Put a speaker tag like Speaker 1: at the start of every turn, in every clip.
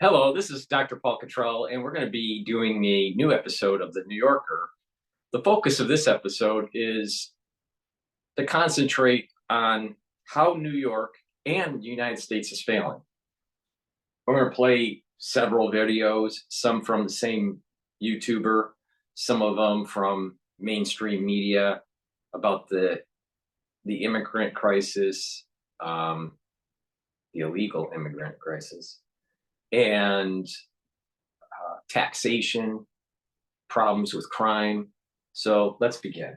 Speaker 1: Hello, this is Dr. Paul Cottrell, and we're going to be doing a new episode of The New Yorker. The focus of this episode is to concentrate on how New York and the United States is failing. We're going to play several videos, some from the same YouTuber, some of them from mainstream media about the immigrant crisis, the illegal immigrant crisis, and taxation, problems with crime. So let's begin.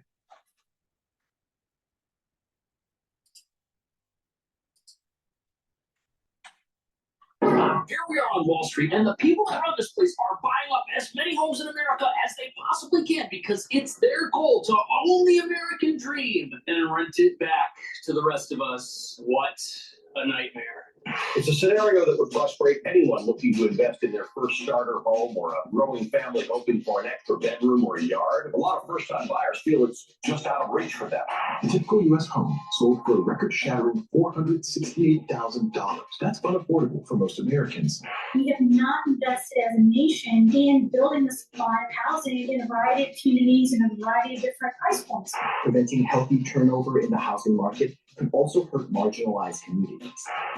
Speaker 2: Here we are on Wall Street, and the people that run this place are buying up as many homes in America as they possibly can because it's their goal to own the American dream and rent it back to the rest of us. What a nightmare.
Speaker 3: It's a scenario that would frustrate anyone looking to invest in their first starter home or a growing family hoping for an extra bedroom or a yard. A lot of first-time buyers feel it's just out of reach for them.
Speaker 4: The typical U.S. home sold for a record-shattering $468,000. That's unaffordable for most Americans.
Speaker 5: We have not invested as a nation in building the supply of housing in a variety of communities and a variety of different price points.
Speaker 6: Preventing healthy turnover in the housing market can also hurt marginalized communities.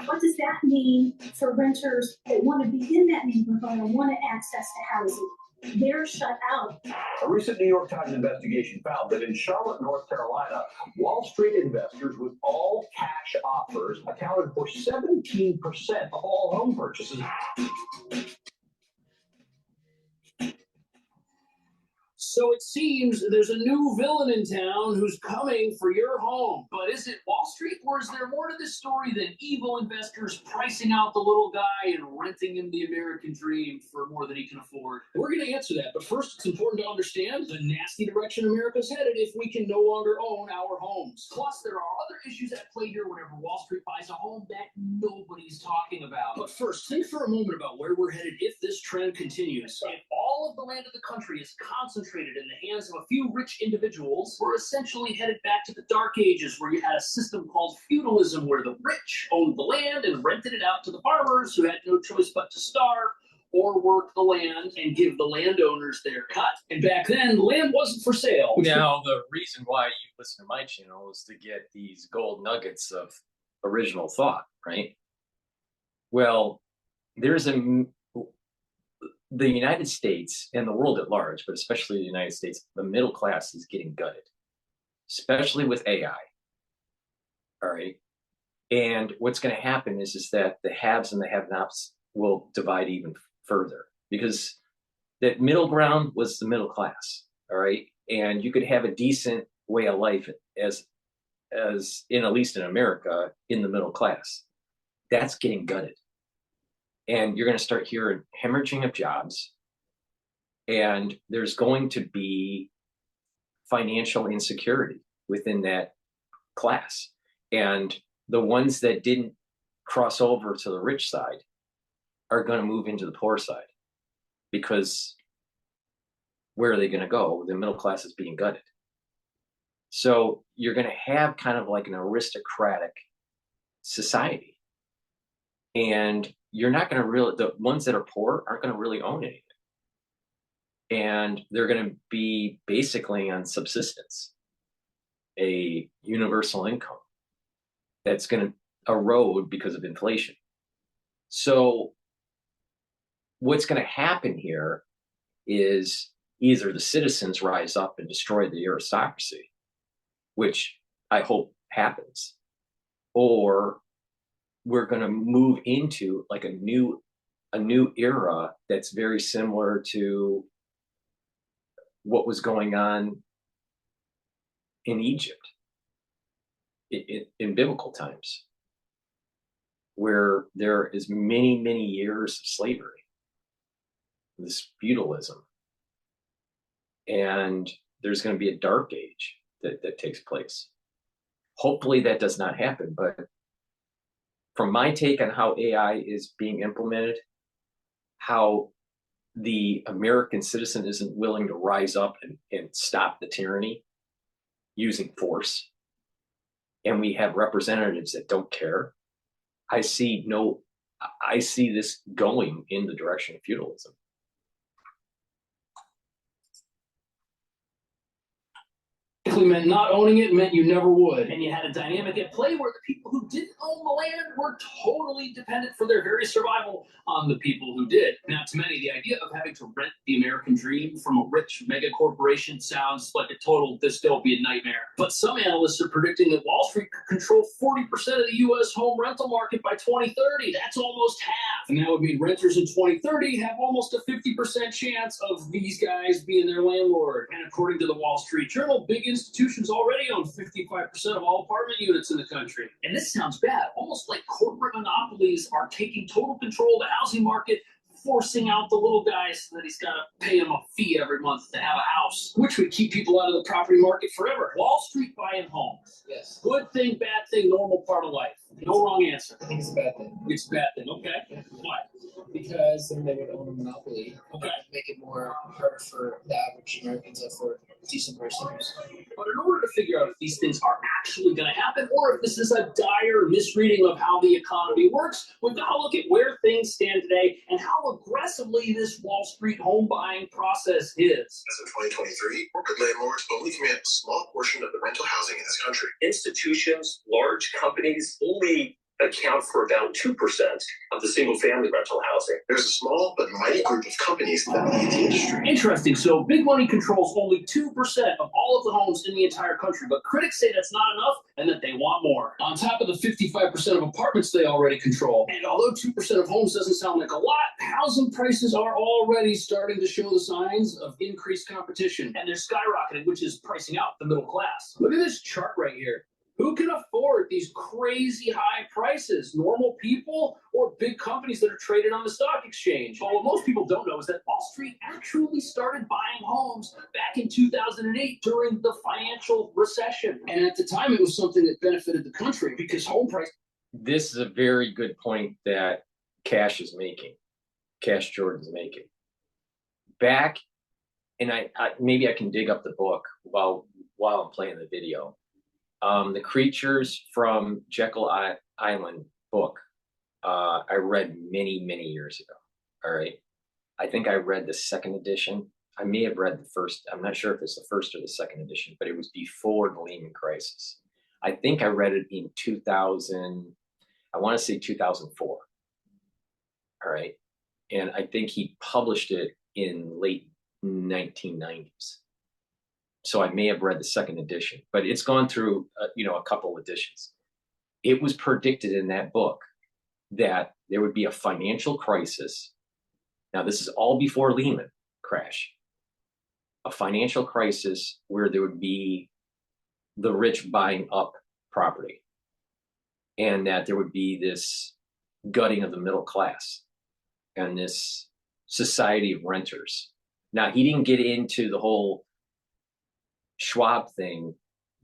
Speaker 5: What does that mean for renters that want to be in that neighborhood or want access to housing? They're shut out.
Speaker 3: A recent New York Times investigation found that in Charlotte, North Carolina, Wall Street investors with all cash offers accounted for 17% of all home purchases.
Speaker 2: So it seems there's a new villain in town who's coming for your home. But is it Wall Street, or is there more to this story than evil investors pricing out the little guy and renting him the American dream for more than he can afford? We're going to answer that, but first it's important to understand the nasty direction America's headed if we can no longer own our homes. Plus, there are other issues at play here whenever Wall Street buys a home that nobody's talking about. But first, think for a moment about where we're headed if this trend continues. If all of the land of the country is concentrated in the hands of a few rich individuals, we're essentially headed back to the Dark Ages, where you had a system called feudalism, where the rich owned the land and rented it out to the farmers who had no choice but to starve or work the land and give the landowners their cut. And back then, the land wasn't for sale.
Speaker 1: Now, the reason why you listen to my channel is to get these gold nuggets of original thought, right? Well, the United States and the world at large, but especially the United States, the middle class is getting gutted, especially with AI. All right. And what's going to happen is that the haves and the have-nots will divide even further, because that middle ground was the middle class. All right. And you could have a decent way of life as in, at least in America, in the middle class. That's getting gutted. And you're going to start hearing hemorrhaging of jobs, and there's going to be financial insecurity within that class. And the ones that didn't cross over to the rich side are going to move into the poor side, because where are they going to go? The middle class is being gutted. So you're going to have kind of like an aristocratic society. And you're not going to really, the ones that are poor aren't going to really own anything. And they're going to be basically on subsistence, a universal income that's going to erode because of inflation. So what's going to happen here is either the citizens rise up and destroy the aristocracy, which I hope happens, or we're going to move into like a new era that's very similar to what was going on in Egypt in biblical times, where there is many, many years of slavery, this feudalism, and there's going to be a dark age that takes place. Hopefully that does not happen, but from my take on how AI is being implemented, how the American citizen isn't willing to rise up and stop the tyranny using force, and we have representatives that don't care, I see no I see this going in the direction of feudalism.
Speaker 2: Meant not owning it meant you never would. And you had a dynamic at play where the people who didn't own the land were totally dependent for their very survival on the people who did. Now, to many, the idea of having to rent the American dream from a rich mega corporation sounds like a total dystopian nightmare. But some analysts are predicting that Wall Street could control 40% of the U.S. home rental market by 2030. That's almost half. And that would mean renters in 2030 have almost a 50% chance of these guys being their landlord. And according to the Wall Street Journal, big institutions already own 55% of all apartment units in the country. And this sounds bad, almost like corporate monopolies are taking total control of the housing market, forcing out the little guy so that he's got to pay him a fee every month to have a house, which would keep people out of the property market forever. Wall Street buying homes. Yes. Good thing, bad thing, normal part of life. No wrong answer.
Speaker 7: I think it's a bad thing.
Speaker 2: It's a bad thing. Okay. Why?
Speaker 7: Because then they would own a monopoly.
Speaker 2: Okay.
Speaker 7: Make it more harder for the average American to afford decent prices.
Speaker 2: But in order to figure out if these things are actually going to happen, or if this is a dire misreading of how the economy works, we've got to look at where things stand today and how aggressively this Wall Street home buying process is.
Speaker 8: As of 2023, corporate landlords only command a small portion of the rental housing in this country.
Speaker 3: Institutions, large companies only account for about 2% of the single-family rental housing.
Speaker 8: There's a small but mighty group of companies that lead the industry.
Speaker 2: Interesting. So big money controls only 2% of all of the homes in the entire country, but critics say that's not enough and that they want more. On top of the 55% of apartments they already control. And although 2% of homes doesn't sound like a lot, housing prices are already starting to show the signs of increased competition, and they're skyrocketing, which is pricing out the middle class. Look at this chart right here. Who can afford these crazy high prices? Normal people or big companies that are traded on the stock exchange? Well, what most people don't know is that Wall Street actually started buying homes back in 2008 during the financial recession. And at the time, it was something that benefited the country because home prices.
Speaker 1: This is a very good point that Cash Jordan's making. Back, and I maybe I can dig up the book while I'm playing the video. The Creatures from Jekyll Island book, I read many years ago. All right. I think I read the second edition. I may have read the first. I'm not sure if it's the first or the second edition, but it was before the Lehman crisis. I think I read it in 2000. I want to say 2004. All right. And I think he published it in late 1990s. So I may have read the second edition, but it's gone through, a couple editions. It was predicted in that book that there would be a financial crisis. Now, this is all before Lehman crash. A financial crisis where there would be the rich buying up property, and that there would be this gutting of the middle class and this society of renters. Now, he didn't get into the whole Schwab thing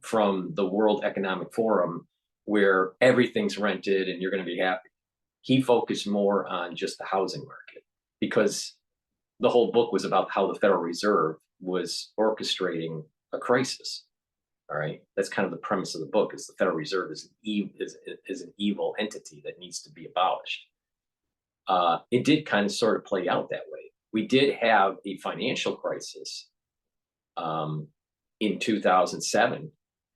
Speaker 1: from the World Economic Forum where everything's rented and you're going to be happy. He focused more on just the housing market because the whole book was about how the Federal Reserve was orchestrating a crisis. All right. That's kind of the premise of the book, is the Federal Reserve is an evil entity that needs to be abolished. It did kind of sort of play out that way. We did have a financial crisis in 2007,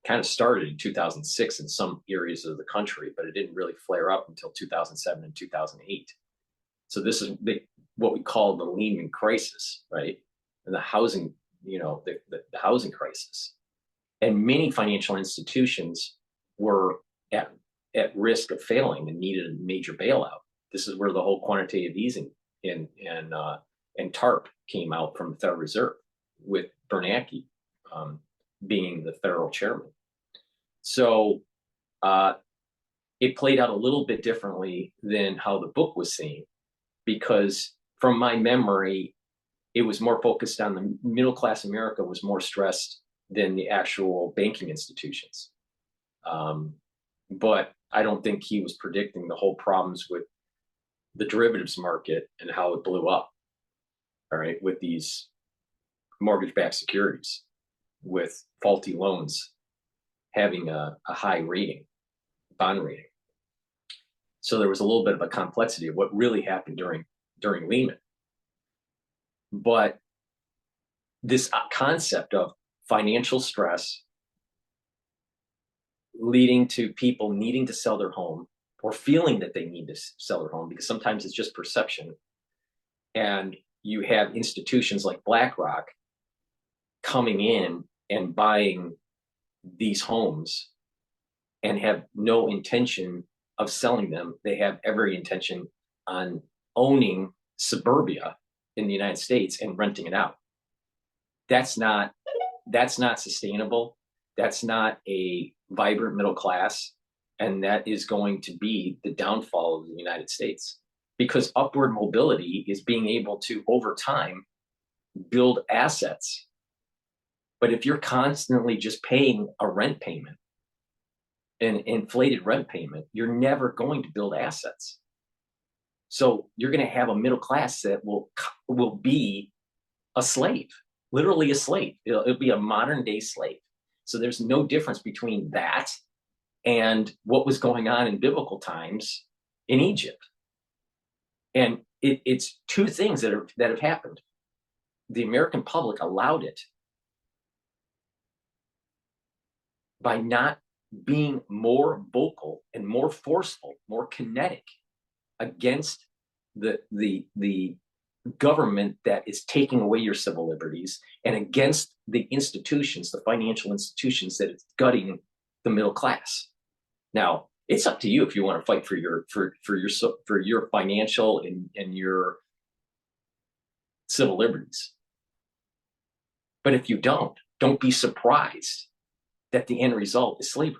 Speaker 1: kind of started in 2006 in some areas of the country, but it didn't really flare up until 2007 and 2008. So this is what we call the Lehman crisis, right? And the housing, the housing crisis. And many financial institutions were at risk of failing and needed a major bailout. This is where the whole quantitative easing and TARP came out from the Federal Reserve, with Bernanke being the federal chairman. So it played out a little bit differently than how the book was saying, because from my memory, it was more focused on the middle class. America was more stressed than the actual banking institutions. But I don't think he was predicting the whole problems with the derivatives market and how it blew up, all right, with these mortgage-backed securities, with faulty loans having a high rating, bond rating. So there was a little bit of a complexity of what really happened during Lehman. But this concept of financial stress leading to people needing to sell their home or feeling that they need to sell their home, because sometimes it's just perception. And you have institutions like BlackRock coming in and buying these homes and have no intention of selling them. They have every intention on owning suburbia in the United States and renting it out. That's not sustainable. That's not a vibrant middle class. And that is going to be the downfall of the United States, because upward mobility is being able to, over time, build assets. But if you're constantly just paying a rent payment, an inflated rent payment, you're never going to build assets. So you're going to have a middle class that will be a slave, literally a slave. It'll be a modern day slave. So there's no difference between that and what was going on in biblical times in Egypt. And it's two things that have happened. The American public allowed it by not being more vocal and more forceful, more kinetic against the government that is taking away your civil liberties, and against the institutions, the financial institutions that is gutting the middle class. Now, it's up to you if you want to fight for your financial and your civil liberties. But if you don't be surprised that the end result is slavery.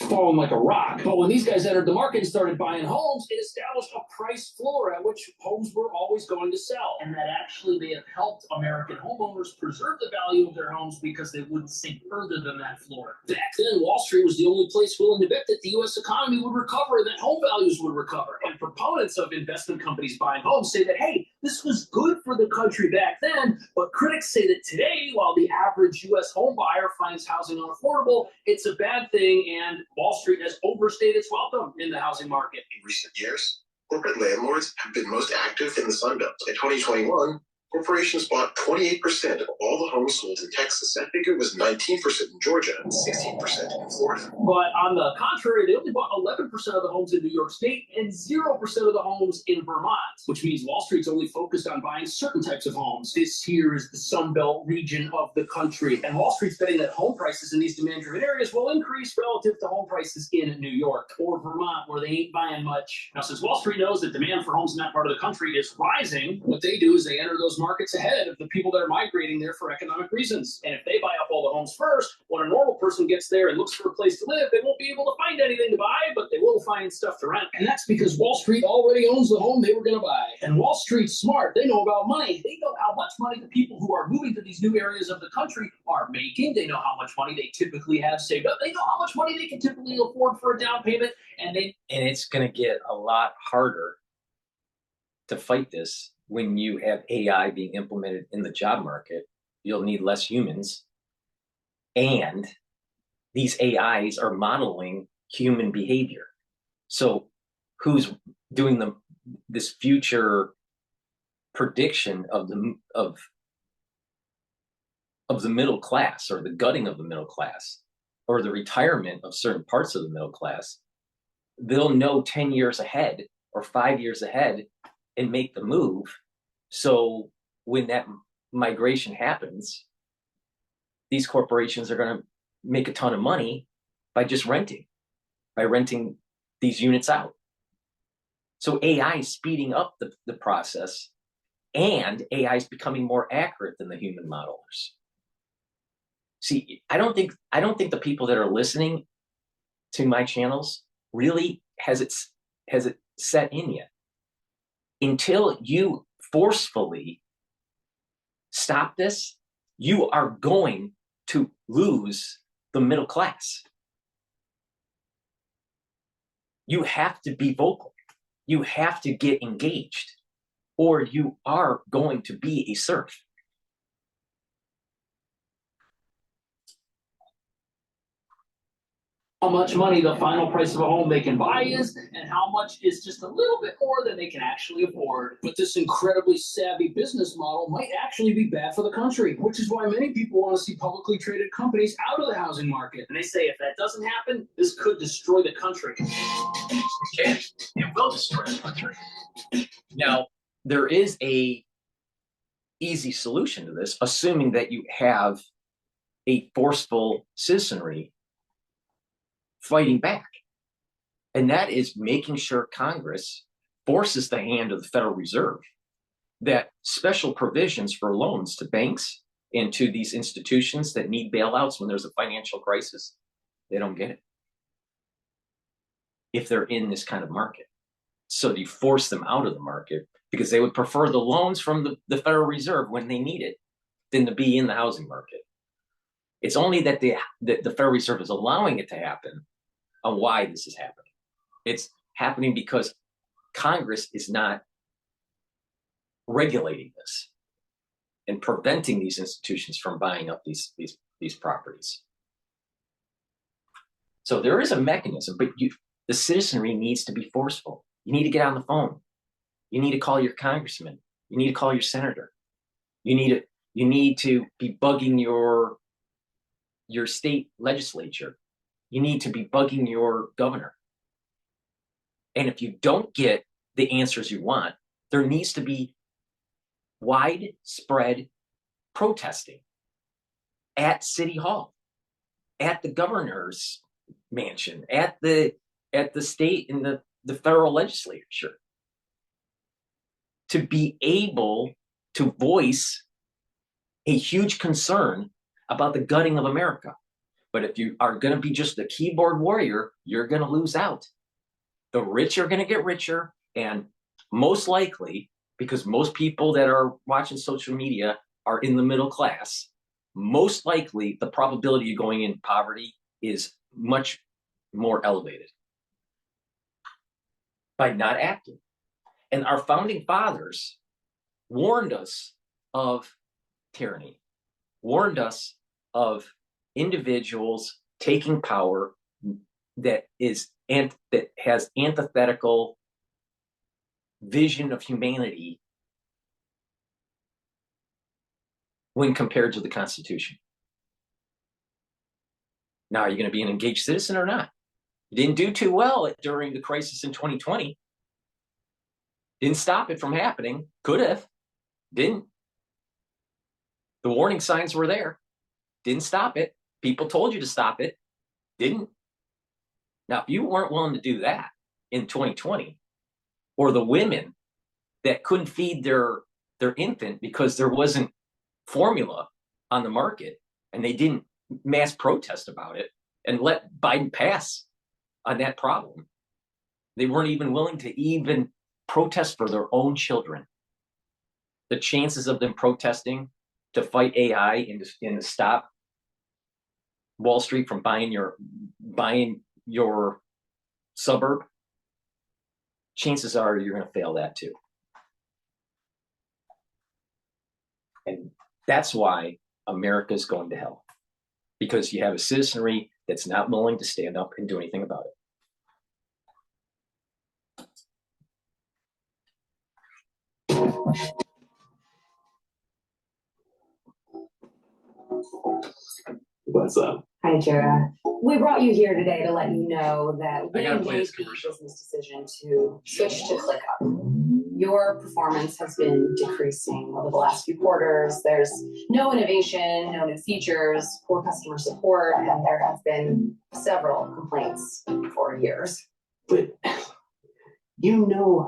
Speaker 2: Falling like a rock. But when these guys entered the market and started buying homes, it established a price floor at which homes were always going to sell. And that actually may have helped American homeowners preserve the value of their homes because they wouldn't sink further than that floor. Back then, Wall Street was the only place willing to bet that the U.S. economy would recover, that home values would recover. And proponents of investment companies buying homes say that, hey, this was good for the country back then, but critics say that today, while the average U.S. home buyer finds housing unaffordable, it's a bad thing, and Wall Street has overstayed its welcome in the housing market.
Speaker 8: In recent years, corporate landlords have been most active in the Sun Belt. In 2021, corporations bought 28% of all the homes sold in Texas. That figure was 19% in Georgia and 16% in Florida.
Speaker 2: But on the contrary, they only bought 11% of the homes in New York State and 0% of the homes in Vermont, which means Wall Street's only focused on buying certain types of homes. This here is the Sun Belt region of the country, and Wall Street's betting that home prices in these demand-driven areas will increase relative to home prices in New York or Vermont, where they ain't buying much. Now, since Wall Street knows that demand for homes in that part of the country is rising, what they do is they enter those markets ahead of the people that are migrating there for economic reasons. And if they buy up all the homes first, when a normal person gets there and looks for a place to live, they won't be able to find anything to buy, but they will find stuff to rent. And that's because Wall Street already owns the home they were going to buy. And Wall Street's smart. They know about money. They know how much money the people who are moving to these new areas of the country are making. They know how much money they typically have saved up. They know how much money they can typically afford for a down payment. And
Speaker 1: it's going to get a lot harder to fight this when you have AI being implemented in the job market. You'll need less humans. And these AIs are modeling human behavior. So who's doing this future prediction of the middle class, or the gutting of the middle class, or the retirement of certain parts of the middle class? They'll know 10 years ahead or 5 years ahead and make the move. So when that migration happens, these corporations are going to make a ton of money by just renting these units out. So AI is speeding up the process, and AI is becoming more accurate than the human modelers. See, I don't think the people that are listening to my channels really has it set in yet. Until you forcefully stop this, you are going to lose the middle class. You have to be vocal. You have to get engaged, or you are going to be a serf.
Speaker 2: how much money the final price of a home they can buy is, and how much is just a little bit more than they can actually afford. But this incredibly savvy business model might actually be bad for the country, which is why many people want to see publicly traded companies out of the housing market. And they say if that doesn't happen, this could destroy the country.
Speaker 1: Okay, it will destroy the country. Now, there is a easy solution to this, assuming that you have a forceful citizenry fighting back. And that is making sure Congress forces the hand of the Federal Reserve that special provisions for loans to banks and to these institutions that need bailouts when there's a financial crisis, they don't get it if they're in this kind of market. So you force them out of the market because they would prefer the loans from the Federal Reserve when they need it than to be in the housing market. It's only that the Federal Reserve is allowing it to happen on why this is happening. It's happening because Congress is not regulating this and preventing these institutions from buying up these properties. So there is a mechanism, but the citizenry needs to be forceful. You need to get on the phone. You need to call your congressman. You need to call your senator. You need to be bugging your state legislature. You need to be bugging your governor. And if you don't get the answers you want, there needs to be widespread protesting at City Hall, at the governor's mansion, at the state and the federal legislature, to be able to voice a huge concern about the gutting of America. But if you are going to be just a keyboard warrior, you're going to lose out. The rich are going to get richer, and most likely, because most people that are watching social media are in the middle class, most likely the probability of going into poverty is much more elevated by not acting. And our founding fathers warned us of tyranny, warned us of individuals taking power that has antithetical vision of humanity when compared to the Constitution. Now, are you going to be an engaged citizen or not? You didn't do too well during the crisis in 2020. Didn't stop it from happening. Could have. Didn't. The warning signs were there. Didn't stop it. People told you to stop it. Didn't. Now, if you weren't willing to do that in 2020, or the women that couldn't feed their infant because there wasn't formula on the market, and they didn't mass protest about it and let Biden pass on that problem. They weren't even willing to even protest for their own children. The chances of them protesting to fight AI and to stop Wall Street from buying your suburb, chances are you're going to fail that too. And that's why America's going to hell, because you have a citizenry that's not willing to stand up and do anything about it.
Speaker 9: What's up?
Speaker 10: Hi, Jara. We brought you here today to let you know that we
Speaker 1: I gotta
Speaker 10: made
Speaker 1: play
Speaker 10: the
Speaker 1: this commercial.
Speaker 10: business decision to switch to ClickUp. Your performance has been decreasing over the last few quarters. There's no innovation, no new features, poor customer support, and there have been several complaints for years.
Speaker 9: But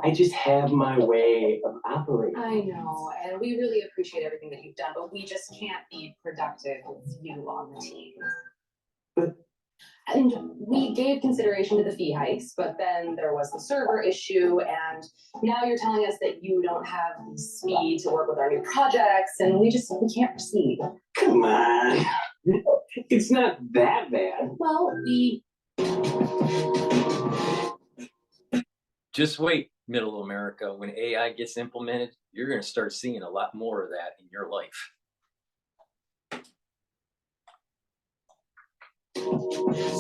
Speaker 9: I just have my way of operating.
Speaker 10: I know, and we really appreciate everything that you've done, but we just can't be productive with you on the team. And we gave consideration to the fee hikes, but then there was the server issue, and now you're telling us that you don't have the speed to work with our new projects, and we can't proceed.
Speaker 9: Come on. It's not that bad.
Speaker 10: Well,
Speaker 1: Just wait, middle America. When AI gets implemented, you're going to start seeing a lot more of that in your life.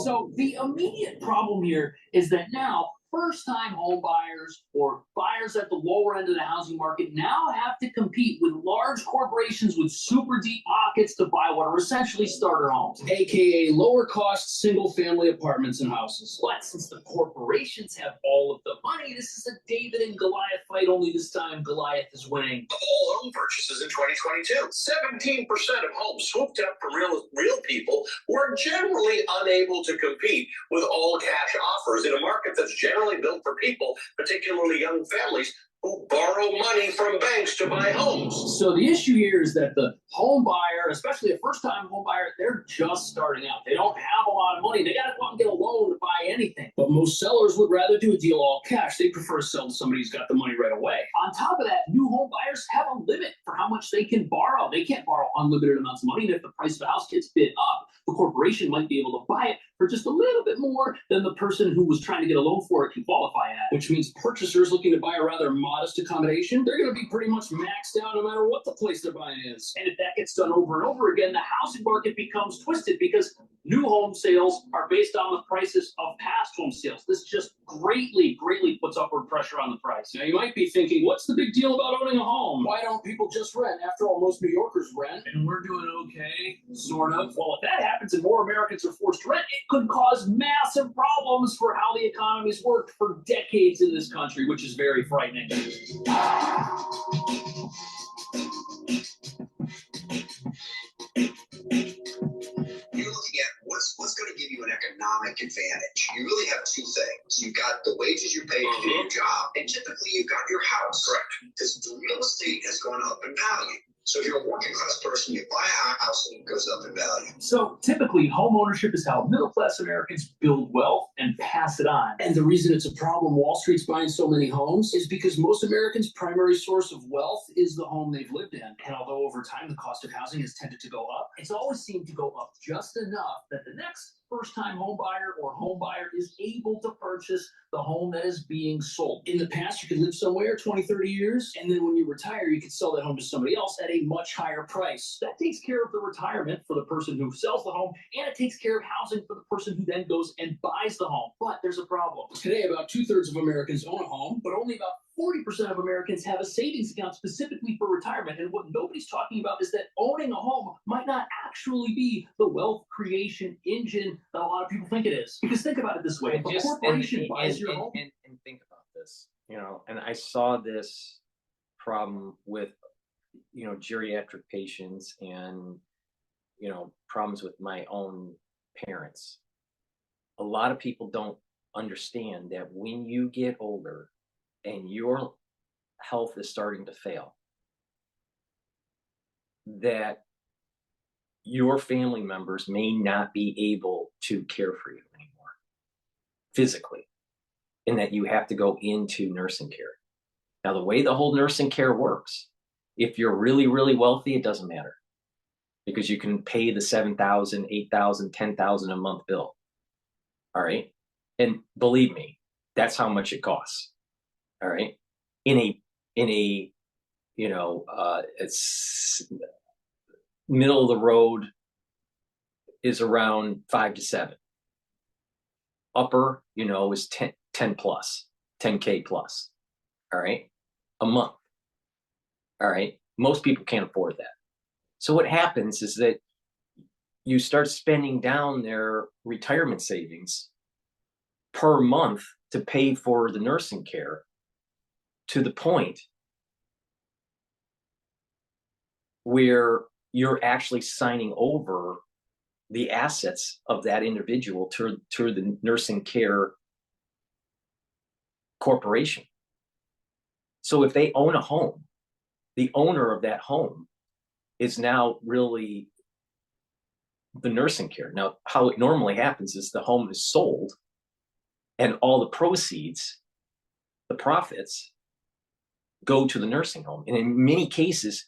Speaker 2: So the immediate problem here is that now first-time home buyers or buyers at the lower end of the housing market now have to compete with large corporations with super deep pockets to buy what are essentially starter homes, aka lower-cost single-family apartments and houses. But since the corporations have all of the money, this is a David and Goliath fight, only this time Goliath is winning.
Speaker 3: All home purchases in 2022. 17% of homes swooped up from real people who are generally unable to compete with all cash offers in a market that's generally built for people, particularly young families, who borrow money from banks to buy homes.
Speaker 2: So the issue here is that the home buyer, especially a first-time home buyer, they're just starting out. They don't have a lot of money. They got to go out and get a loan to buy anything. But most sellers would rather do a deal all cash. They prefer to sell to somebody who's got the money right away. On top of that, new home buyers have a limit for how much they can borrow. They can't borrow unlimited amounts of money. And if the price of a house gets bid up, the corporation might be able to buy it for just a little bit more than the person who was trying to get a loan for it can qualify at. Which means purchasers looking to buy a rather modest accommodation, they're going to be pretty much maxed out no matter what the place they're buying is. And if that gets done over and over again, the housing market becomes twisted because new home sales are based on the prices of past home sales. This just greatly puts upward pressure on the price. Now, you might be thinking, what's the big deal about owning a home? Why don't people just rent? After all, most New Yorkers rent, and we're doing okay, sort of. Well, if that happens and more Americans are forced to rent, it could cause massive problems for how the economy's worked for decades in this country, which is very frightening.
Speaker 3: You're looking at what's going to give you an economic advantage. You really have two things. You've got the wages you pay to do your job, and typically you've got your house. Correct. Because the real estate has gone up in value. So if you're a working class person, you buy a house and it goes up in value.
Speaker 2: So typically, home ownership is how middle class Americans build wealth and pass it on. And the reason it's a problem Wall Street's buying so many homes is because most Americans' primary source of wealth is the home they've lived in. And although over time the cost of housing has tended to go up, it's always seemed to go up just enough that the next first-time home buyer or home buyer is able to purchase the home that is being sold. In the past, you could live somewhere 20, 30 years, and then when you retire, you could sell that home to somebody else at a much higher price. That takes care of the retirement for the person who sells the home, and it takes care of housing for the person who then goes and buys the home. But there's a problem. Today, about 2/3 of Americans own a home, but only about 40% of Americans have a savings account specifically for retirement. And what nobody's talking about is that owning a home might not actually be the wealth creation engine that a lot of people think it is. Because think about it this way. If a corporation buys your home.
Speaker 1: And think about this, and I saw this problem with, geriatric patients and, problems with my own parents. A lot of people don't understand that when you get older, and your health is starting to fail, that your family members may not be able to care for you anymore physically, and that you have to go into nursing care. Now, the way the whole nursing care works, if you're really, really wealthy, it doesn't matter because you can pay the $7,000, $8,000, $10,000 a month bill. All right. And believe me, that's how much it costs. All right. It's middle of the road is around 5 to 7. Upper, is 10 plus, 10K plus. All right. A month. All right. Most people can't afford that. So what happens is that you start spending down their retirement savings per month to pay for the nursing care, to the point where you're actually signing over the assets of that individual to the nursing care corporation. So if they own a home, the owner of that home is now really the nursing care. Now, how it normally happens is the home is sold and all the proceeds, the profits, go to the nursing home. And in many cases,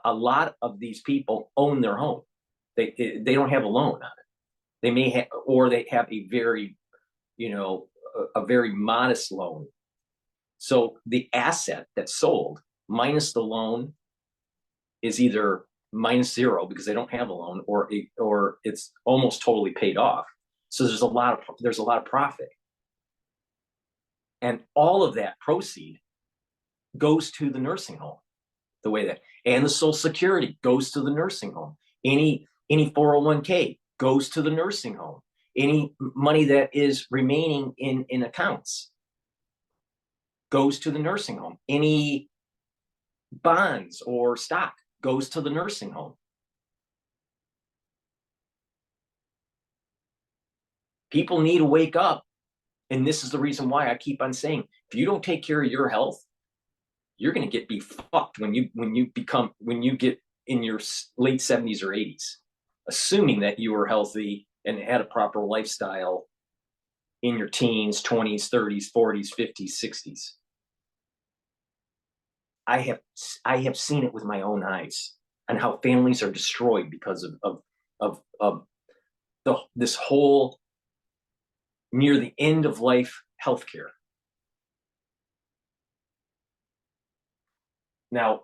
Speaker 1: a lot of these people own their home. They don't have a loan on it. They may have, or they have a very, a very modest loan. So the asset that's sold minus the loan is either minus zero because they don't have a loan, or it's almost totally paid off. So there's a lot of profit, and all of that proceed goes to the nursing home. The way that, and the Social Security goes to the nursing home. Any 401k goes to the nursing home. Any money that is remaining in accounts goes to the nursing home. Any bonds or stock goes to the nursing home. People need to wake up. And this is the reason why I keep on saying, if you don't take care of your health, you're going to be fucked when you get in your late 70s or 80s, assuming that you were healthy and had a proper lifestyle in your teens, 20s, 30s, 40s, 50s, 60s. I have seen it with my own eyes, and how families are destroyed because of this whole near the end of life healthcare. Now,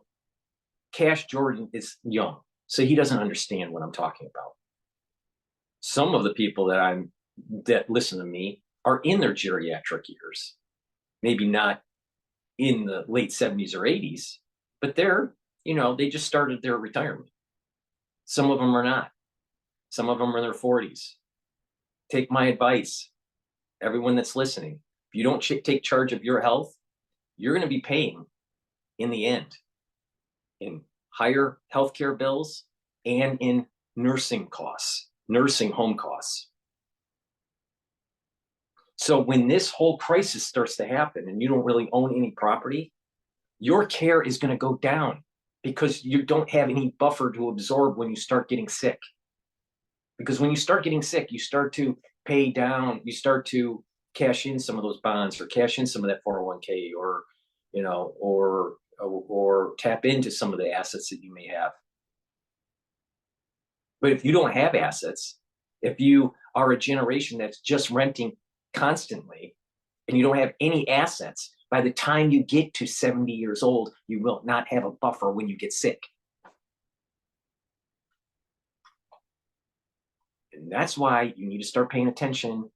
Speaker 1: Cash Jordan is young, so he doesn't understand what I'm talking about. Some of the people that listen to me are in their geriatric years, maybe not in the late 70s or 80s, but they just started their retirement. Some of them are not. Some of them are in their 40s. Take my advice, everyone that's listening. If you don't take charge of your health, you're going to be paying in the end in higher healthcare bills and in nursing costs, nursing home costs. So when this whole crisis starts to happen and you don't really own any property, your care is going to go down because you don't have any buffer to absorb when you start getting sick. Because when you start getting sick, you start to pay down, you start to cash in some of those bonds or cash in some of that 401k or tap into some of the assets that you may have. But if you don't have assets, if you are a generation that's just renting constantly and you don't have any assets, by the time you get to 70 years old, you will not have a buffer when you get sick. And that's why you need to start paying attention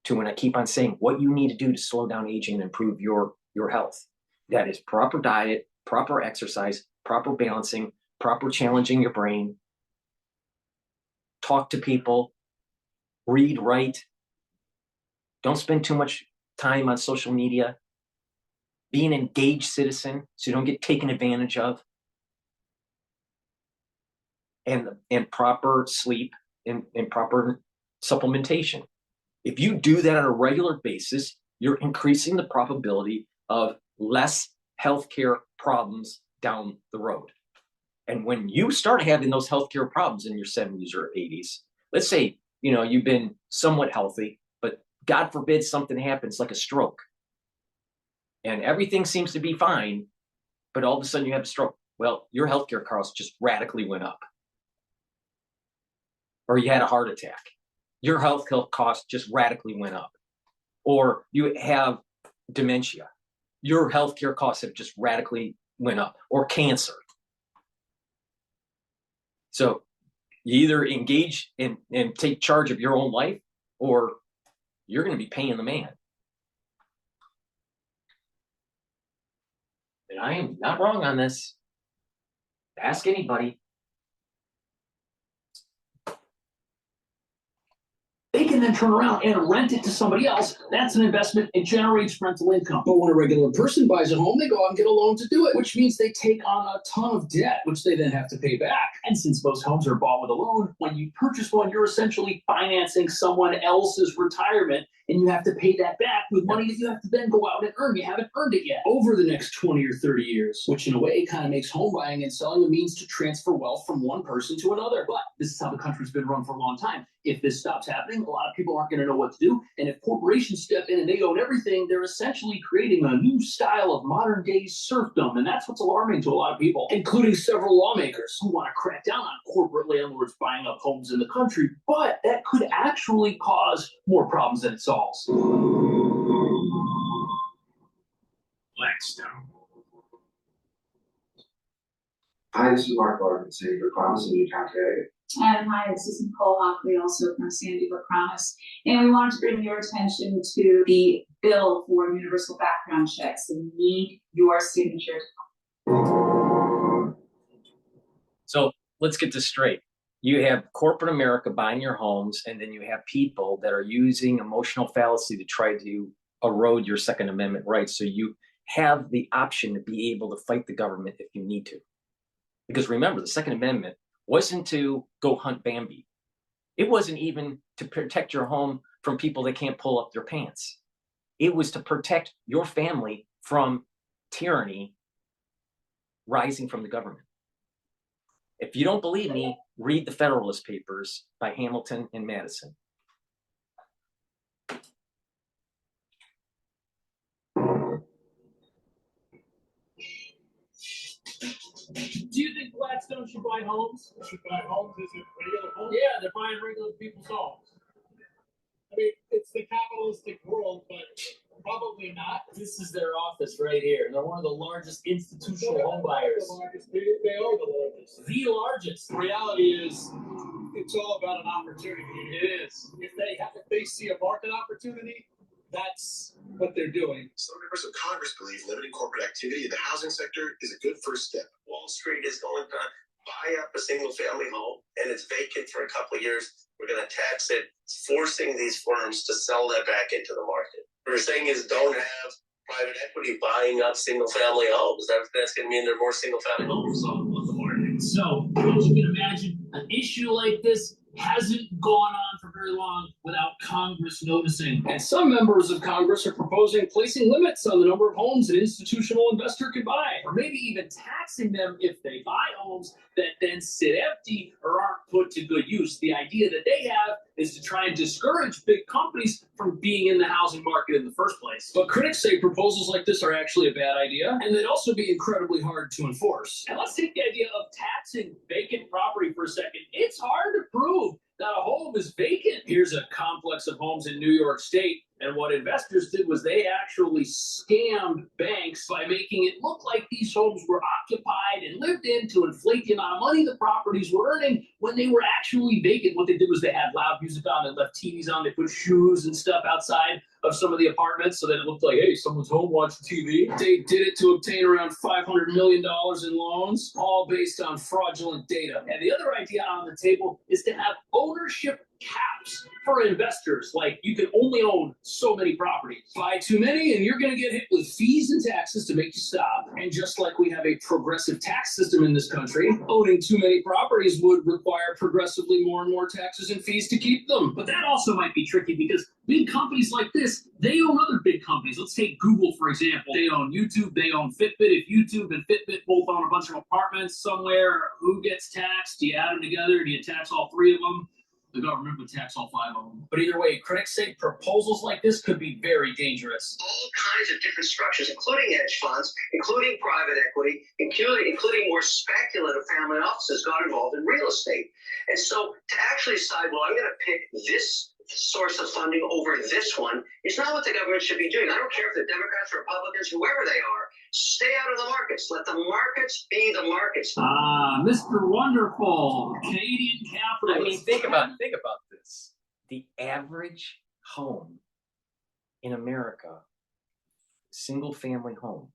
Speaker 1: to when I keep on saying what you need to do to slow down aging and improve your health. That is proper diet, proper exercise, proper balancing, proper challenging your brain, talk to people, read, write. Don't spend too much time on social media. Be an engaged citizen so you don't get taken advantage of. And proper sleep and proper supplementation. If you do that on a regular basis, you're increasing the probability of less healthcare problems down the road. And when you start having those healthcare problems in your 70s or 80s, let's say, you've been somewhat healthy, but God forbid something happens like a stroke. And everything seems to be fine, but all of a sudden you have a stroke. Well, your healthcare costs just radically went up. Or you had a heart attack. Your healthcare costs just radically went up. Or you have dementia. Your healthcare costs have just radically went up. Or cancer. So you either engage and take charge of your own life, or you're going to be paying the man. And I am not wrong on this. Ask anybody.
Speaker 2: They can then turn around and rent it to somebody else. That's an investment. It generates rental income. But when a regular person buys a home, they go out and get a loan to do it, which means they take on a ton of debt, which they then have to pay back. And since most homes are bought with a loan, when you purchase one, you're essentially financing someone else's retirement, and you have to pay that back with money that you have to then go out and earn. You haven't earned it yet over the next 20 or 30 years, which in a way kind of makes home buying and selling a means to transfer wealth from one person to another. But this is how the country's been run for a long time. If this stops happening, a lot of people aren't going to know what to do. And if corporations step in and they own everything, they're essentially creating a new style of modern day serfdom. And that's what's alarming to a lot of people, including several lawmakers who want to crack down on corporate landlords buying up homes in the country. But that could actually cause more problems than it solves.
Speaker 11: Blackstone. Hi, this is Mark Barton, Sandy Brook Promise in Newtown, Connecticut.
Speaker 12: And hi, this is Nicole Hockley, also from Sandy Brook Promise. And we wanted to bring your attention to the bill for universal background checks. And we need your signature.
Speaker 1: So let's get this straight. You have corporate America buying your homes, and then you have people that are using emotional fallacy to try to erode your Second Amendment rights. So you have the option to be able to fight the government if you need to. Because remember, the Second Amendment wasn't to go hunt Bambi. It wasn't even to protect your home from people that can't pull up their pants. It was to protect your family from tyranny rising from the government. If you don't believe me, read the Federalist Papers by Hamilton and Madison.
Speaker 2: Do you think Blackstone should buy homes?
Speaker 13: Should buy homes? Is it regular homes?
Speaker 2: Yeah, they're buying regular people's homes.
Speaker 13: I mean, it's the capitalistic world, but probably not.
Speaker 2: This is their office right here. They're one of the largest institutional home buyers.
Speaker 13: They are the largest.
Speaker 2: The largest.
Speaker 13: The reality is, it's all about an opportunity.
Speaker 2: It is.
Speaker 13: If they see a market opportunity, that's what they're doing.
Speaker 8: Some members of Congress believe limiting corporate activity in the housing sector is a good first step.
Speaker 3: Wall Street is going to buy up a single family home and it's vacant for a couple of years. We're going to tax it, forcing these firms to sell that back into the market. What we're saying is don't have private equity buying up single family homes. That's going to mean there are more single family homes on the market.
Speaker 2: So, as you can imagine, an issue like this hasn't gone on for very long without Congress noticing. And some members of Congress are proposing placing limits on the number of homes an institutional investor can buy, or maybe even taxing them if they buy homes that then sit empty or aren't put to good use. The idea that they have is to try and discourage big companies from being in the housing market in the first place. But critics say proposals like this are actually a bad idea, and they'd also be incredibly hard to enforce. And let's take the idea of taxing vacant property for a second. It's hard to prove that a home is vacant. Here's a complex of homes in New York State, and what investors did was they actually scammed banks by making it look like these homes were occupied and lived in to inflate the amount of money the properties were earning when they were actually vacant. What they did was they had loud music on, they left TVs on, they put shoes and stuff outside of some of the apartments so that it looked like, hey, someone's home watching TV. They did it to obtain around $500 million in loans, all based on fraudulent data. And the other idea on the table is to have ownership caps for investors. Like, you can only own so many properties. Buy too many and you're going to get hit with fees and taxes to make you stop. And just like we have a progressive tax system in this country, owning too many properties would require progressively more and more taxes and fees to keep them. But that also might be tricky because big companies like this, they own other big companies. Let's take Google, for example. They own YouTube, they own Fitbit. If YouTube and Fitbit both own a bunch of apartments somewhere, who gets taxed? Do you add them together? Do you tax all three of them? The government would tax all five of them. But either way, critics say proposals like this could be very dangerous.
Speaker 3: All kinds of different structures, including hedge funds, including private equity, including more speculative family offices got involved in real estate. And so to actually decide, well, I'm going to pick this source of funding over this one is not what the government should be doing. I don't care if they're Democrats, Republicans, whoever they are. Stay out of the markets. Let the markets be the markets.
Speaker 2: Mr. Wonderful, Canadian capitalist.
Speaker 1: I mean, think about this. The average home in America, single family home,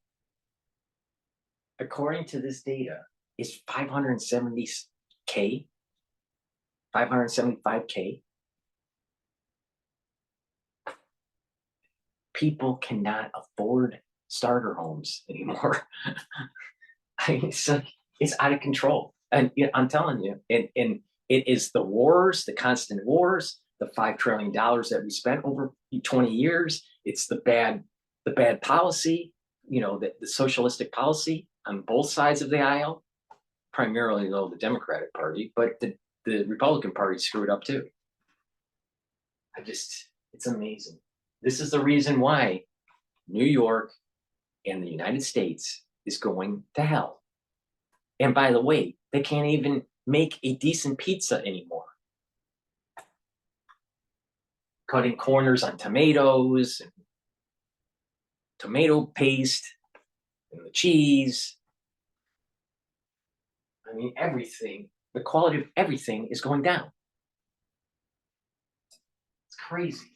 Speaker 1: according to this data, is $570K, $575K. People cannot afford starter homes anymore. I mean, it's out of control. And I'm telling you, and it is the wars, the constant wars, the $5 trillion that we spent over 20 years. It's the bad policy, the socialistic policy on both sides of the aisle, primarily though the Democratic Party, but the Republican Party screwed up too. It's amazing. This is the reason why New York and the United States is going to hell. And by the way, they can't even make a decent pizza anymore. Cutting corners on tomatoes and tomato paste and the cheese. I mean, everything, the quality of everything is going down. It's crazy.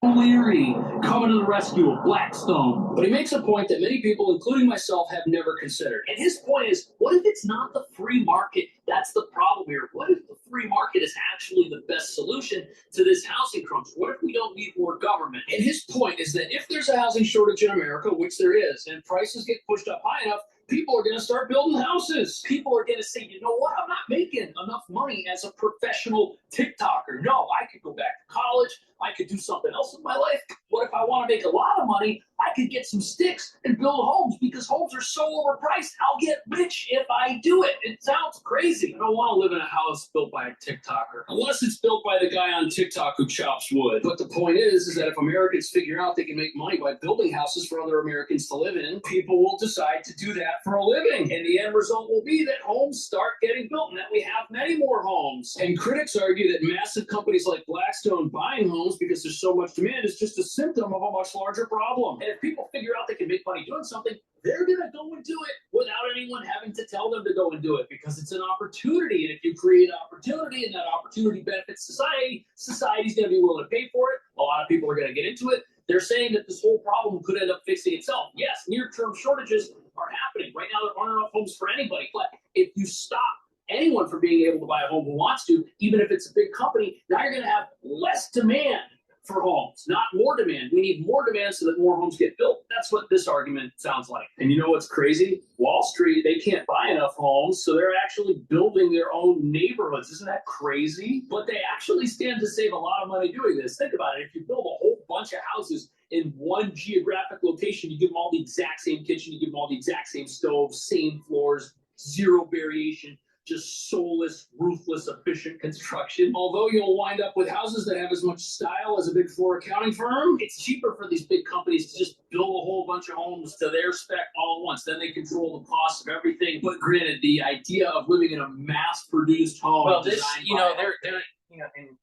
Speaker 2: Leary coming to the rescue of Blackstone. But he makes a point that many people, including myself, have never considered. And his point is, what if it's not the free market that's the problem here? What if the free market is actually the best solution to this housing crunch? What if we don't need more government? And his point is that if there's a housing shortage in America, which there is, and prices get pushed up high enough, people are going to start building houses. People are going to say, you know what? I'm not making enough money as a professional TikToker. No, I could go back to college. I could do something else with my life. What if I want to make a lot of money? I could get some sticks and build homes because homes are so overpriced. I'll get rich if I do it. It sounds crazy. I don't want to live in a house built by a TikToker unless it's built by the guy on TikTok who chops wood. But the point is that if Americans figure out they can make money by building houses for other Americans to live in, people will decide to do that for a living. And the end result will be that homes start getting built and that we have many more homes. And critics argue that massive companies like Blackstone buying homes because there's so much demand is just a symptom of a much larger problem. And if people figure out they can make money doing something, they're going to go and do it without anyone having to tell them to go and do it because it's an opportunity. And if you create an opportunity and that opportunity benefits society, society's going to be willing to pay for it. A lot of people are going to get into it. They're saying that this whole problem could end up fixing itself. Yes, near-term shortages are happening. Right now, there aren't enough homes for anybody. But if you stop anyone from being able to buy a home who wants to, even if it's a big company, now you're going to have less demand for homes, not more demand. We need more demand so that more homes get built. That's what this argument sounds like. And you know what's crazy? Wall Street, they can't buy enough homes, so they're actually building their own neighborhoods. Isn't that crazy? But they actually stand to save a lot of money doing this. Think about it. If you build a whole bunch of houses in one geographic location, you give them all the exact same kitchen, you give them all the exact same stoves, same floors, zero variation, just soulless, ruthless, efficient construction. Although you'll wind up with houses that have as much style as a Big Four accounting firm, it's cheaper for these big companies to just build a whole bunch of homes to their spec all at once. Then they control the cost of everything. But granted, the idea of living in a mass-produced home,
Speaker 1: well, this, they're, and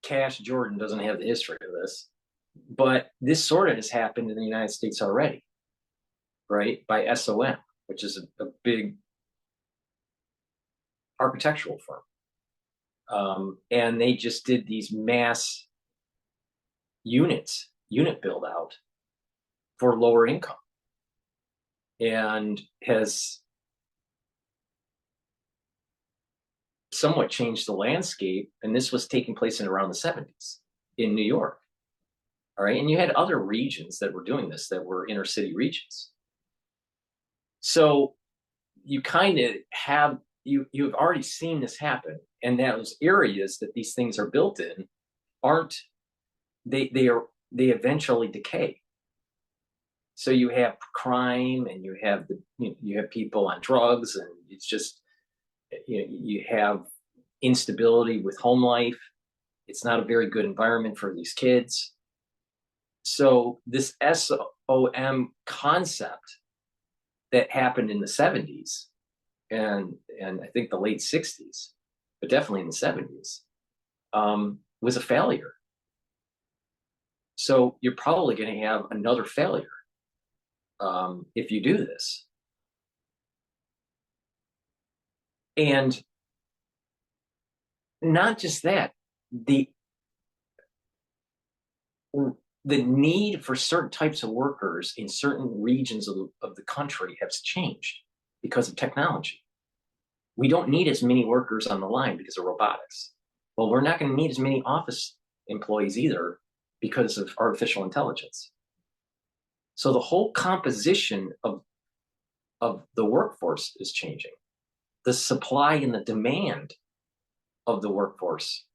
Speaker 1: Cash Jordan doesn't have the history of this, but this sort of has happened in the United States already, right? By SOM, which is a big architectural firm. And they just did these mass unit build out for lower income and has somewhat changed the landscape. And this was taking place in around the 70s in New York. All right. And you had other regions that were doing this that were inner city regions. So you kind of have, you've already seen this happen, and those areas that these things are built in aren't, they eventually decay. So you have crime, and you have you have people on drugs, and it's just, you have instability with home life. It's not a very good environment for these kids. So this SOM concept that happened in the 70s and I think the late 60s, but definitely in the 70s, was a failure. So you're probably going to have another failure if you do this. And not just that, the need for certain types of workers in certain regions of the country has changed because of technology. We don't need as many workers on the line because of robotics. Well, we're not going to need as many office employees either because of artificial intelligence. So the whole composition of the workforce is changing. The supply and the demand of the workforce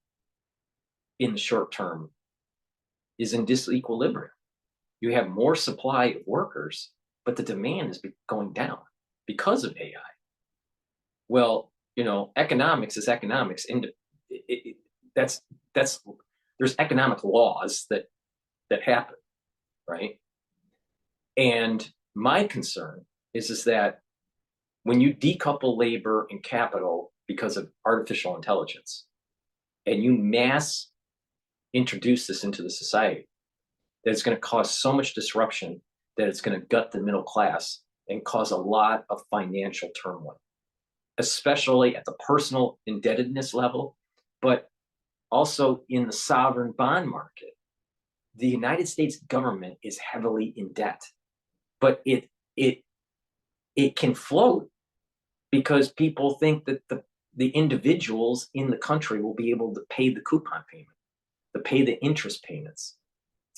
Speaker 1: in the short term is in disequilibrium. You have more supply of workers, but the demand is going down because of AI. Well, economics is economics. And there's economic laws that happen, right? And my concern is that when you decouple labor and capital because of artificial intelligence, and you mass introduce this into the society, that it's going to cause so much disruption that it's going to gut the middle class and cause a lot of financial turmoil, especially at the personal indebtedness level, but also in the sovereign bond market. The United States government is heavily in debt, but it can float because people think that the individuals in the country will be able to pay the coupon payment, to pay the interest payments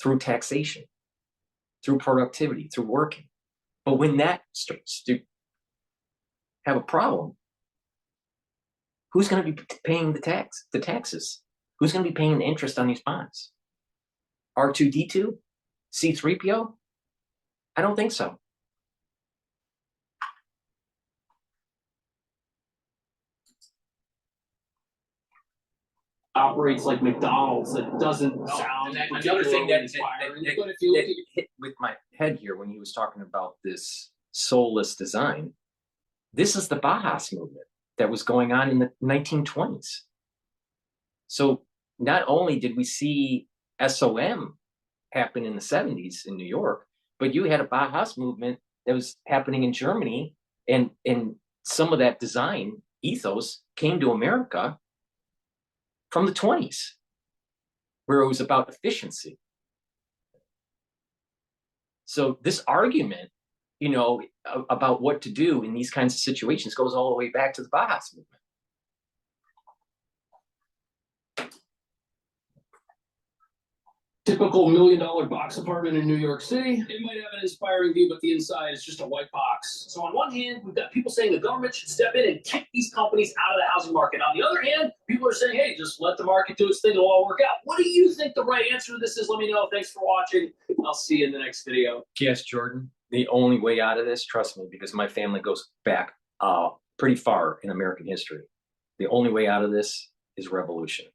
Speaker 1: through taxation, through productivity, through working. But when that starts to have a problem, who's going to be paying the taxes? Who's going to be paying the interest on these bonds? R2D2? C3PO? I don't think so.
Speaker 2: Operates like McDonald's. That doesn't sound
Speaker 1: another thing that
Speaker 2: but if you look at
Speaker 1: hit with my head here when he was talking about this soulless design, this is the Bauhaus movement that was going on in the 1920s. So not only did we see SOM happen in the 70s in New York, but you had a Bauhaus movement that was happening in Germany, and some of that design ethos came to America from the 20s, where it was about efficiency. So this argument, you know, about what to do in these kinds of situations goes all the way back to the Bauhaus movement.
Speaker 2: typical $1 million box apartment in New York City. It might have an inspiring view, but the inside is just a white box. So on one hand, we've got people saying the government should step in and kick these companies out of the housing market. On the other hand, people are saying, hey, just let the market do its thing. It'll all work out. What do you think the right answer to this is? Let me know. Thanks for watching. I'll see you in the next video.
Speaker 1: Yes, Jordan. The only way out of this, trust me, because my family goes back pretty far in American history. The only way out of this is revolution.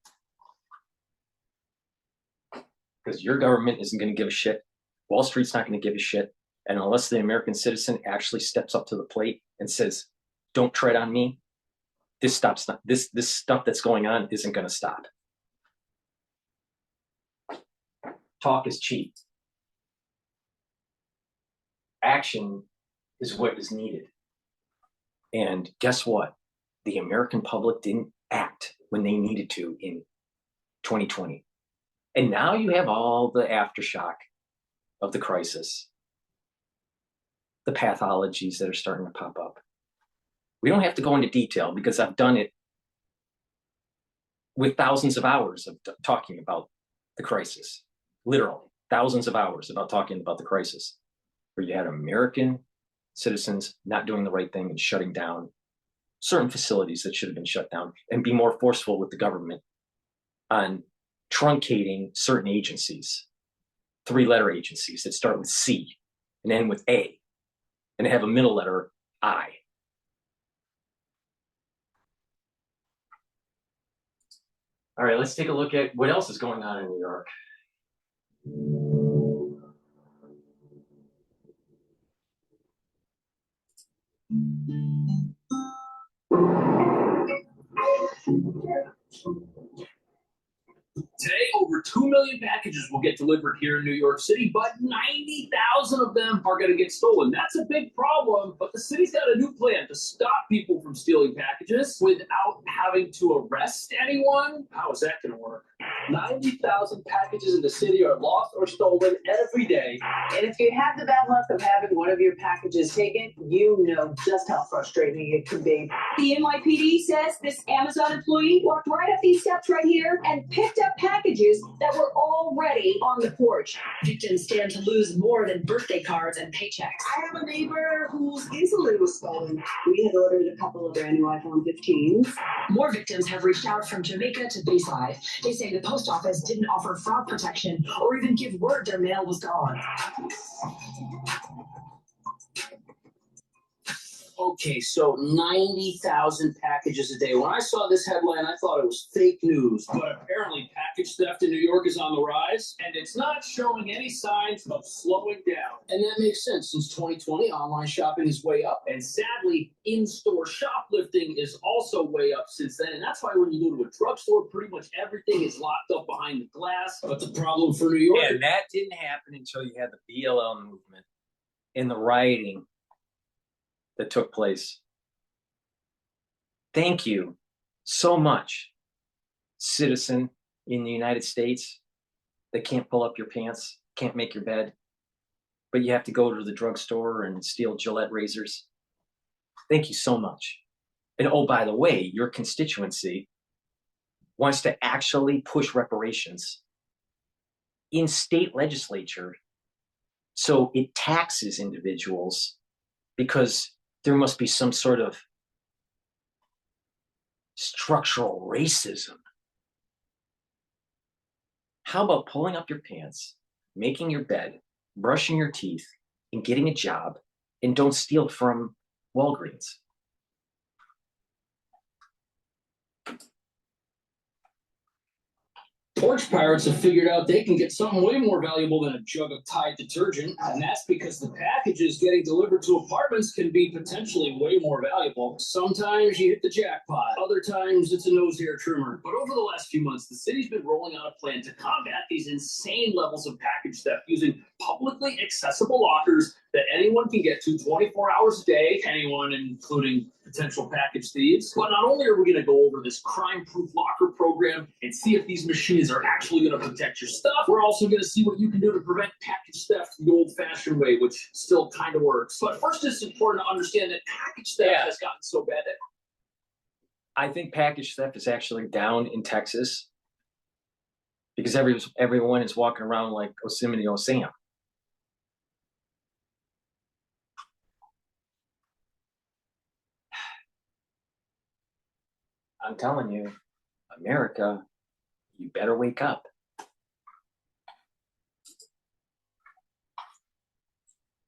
Speaker 1: Because your government isn't going to give a shit. Wall Street's not going to give a shit. And unless the American citizen actually steps up to the plate and says, don't tread on me, this stuff that's going on isn't going to stop. Talk is cheap. Action is what is needed. And guess what? The American public didn't act when they needed to in 2020. And now you have all the aftershock of the crisis, the pathologies that are starting to pop up. We don't have to go into detail because I've done it with thousands of hours of talking about the crisis, literally thousands of hours about talking about the crisis, where you had American citizens not doing the right thing and shutting down certain facilities that should have been shut down, and be more forceful with the government on truncating certain agencies, three-letter agencies that start with C and end with A, and have a middle letter I. All right, let's take a look at what else is going on in New York.
Speaker 2: Today, over 2 million packages will get delivered here in New York City, but 90,000 of them are going to get stolen. That's a big problem, but the city's got a new plan to stop people from stealing packages without having to arrest anyone. How is that going to work? 90,000 packages in the city are lost or stolen every day.
Speaker 14: And if you have the bad luck of having one of your packages taken, you know just how frustrating it can be.
Speaker 15: The NYPD says this Amazon employee walked right up these steps right here and picked up packages that were already on the porch.
Speaker 16: Victims stand to lose more than birthday cards and paychecks.
Speaker 14: I have a neighbor whose insulin was stolen. We had ordered a couple of brand new iPhone 15s.
Speaker 16: More victims have reached out from Jamaica to Bayside. They say the post office didn't offer fraud protection or even give word their mail was gone.
Speaker 2: Okay, so 90,000 packages a day. When I saw this headline, I thought it was fake news. But apparently package theft in New York is on the rise, and it's not showing any signs of slowing down. And that makes sense. Since 2020, online shopping is way up. And sadly, in-store shoplifting is also way up since then. And that's why when you go to a drugstore, pretty much everything is locked up behind the glass. But the problem for New York...
Speaker 1: And that didn't happen until you had the BLM movement and the rioting that took place. Thank you so much, citizen in the United States that can't pull up your pants, can't make your bed, but you have to go to the drugstore and steal Gillette razors. Thank you so much. And oh, by the way, your constituency wants to actually push reparations in state legislature. So it taxes individuals because there must be some sort of structural racism. How about pulling up your pants, making your bed, brushing your teeth, and getting a job, and don't steal from Walgreens?
Speaker 2: Porch pirates have figured out they can get something way more valuable than a jug of Tide detergent, and that's because the packages getting delivered to apartments can be potentially way more valuable. Sometimes you hit the jackpot, other times it's a nose hair trimmer. But over the last few months, the city's been rolling out a plan to combat these insane levels of package theft using publicly accessible lockers that anyone can get to 24 hours a day, anyone, including potential package thieves. But not only are we going to go over this crime-proof locker program and see if these machines are actually going to protect your stuff, we're also going to see what you can do to prevent package theft the old-fashioned way, which still kind of works. But first, it's important to understand that package theft has gotten so bad that
Speaker 1: I think package theft is actually down in Texas because everyone is walking around like Yosemite Sam. I'm telling you, America, you better wake up.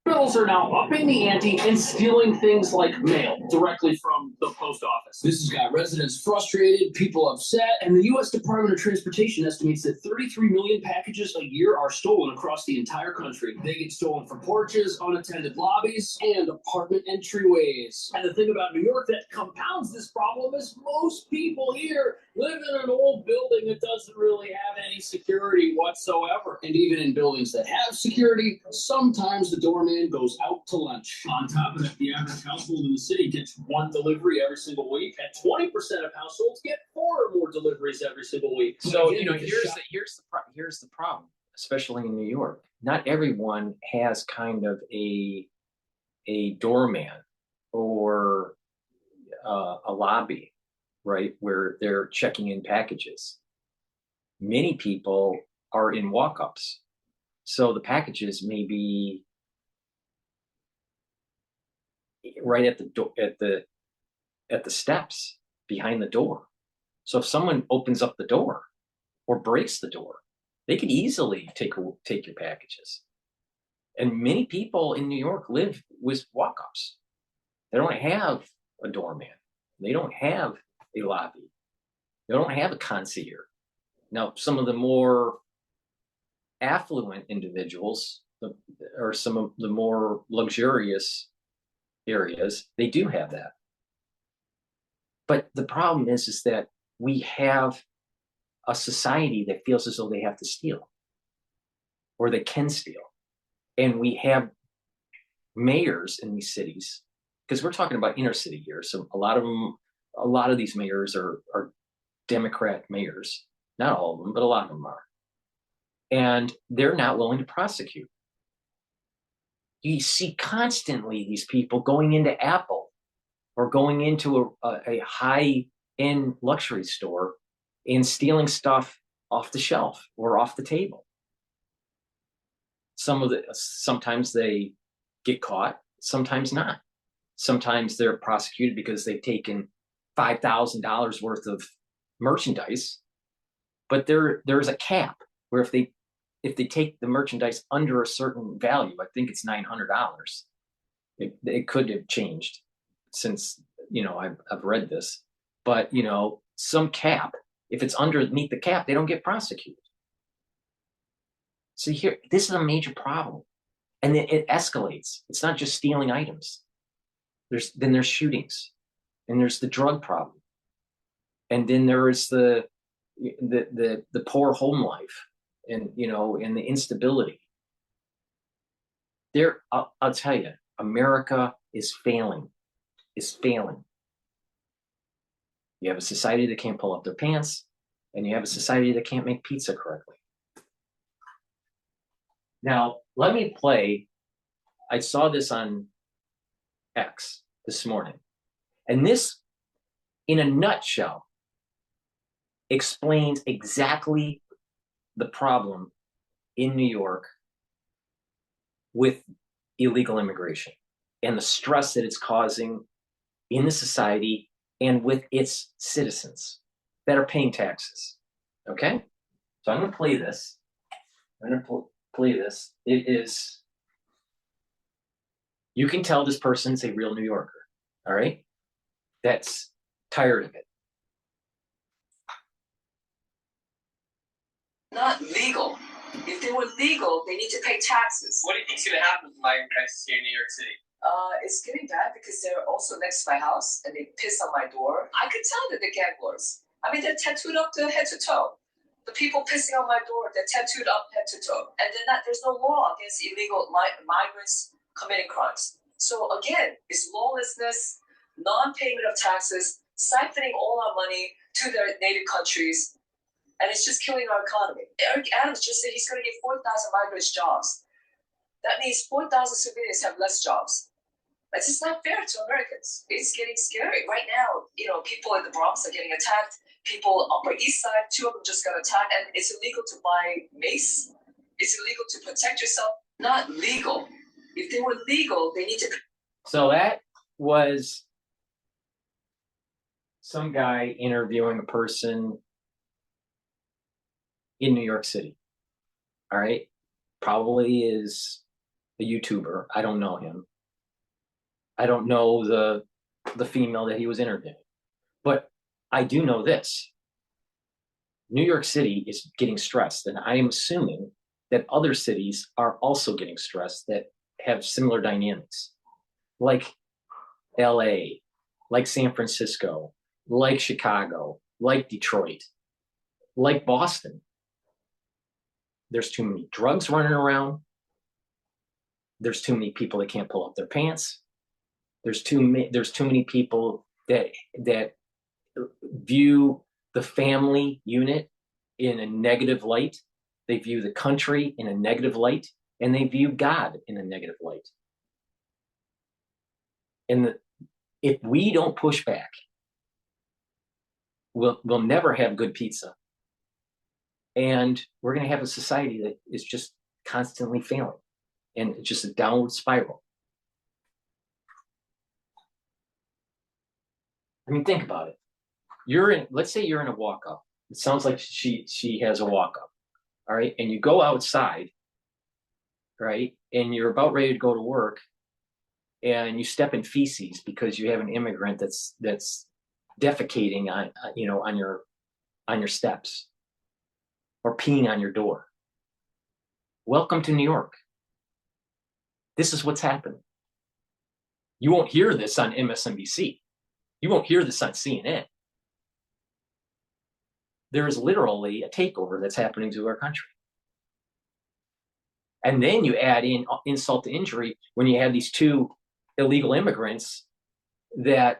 Speaker 2: Criminals are now upping the ante and stealing things like mail directly from the post office. This has got residents frustrated, people upset, and the U.S. Department of Transportation estimates that 33 million packages a year are stolen across the entire country. They get stolen from porches, unattended lobbies, and apartment entryways. And the thing about New York that compounds this problem is most people here live in an old building that doesn't really have any security whatsoever. And even in buildings that have security, sometimes the doorman goes out to lunch. On top of that, the average household in the city gets one delivery every single week, and 20% of households get 4 or more deliveries every single week.
Speaker 1: So here's the problem, especially in New York. Not everyone has kind of a doorman or a lobby, right, where they're checking in packages. Many people are in walk-ups, so the packages may be right at the door, at the steps behind the door. So if someone opens up the door or breaks the door, they could easily take your packages. And many people in New York live with walk-ups. They don't have a doorman. They don't have a lobby. They don't have a concierge. Now, some of the more affluent individuals, or some of the more luxurious areas, they do have that. But the problem is that we have a society that feels as though they have to steal or they can steal. And we have mayors in these cities, because we're talking about inner city here. So a lot of these mayors are Democrat mayors. Not all of them, but a lot of them are. And they're not willing to prosecute. You see constantly these people going into Apple or going into a high-end luxury store and stealing stuff off the shelf or off the table. Sometimes they get caught, sometimes not. Sometimes they're prosecuted because they've taken $5,000 worth of merchandise, but there's a cap where if they take the merchandise under a certain value, I think it's $900. It could have changed since I've read this, but some cap. If it's underneath the cap, they don't get prosecuted. So here, this is a major problem, and it escalates. It's not just stealing items. There's shootings, and there's the drug problem, and then there is the poor home life, and and the instability. I'll tell you, America is failing is failing. You have a society that can't pull up their pants, and you have a society that can't make pizza correctly. Now, let me play. I saw this on X this morning, and this, in a nutshell, explains exactly the problem in New York with illegal immigration and the stress that it's causing in the society and with its citizens that are paying taxes. Okay? So I'm going to play this. I'm going to play this. It is, you can tell this person's a real New Yorker, all right? That's tired of it.
Speaker 17: Not legal. If they were legal, they need to pay taxes.
Speaker 18: What do you think's going to happen with migrant crisis here in New York City?
Speaker 17: It's getting bad because they're also next to my house and they piss on my door. I could tell that they're gamblers. I mean, they're tattooed up to head to toe. The people pissing on my door, they're tattooed up head to toe. And there's no law against illegal migrants committing crimes. So again, it's lawlessness, non-payment of taxes, siphoning all our money to their native countries, and it's just killing our economy. Eric Adams just said he's going to give 4,000 migrants jobs. That means 4,000 civilians have less jobs. It's just not fair to Americans. It's getting scary. Right now, people in the Bronx are getting attacked. People Upper East Side, 2 of them just got attacked, and it's illegal to buy mace. It's illegal to protect yourself. Not legal. If they were legal, they need to.
Speaker 1: So that was some guy interviewing a person in New York City. All right. Probably is a YouTuber. I don't know him. I don't know the female that he was interviewing. But I do know this. New York City is getting stressed, and I am assuming that other cities are also getting stressed that have similar dynamics, like LA, like San Francisco, like Chicago, like Detroit, like Boston. There's too many drugs running around. There's too many people that can't pull up their pants. There's too many people that view the family unit in a negative light. They view the country in a negative light, and they view God in a negative light. And if we don't push back, we'll never have good pizza. And we're going to have a society that is just constantly failing, and it's just a downward spiral. I mean, think about it. Let's say you're in a walk-up. It sounds like she has a walk-up, all right? And you go outside, right? And you're about ready to go to work, and you step in feces because you have an immigrant that's defecating on your steps, or peeing on your door. Welcome to New York. This is what's happening. You won't hear this on MSNBC. You won't hear this on CNN. There is literally a takeover that's happening to our country. And then you add in insult to injury when you have these 2 illegal immigrants that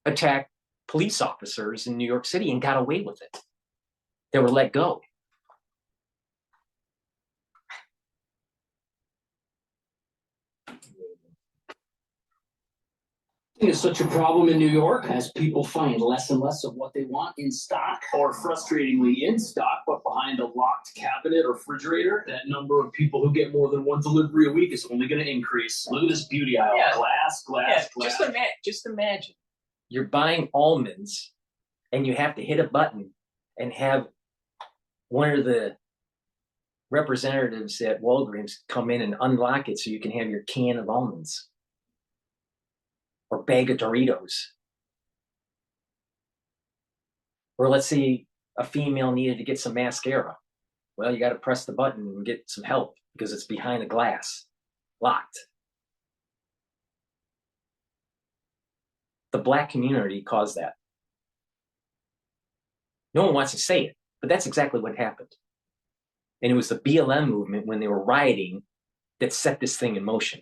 Speaker 1: attacked police officers in New York City and got away with it. They were let go.
Speaker 2: Is such a problem in New York as people find less and less of what they want in stock, or frustratingly in stock, but behind a locked cabinet or refrigerator. That number of people who get more than 1 delivery a week is only going to increase. Look at this beauty aisle.
Speaker 1: Yeah.
Speaker 2: Glass.
Speaker 1: Just imagine you're buying almonds and you have to hit a button and have one of the representatives at Walgreens come in and unlock it so you can have your can of almonds or bag of Doritos. Or let's say a female needed to get some mascara. Well, you got to press the button and get some help because it's behind the glass, locked. The Black community caused that. No one wants to say it, but that's exactly what happened. And it was the BLM movement when they were rioting that set this thing in motion.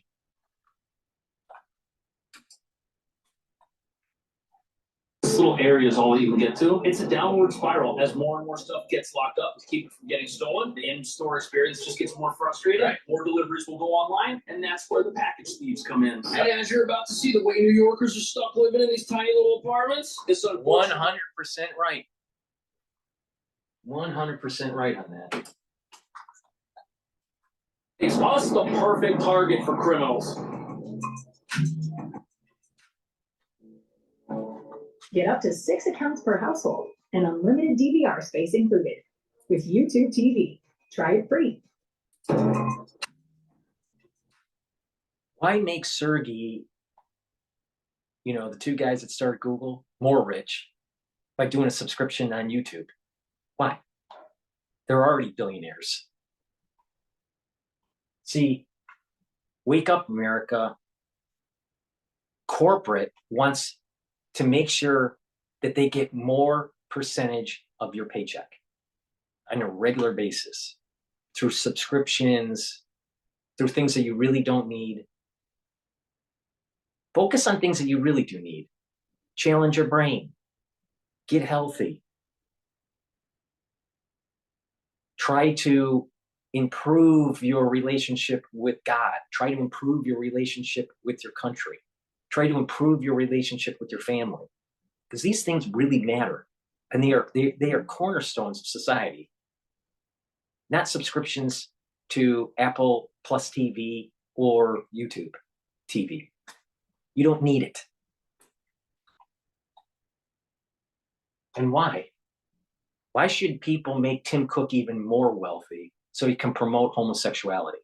Speaker 2: little area is all that you can get to. It's a downward spiral as more and more stuff gets locked up to keep it from getting stolen. The in-store experience just gets more frustrating. Right. More deliveries will go online, and that's where the package thieves come in. And as you're about to see, the way New Yorkers are stuck living in these tiny little apartments, it's
Speaker 1: 100% right. 100% right on that.
Speaker 2: It's us the perfect target for criminals.
Speaker 19: Get up to 6 accounts per household and unlimited DVR space included with YouTube TV. Try it free.
Speaker 1: Why make Sergey, the two guys that started Google, more rich by doing a subscription on YouTube? Why? They're already billionaires. See, wake up, America. Corporate wants to make sure that they get more percentage of your paycheck on a regular basis through subscriptions, through things that you really don't need. Focus on things that you really do need. Challenge your brain. Get healthy. Try to improve your relationship with God. Try to improve your relationship with your country. Try to improve your relationship with your family, because these things really matter, and they are cornerstones of society. Not subscriptions to Apple Plus TV or YouTube TV. You don't need it. And why? Why should people make Tim Cook even more wealthy so he can promote homosexuality?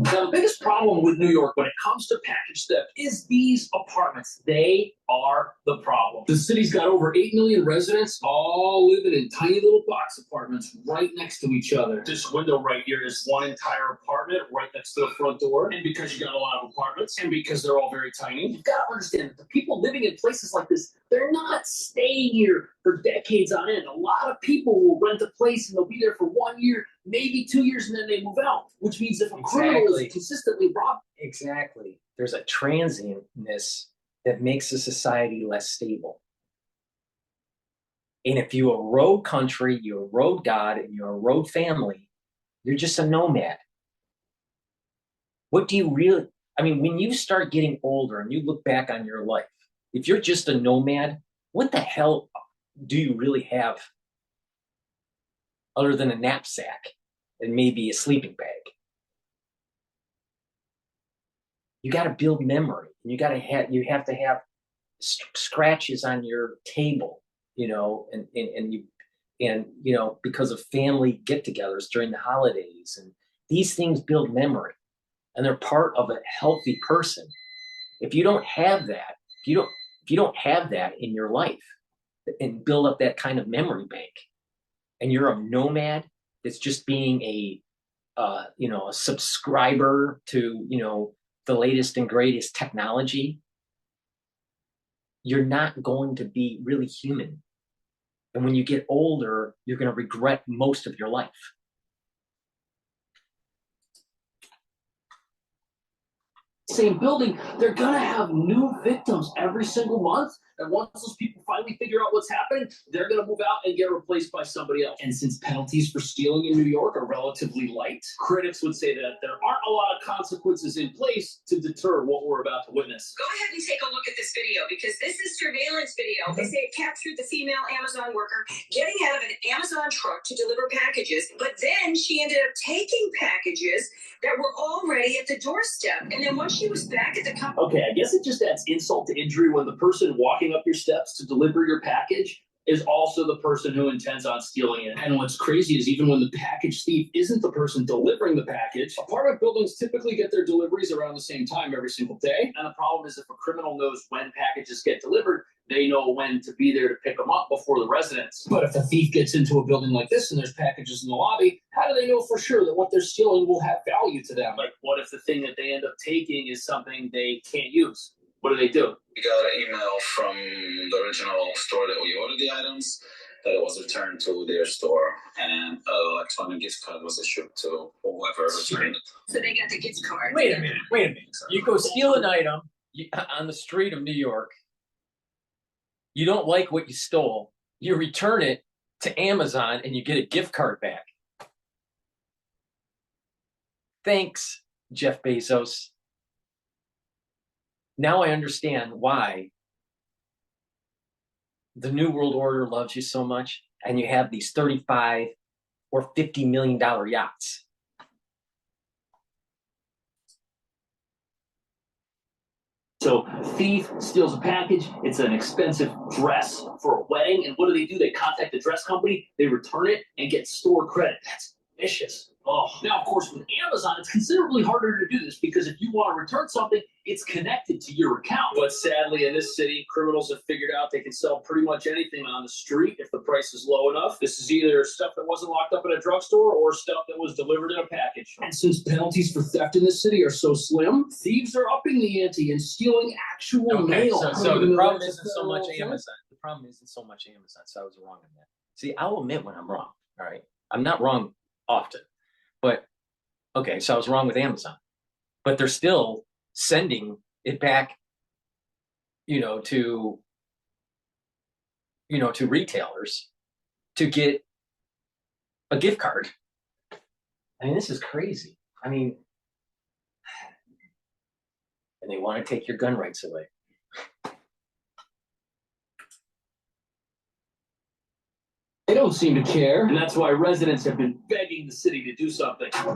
Speaker 2: Now, the biggest problem with New York when it comes to package theft is these apartments. They are the problem. The city's got over 8 million residents, all living in tiny little box apartments right next to each other. This window right here is one entire apartment right next to the front door. And because you got a lot of apartments, and because they're all very tiny, you've got to understand that the people living in places like this, they're not staying here for decades on end. A lot of people will rent a place and they'll be there for 1 year, maybe 2 years, and then they move out, which means if a criminal is consistently robbed.
Speaker 1: Exactly. There's a transientness that makes a society less stable. And if you're a road country, you're a road god, and you're a road family, you're just a nomad. What do you really, when you start getting older and you look back on your life, if you're just a nomad, what the hell do you really have other than a knapsack and maybe a sleeping bag? You got to build memory. You have to have scratches on your table, because of family get-togethers during the holidays, and these things build memory, and they're part of a healthy person. If you don't have that, if you don't have that in your life and build up that kind of memory bank, and you're a nomad that's just being a subscriber to the latest and greatest technology, you're not going to be really human. And when you get older, you're going to regret most of your life.
Speaker 2: Same building, they're gonna have new victims every single month. And once those people finally figure out what's happening, they're gonna move out and get replaced by somebody else. And since penalties for stealing in New York are relatively light, critics would say that there aren't a lot of consequences in place to deter what we're about to witness.
Speaker 15: Go ahead and take a look at this video, because this is surveillance video. They say it captured the female Amazon worker getting out of an Amazon truck to deliver packages, but then she ended up taking packages that were already at the doorstep. And then once she was back at the company.
Speaker 2: Okay, I guess it just adds insult to injury when the person walking up your steps to deliver your package is also the person who intends on stealing it. And what's crazy is even when the package thief isn't the person delivering the package, apartment buildings typically get their deliveries around the same time every single day. And the problem is if a criminal knows when packages get delivered, they know when to be there to pick them up before the residents. But if a thief gets into a building like this and there's packages in the lobby, how do they know for sure that what they're stealing will have value to them? Like, what if the thing that they end up taking is something they can't use? What do?
Speaker 20: We got an email from the original store that we ordered the items,
Speaker 2: that it was returned to their store, and an electronic gift card was issued to whoever returned it.
Speaker 15: So they got the gift card.
Speaker 1: Wait a minute. You go steal an item on the street of New York. You don't like what you stole. You return it to Amazon and you get a gift card back. Thanks, Jeff Bezos. Now I understand why the New World Order loves you so much, and you have these $35 or $50 million yachts.
Speaker 2: So thief steals a package. It's an expensive dress for a wedding. And what do? They contact the dress company, they return it, and get store credit. That's vicious. Oh, now, of course, with Amazon, it's considerably harder to do this because if you want to return something, it's connected to your account. But sadly, in this city, criminals have figured out they can sell pretty much anything on the street if the price is low enough. This is either stuff that wasn't locked up in a drugstore or stuff that was delivered in a package. And since penalties for theft in this city are so slim, thieves are upping the ante and stealing actual mail.
Speaker 1: So the problem isn't so much Amazon. The problem isn't so much Amazon. So I was wrong on that. See, I'll admit when I'm wrong. All right, I'm not wrong often. But, okay, so I was wrong with Amazon. But they're still sending it back, to retailers to get a gift card. I mean, this is crazy. I mean, and they want to take your gun rights away.
Speaker 2: They don't seem to care, and that's why residents have been begging the city to do something.
Speaker 15: Same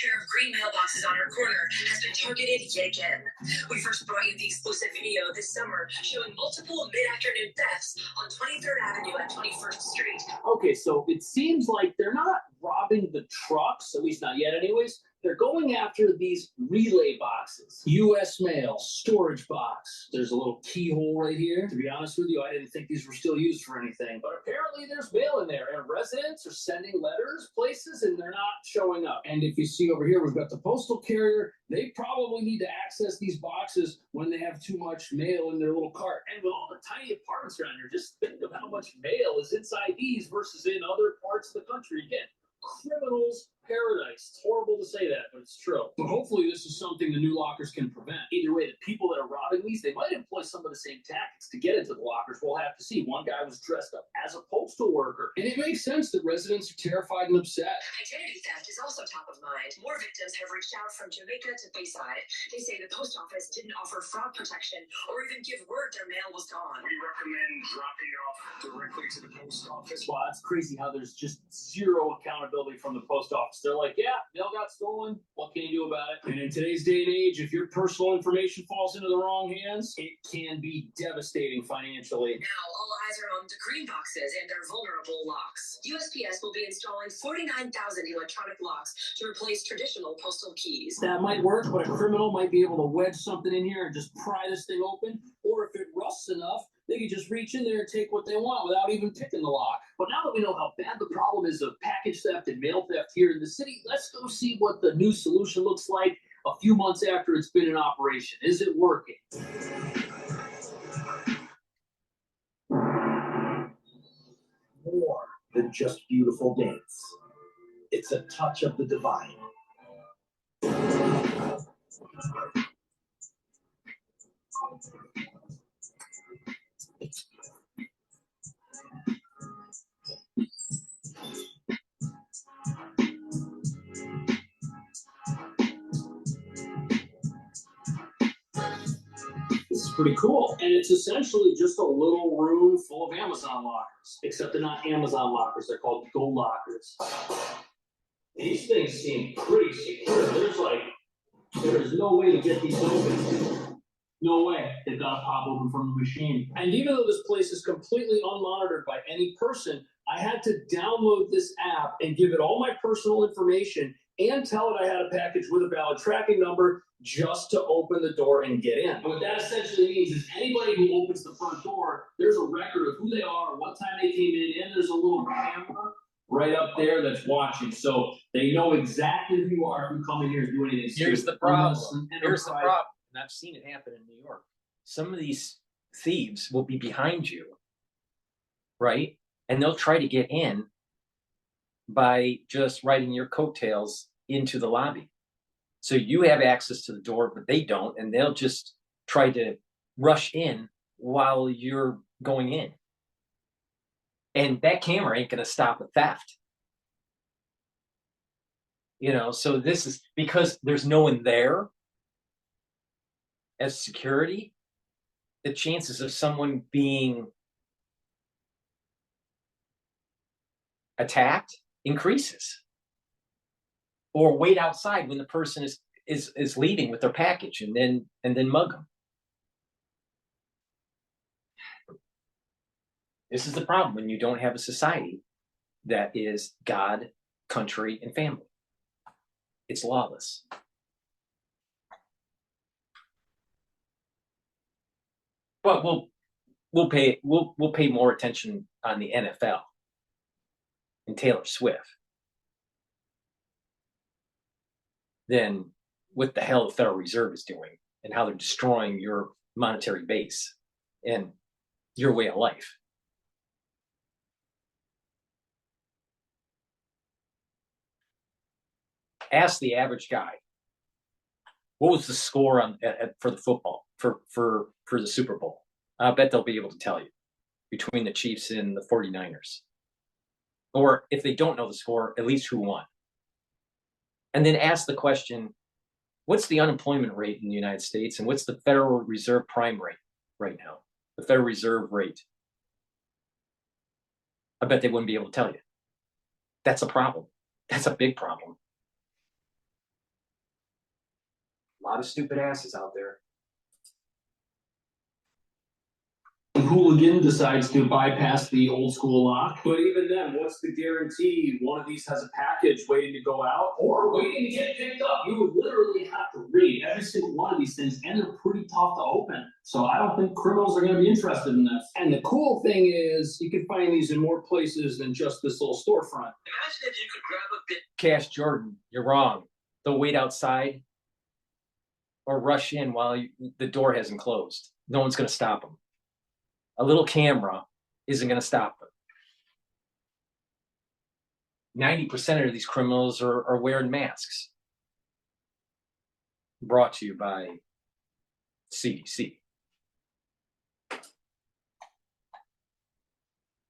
Speaker 15: pair of green mailboxes on our corner has been targeted yet again. We first brought you the explosive video this summer showing multiple mid-afternoon thefts on 23rd Avenue and 21st Street.
Speaker 2: Okay, so it seems like they're not robbing the trucks, at least not yet anyways. They're going after these relay boxes. U.S. mail, storage box. There's a little keyhole right here. To be honest with you, I didn't think these were still used for anything. But apparently there's mail in there. And residents are sending letters places and they're not showing up. And if you see over here, we've got the postal carrier. They probably need to access these boxes when they have too much mail in their little cart. And with all the tiny apartments around here, just think of how much mail is inside these versus in other parts of the country. Again, criminals' paradise. It's horrible to say that, but it's true. But hopefully this is something the new lockers can prevent. Either way, the people that are robbing these, they might employ some of the same tactics to get into the lockers. We'll have to see. One guy was dressed up as a postal worker. And it makes sense that residents are terrified and upset.
Speaker 15: Identity theft is also top of mind. More victims have reached out from Jamaica to Bayside. They say the post office didn't offer fraud protection or even give word their mail was gone.
Speaker 2: We recommend dropping it off directly to the post office. Wow, it's crazy how there's just zero accountability from the post office. They're like, yeah, mail got stolen. What can you do about it? And in today's day and age, if your personal information falls into the wrong hands, it can be devastating financially.
Speaker 15: Now, all eyes are on the green boxes and their vulnerable locks. USPS will be installing 49,000 electronic locks to replace traditional postal keys.
Speaker 2: That might work, but a criminal might be able to wedge something in here and just pry this thing open. Or if it rusts enough, they could just reach in there and take what they want without even picking the lock. But now that we know how bad the problem is of package theft and mail theft here in the city, let's go see what the new solution looks like a few months after it's been in operation. Is it working?
Speaker 6: More than just beautiful dance. It's a touch of the divine.
Speaker 2: This is pretty cool. And it's essentially just a little room full of Amazon lockers. Except they're not Amazon lockers. They're called Go lockers. These things seem pretty secure. There's no way to get these open. No way. They've got to pop open from the machine. And even though this place is completely unmonitored by any person, I had to download this app and give it all my personal information and tell it I had a package with a valid tracking number just to open the door and get in. And what that essentially means is anybody who opens the front door, there's a record of who they are, what time they came in, and there's a little camera right up there that's watching. So they know exactly who you are if you come in here and do anything.
Speaker 1: Here's the problem. Here's the problem. And I've seen it happen in New York. Some of these thieves will be behind you, right? And they'll try to get in by just riding your coattails into the lobby. So you have access to the door, but they don't, and they'll just try to rush in while you're going in. And that camera ain't going to stop a theft. You know, so this is because there's no one there as security, the chances of someone being attacked increases. Or wait outside when the person is leaving with their package and then mug them. This is the problem when you don't have a society that is God, country, and family. It's lawless. But we'll pay more attention on the NFL and Taylor Swift than what the hell the Federal Reserve is doing and how they're destroying your monetary base and your way of life. Ask the average guy, what was the score for the football for the Super Bowl? I bet they'll be able to tell you between the Chiefs and the 49ers. Or if they don't know the score, at least who won. And then ask the question, what's the unemployment rate in the United States and what's the Federal Reserve prime rate right now? The Federal Reserve rate. I bet they wouldn't be able to tell you. That's a problem. That's a big problem. A lot of stupid asses out there.
Speaker 2: The hooligan decides to bypass the old school lock. But even then, what's the guarantee one of these has a package waiting to go out or waiting to get picked up? You would literally have to read every single one of these things, and they're pretty tough to open. So I don't think criminals are going to be interested in this. And the cool thing is, you can find these in more places than just this little storefront.
Speaker 3: Imagine if you could grab a bit.
Speaker 1: Cash Jordan, you're wrong. They'll wait outside or rush in while the door hasn't closed. No one's going to stop them. A little camera isn't going to stop them. 90% of these criminals are wearing masks. Brought to you by CDC.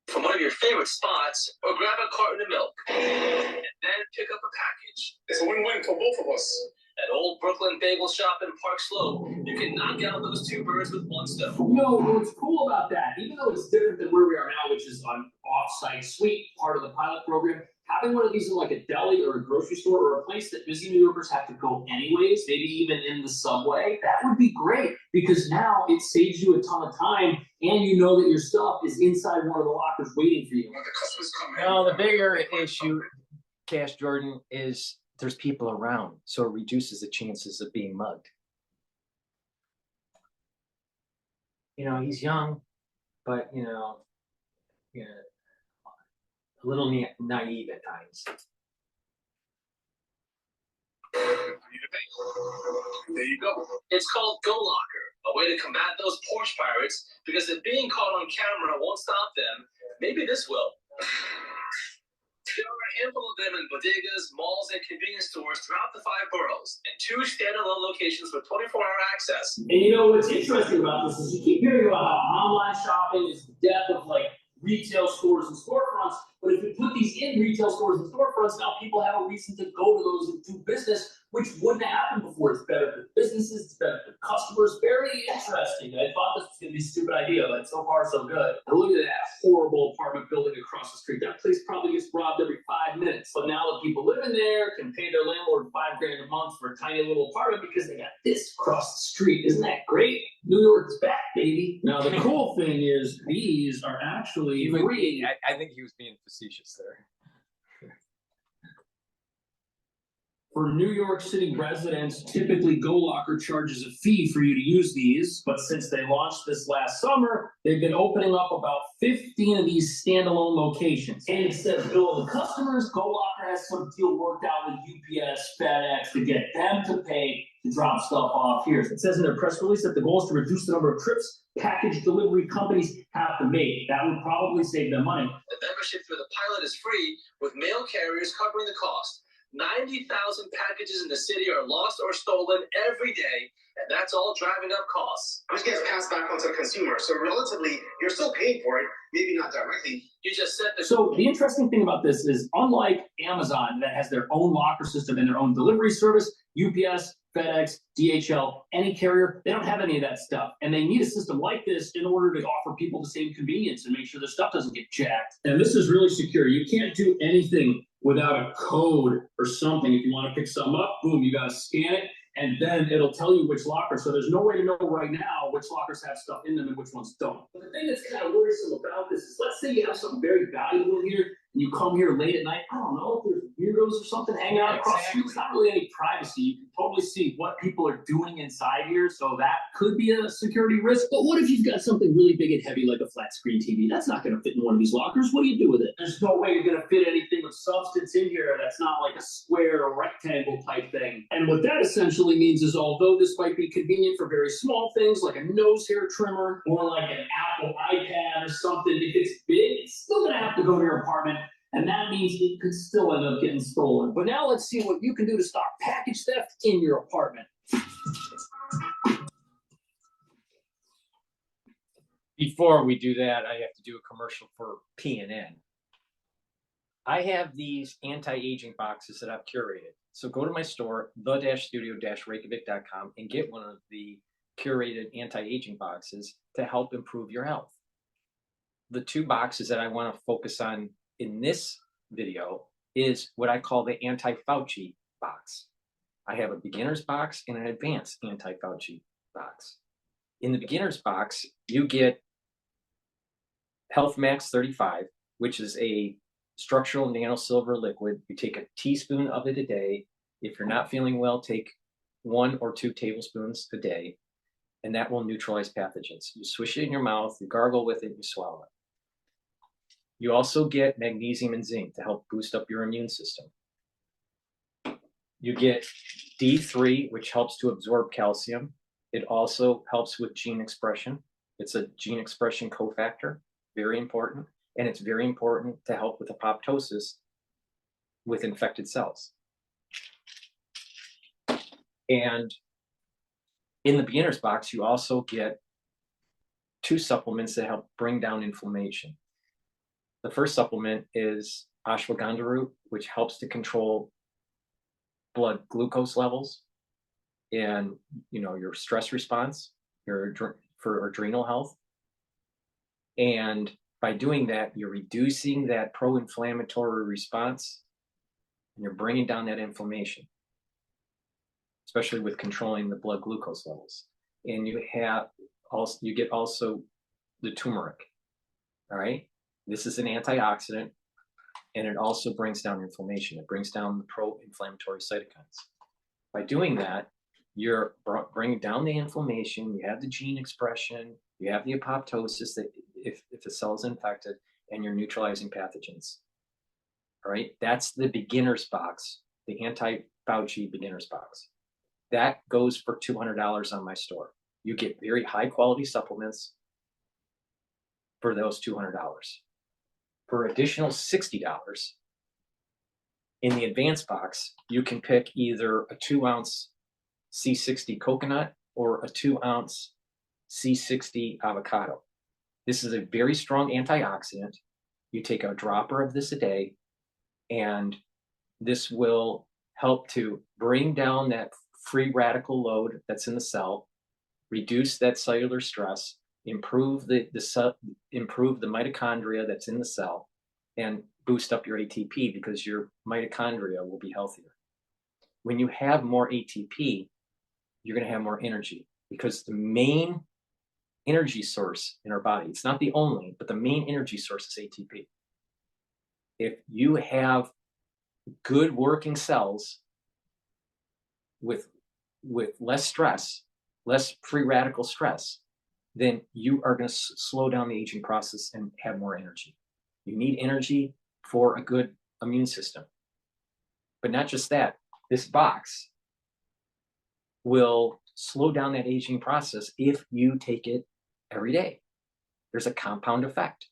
Speaker 3: From one of your favorite spots, or grab a carton of milk, and then pick up a package. It's a win-win for both of us. At Old Brooklyn Bagel Shop in Park Slope, you can knock out those two birds with one stone.
Speaker 2: No, what's cool about that, even though it's different than where we are now, which is an off-site suite, part of the pilot program, having one of these in like a deli or a grocery store or a place that busy New Yorkers have to go anyways, maybe even in the subway, that would be great because now it saves you a ton of time and you know that your stuff is inside one of the lockers waiting for you.
Speaker 3: When the customers come in.
Speaker 1: No, the bigger issue, Cash Jordan, is there's people around, so it reduces the chances of being mugged. You know, he's young, but, you know, a little naive at times.
Speaker 3: There you go. It's called Go Locker, a way to combat those Porsche pirates, because if being caught on camera won't stop them, maybe this will. There are a handful of them in bodegas, malls, and convenience stores throughout the 5 boroughs, and 2 standalone locations with 24-hour access.
Speaker 2: And you know what's interesting about this is you keep hearing about how online shopping is the death of like retail stores and storefronts, but if you put these in retail stores and storefronts, now people have a reason to go to those and do business, which wouldn't have happened before. It's better for businesses, it's better for customers. Very interesting. I thought this was going to be a stupid idea, but so far so good. And look at that horrible apartment building across the street. That place probably gets robbed every 5 minutes. But now the people living there can pay their landlord $5 grand a month for a tiny little apartment because they got this across the street. Isn't that great? New York is back, baby. Now the cool thing is these are actually free.
Speaker 1: I think he was being facetious there.
Speaker 2: For New York City residents, typically GoLocker charges a fee for you to use these, but since they launched this last summer, they've been opening up about 15 of these standalone locations. And instead of billing the customers, GoLocker has some deal worked out with UPS, FedEx to get them to pay to drop stuff off here. It says in their press release that the goal is to reduce the number of trips package delivery companies have to make. That would probably save them money.
Speaker 3: The membership through the pilot is free, with mail carriers covering the cost. 90,000 packages in the city are lost or stolen every day, and that's all driving up costs.
Speaker 20: Which gets passed back onto the consumer. So relatively, you're still paying for it, maybe not directly.
Speaker 3: You just said that.
Speaker 2: So the interesting thing about this is, unlike Amazon that has their own locker system and their own delivery service, UPS, FedEx, DHL, any carrier, they don't have any of that stuff. And they need a system like this in order to offer people the same convenience and make sure their stuff doesn't get jacked. And this is really secure. You can't do anything without a code or something. If you want to pick something up, boom, you got to scan it, and then it'll tell you which locker. So there's no way to know right now which lockers have stuff in them and which ones don't. But the thing that's kind of worrisome about this is, let's say you have something very valuable in here, and you come here late at night. I don't know if there's weirdos or something hanging out across the street. It's not really any privacy. You can totally see what people are doing inside here, so that could be a security risk. But what if you've got something really big and heavy like a flat screen TV? That's not going to fit in one of these lockers. What do you do with it? There's no way you're going to fit anything of substance in here that's not like a square or rectangle type thing. And what that essentially means is, although this might be convenient for very small things like a nose hair trimmer or like an Apple iPad or something, if it's big, it's still going to have to go to your apartment. And that means it could still end up getting stolen. But now let's see what you can do to stop package theft in your apartment.
Speaker 1: Before we do that, I have to do a commercial for PNN. I have these anti-aging boxes that I've curated. So go to my store, the-studio-reykjavik.com, and get one of the curated anti-aging boxes to help improve your health. The two boxes that I want to focus on in this video is what I call the anti-Fauci box. I have a beginner's box and an advanced anti-Fauci box. In the beginner's box, you get Health Max 35, which is a structural nanosilver liquid. You take a teaspoon of it a day. If you're not feeling well, take 1 or 2 tablespoons a day, and that will neutralize pathogens. You swish it in your mouth, you gargle with it, you swallow it. You also get magnesium and zinc to help boost up your immune system. You get D3, which helps to absorb calcium. It also helps with gene expression. It's a gene expression cofactor, very important. And it's very important to help with apoptosis with infected cells. And in the beginner's box, you also get 2 supplements that help bring down inflammation. The first supplement is ashwagandha root, which helps to control blood glucose levels and your stress response, for adrenal health. And by doing that, you're reducing that pro-inflammatory response, and you're bringing down that inflammation, especially with controlling the blood glucose levels. And you get also the turmeric. All right. This is an antioxidant, and it also brings down inflammation. It brings down the pro-inflammatory cytokines. By doing that, you're bringing down the inflammation, you have the gene expression, you have the apoptosis that if the cell is infected, and you're neutralizing pathogens. All right, that's the beginner's box, the anti-Fauci beginner's box. That goes for $200 on my store. You get very high quality supplements for those $200. For additional $60, in the advanced box, you can pick either a 2-ounce C60 coconut or a 2-ounce C60 avocado. This is a very strong antioxidant. You take a dropper of this a day, and this will help to bring down that free radical load that's in the cell, reduce that cellular stress, improve the mitochondria that's in the cell, and boost up your ATP because your mitochondria will be healthier. When you have more ATP, you're going to have more energy, because the main energy source in our body, it's not the only, but the main energy source is ATP. If you have good working cells, with less stress, less free radical stress, then you are going to slow down the aging process and have more energy. You need energy for a good immune system. But not just that, this box will slow down that aging process if you take it every day. There's a compound effect.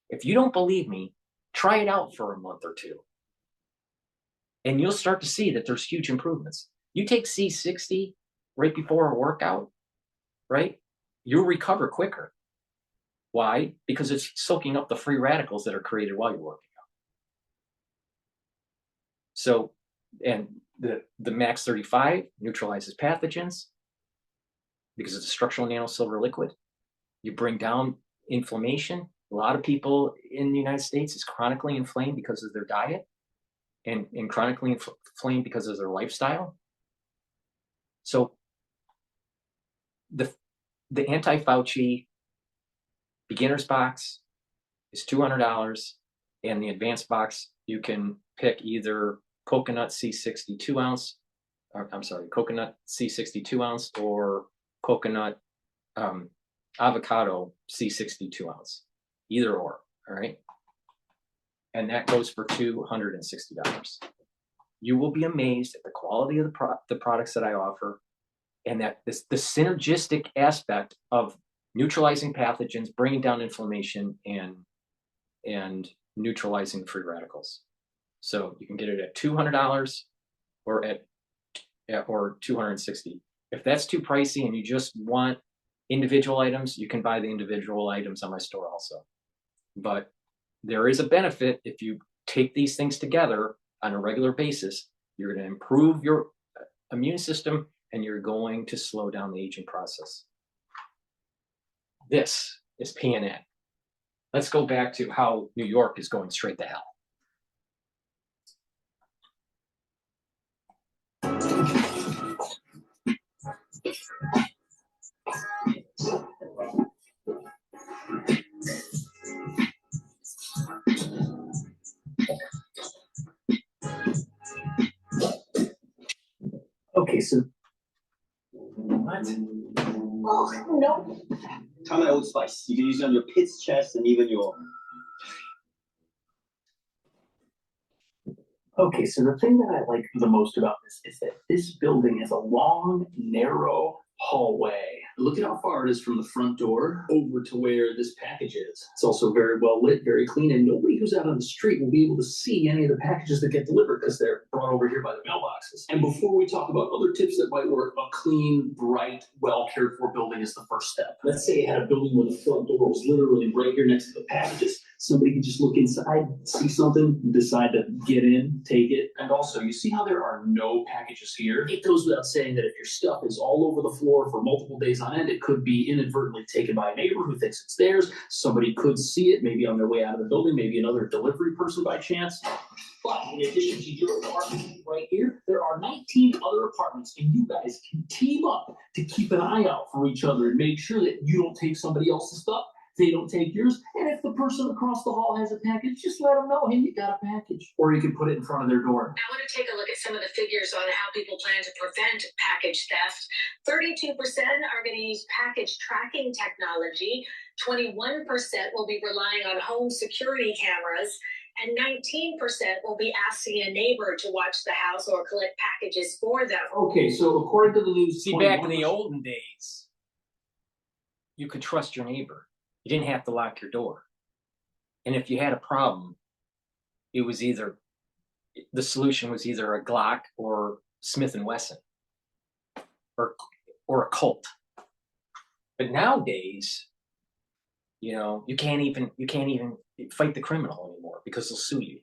Speaker 1: If you don't believe me, try it out for a month or two. And you'll start to see that there's huge improvements. You take C60 right before a workout, right? You'll recover quicker. Why? Because it's soaking up the free radicals that are created while you're working out. So, and the Max 35 neutralizes pathogens because it's a structural nanosilver liquid. You bring down inflammation. A lot of people in the United States is chronically inflamed because of their diet and chronically inflamed because of their lifestyle. So the anti-Fauci beginner's box is $200, and the advanced box, you can pick either coconut C60 2-ounce, or I'm sorry, coconut C60 2-ounce or coconut avocado C60 2-ounce, either or, all right? And that goes for $260. You will be amazed at the quality of the products that I offer, and that the synergistic aspect of neutralizing pathogens, bringing down inflammation, and neutralizing free radicals. So you can get it at $200 or or $260. If that's too pricey and you just want individual items, you can buy the individual items on my store also. But there is a benefit if you take these things together on a regular basis. You're going to improve your immune system, and you're going to slow down the aging process. This is PNN. Let's go back to how New York is going straight to hell.
Speaker 6: Okay, so
Speaker 1: what?
Speaker 6: Oh no!
Speaker 21: Try my Old Spice. You can use it on your pit's chest and even your.
Speaker 6: Okay, so the thing that I like the most about this is that this building has a long, narrow hallway. Look at how far it is from the front door over to where this package is. It's also very well lit, very clean, and nobody who's out on the street will be able to see any of the packages that get delivered because they're brought over here by the mailboxes. And before we talk about other tips that might work, a clean, bright, well cared for building is the first step. Let's say you had a building where the front door was literally right here next to the packages. Somebody could just look inside, see something, decide to get in, take it. And also, you see how there are no packages here? It goes without saying that if your stuff is all over the floor for multiple days on end, it could be inadvertently taken by a neighbor who thinks it's theirs. Somebody could see it, maybe on their way out of the building, maybe another delivery person by chance. But in addition to your apartment right here, there are 19 other apartments, and you guys can team up to keep an eye out for each other and make sure that you don't take somebody else's stuff. They don't take yours. And if the person across the hall has a package, just let them know, hey, you got a package. Or you can put it in front of their door.
Speaker 22: I want to take a look at some of the figures on how people plan to prevent package theft. 32% are going to use package tracking technology. 21% will be relying on home security cameras. And 19% will be asking a neighbor to watch the house or collect packages for them.
Speaker 6: Okay, so according to the news...
Speaker 1: See, back in the olden days, you could trust your neighbor. You didn't have to lock your door. And if you had a problem, it was either, the solution was either a Glock or Smith & Wesson or a Colt. But nowadays, you know, you can't even fight the criminal anymore because they'll sue you.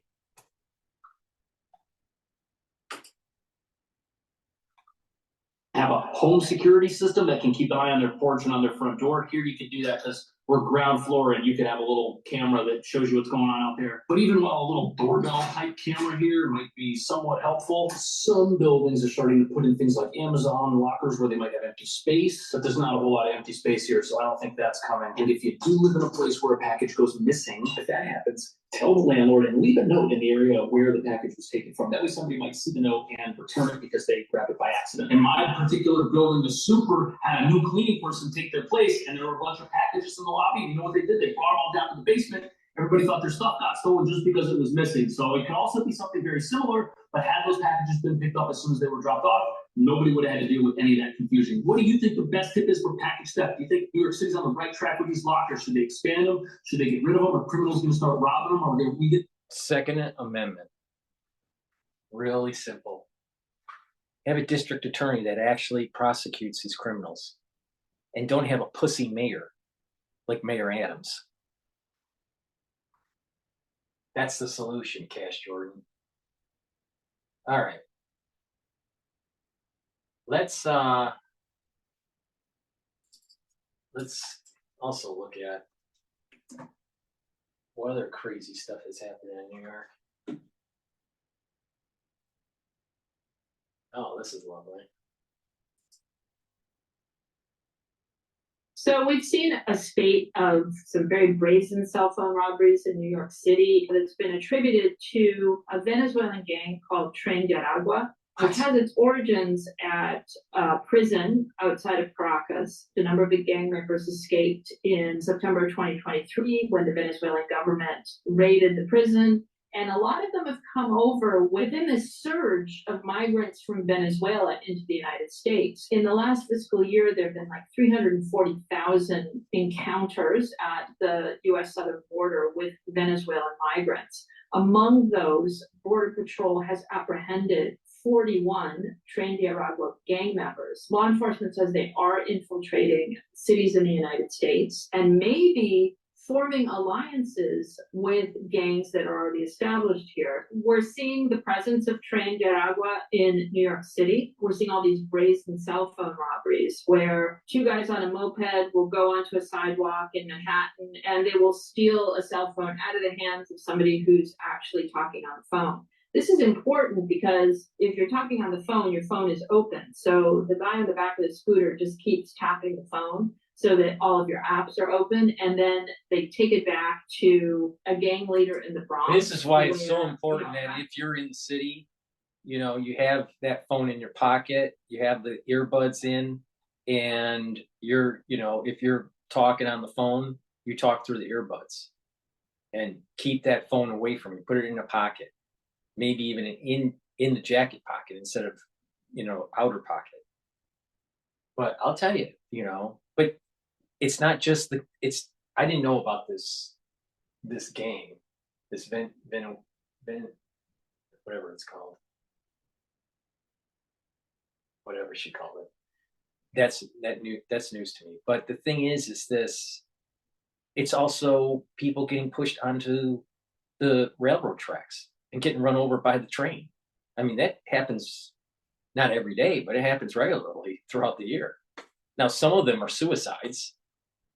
Speaker 2: Have a home security system that can keep an eye on their porch and on their front door. Here you can do that because we're ground floor and you could have a little camera that shows you what's going on out there. But even while a little doorbell type camera here might be somewhat helpful, some buildings are starting to put in things like Amazon lockers where they might have empty space, but there's not a whole lot of empty space here, so I don't think that's coming. And if you do live in a place where a package goes missing, if that happens,
Speaker 6: tell the landlord and leave a note in the area where the package was taken from. That way somebody might see the note and return it because they grabbed it by accident. In my particular building, the super had a new cleaning person take their place, and there were a bunch of packages in the lobby. And you know what they did? They brought them all down to the basement. Everybody thought their stuff got stolen just because it was missing. So it could also be something very similar, but had those packages been picked up as soon as they were dropped off, nobody would have had to deal with any of that confusion. What do you think the best tip is for package theft? Do you think New York City's on the right track with these lockers? Should they expand them? Should they get rid of them? Are criminals going to start robbing them? Or are they we get
Speaker 1: Second Amendment. Really simple. Have a district attorney that actually prosecutes these criminals, and don't have a pussy mayor like Mayor Adams. That's the solution, Cash Jordan. All right. Let's also look at what other crazy stuff is happening in New York. Oh, this is lovely.
Speaker 4: So we've seen a spate of some very brazen cell phone robberies in New York City that's been attributed to a Venezuelan gang called Tren de Aragua, which has its origins at a prison outside of Caracas. A number of the gang members escaped in September 2023 when the Venezuelan government raided the prison. And a lot of them have come over within this surge of migrants from Venezuela into the United States. In the last fiscal year, there have been like 340,000 encounters at the U.S. southern border with Venezuelan migrants. Among those, Border Patrol has apprehended 41 Tren de Aragua gang members. Law enforcement says they are infiltrating cities in the United States and maybe forming alliances with gangs that are already established here. We're seeing the presence of Tren de Aragua in New York City. We're seeing all these brazen cell phone robberies where two guys on a moped will go onto a sidewalk in Manhattan and they will steal a cell phone out of the hands of somebody who's actually talking on the phone. This is important because if you're talking on the phone, your phone is open. So the guy on the back of the scooter just keeps tapping the phone so that all of your apps are open, and then they take it back to a gang leader in the Bronx.
Speaker 1: This is why it's so important that if you're in the city, you know, you have that phone in your pocket, you have the earbuds in, and you're, you know, if you're talking on the phone, you talk through the earbuds, and keep that phone away from you. Put it in a pocket, maybe even in the jacket pocket instead of, you know, outer pocket. But I'll tell you, you know, but it's not just I didn't know about this gang, this whatever it's called, whatever she called it. That's news to me. But the thing is this, it's also people getting pushed onto the railroad tracks and getting run over by the train. I mean, that happens not every day, but it happens regularly throughout the year. Now, some of them are suicides,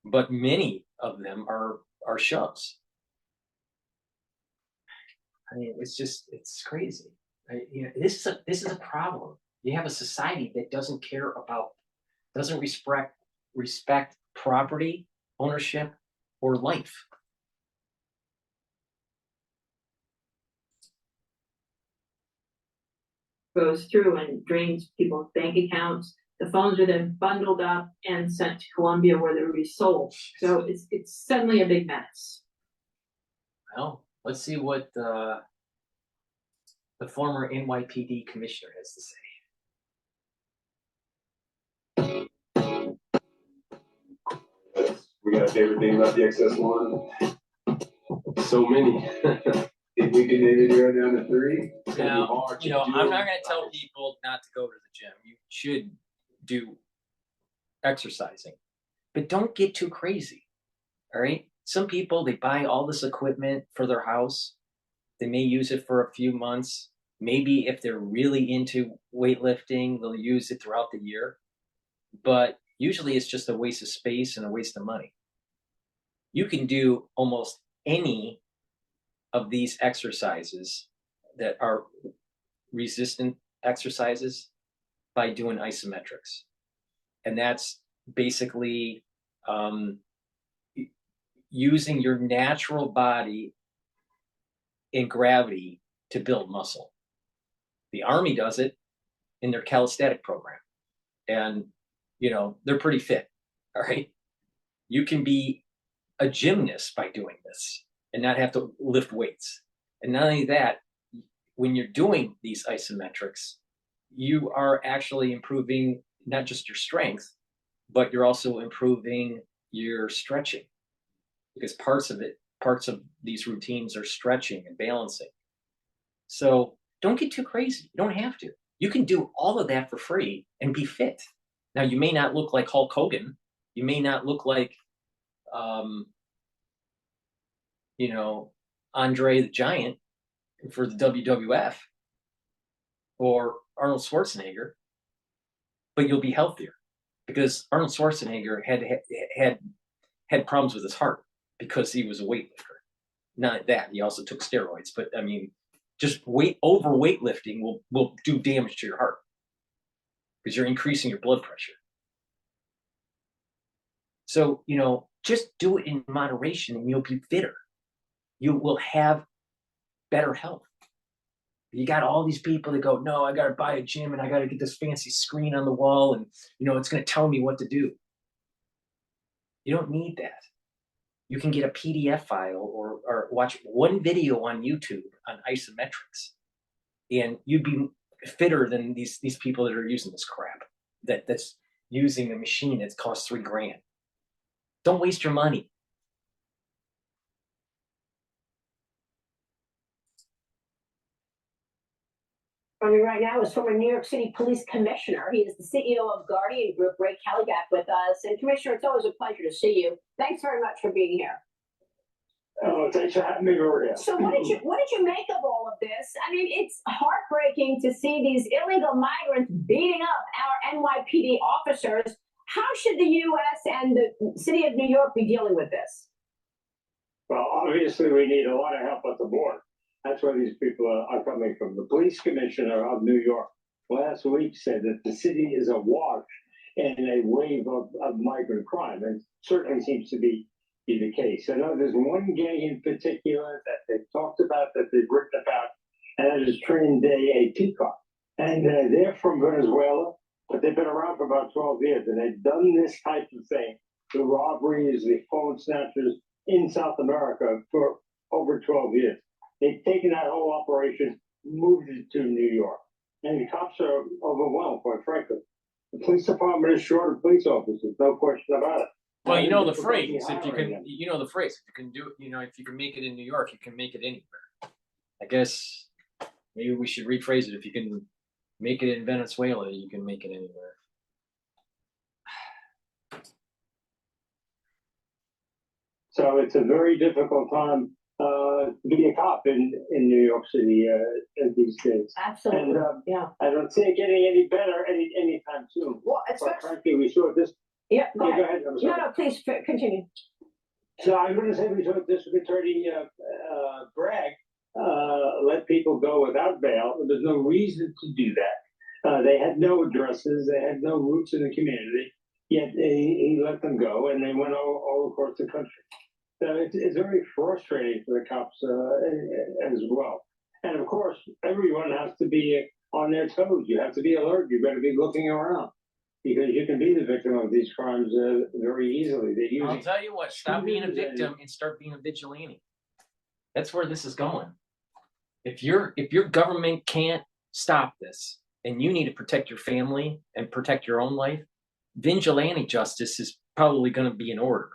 Speaker 1: but many of them are shoves. I mean, it's crazy. You know, this is a problem. You have a society that doesn't respect property, ownership, or life.
Speaker 4: Goes through and drains people's bank accounts. The phones are then bundled up and sent to Colombia where they're resold. So it's suddenly a big mess.
Speaker 1: Well, let's see what the former NYPD commissioner has to say.
Speaker 11: We got a favorite thing about the XS1? So many. If we could maybe narrow down to 3, it's gonna be hard.
Speaker 1: You know, I'm not going to tell people not to go to the gym. You should do exercising, but don't get too crazy. All right. Some people, they buy all this equipment for their house. They may use it for a few months. Maybe if they're really into weightlifting, they'll use it throughout the year. But usually it's just a waste of space and a waste of money. You can do almost any of these exercises that are resistant exercises by doing isometrics. And that's basically using your natural body and gravity to build muscle. The Army does it in their calisthenic program. And, you know, they're pretty fit, all right? You can be a gymnast by doing this and not have to lift weights. And not only that, when you're doing these isometrics, you are actually improving not just your strength, but you're also improving your stretching, because parts of these routines are stretching and balancing. So don't get too crazy. You don't have to. You can do all of that for free and be fit. Now, you may not look like Hulk Hogan. You may not look like, you know, Andre the Giant for the WWF or Arnold Schwarzenegger, but you'll be healthier, because Arnold Schwarzenegger had problems with his heart because he was a weightlifter. Not that, he also took steroids, but I mean, just over weightlifting will do damage to your heart because you're increasing your blood pressure. So, you know, just do it in moderation and you'll be fitter. You will have better health. You got all these people that go, no, I got to buy a gym and I got to get this fancy screen on the wall and, you know, it's going to tell me what to do. You don't need that. You can get a PDF file or watch one video on YouTube on isometrics, and you'd be fitter than these people that are using this crap, that's using a machine that costs $3,000. Don't waste your money.
Speaker 5: Joining me right now is former New York City Police Commissioner. He is the CEO of Guardian Group, Ray Kellyback, with us. And Commissioner, it's always a pleasure to see you. Thanks very much for being here.
Speaker 7: Oh, thanks for having me, Maria.
Speaker 5: So what did you make of all of this? I mean, it's heartbreaking to see these illegal migrants beating up our NYPD officers. How should the U.S. and the city of New York be dealing with this?
Speaker 7: Well, obviously, we need a lot of help at the border. That's where these people are coming from. The police commissioner of New York last week said that the city is awash in a wave of migrant crime, and certainly seems to be the case. I know there's one gang in particular that they've talked about, that they've written about, and that is Tren de Peacock. And they're from Venezuela, but they've been around for about 12 years, and they've done this type of thing, the robberies, the phone snatchers in South America for over 12 years. They've taken that whole operation, moved it to New York, and the cops are overwhelmed, quite frankly. The police department is short of police officers, no question about it.
Speaker 1: Well, you know the phrase, if you can, you know the phrase, if you can do it, you know, if you can make it in New York, you can make it anywhere. I guess maybe we should rephrase it. If you can make it in Venezuela, you can make it anywhere.
Speaker 7: So it's a very difficult time to be a cop in New York City these days.
Speaker 5: Absolutely.
Speaker 7: And,
Speaker 5: yeah.
Speaker 7: I don't see it getting any better anytime soon.
Speaker 5: Well,
Speaker 7: but frankly, we saw this.
Speaker 5: Yeah, go ahead.
Speaker 7: Go ahead. I'm sorry.
Speaker 5: No, please continue.
Speaker 7: So I'm going to say we saw District Attorney Bragg let people go without bail. There's no reason to do that. They had no addresses. They had no roots in the community. Yet he let them go, and they went all across the country. So it's very frustrating for the cops as well. And of course, everyone has to be on their toes. You have to be alert. You better be looking around, because you can be the victim of these crimes very easily.
Speaker 1: I'll tell you what, stop being a victim and start being a vigilante. That's where this is going. If your government can't stop this, and you need to protect your family and protect your own life, vigilante justice is probably going to be in order.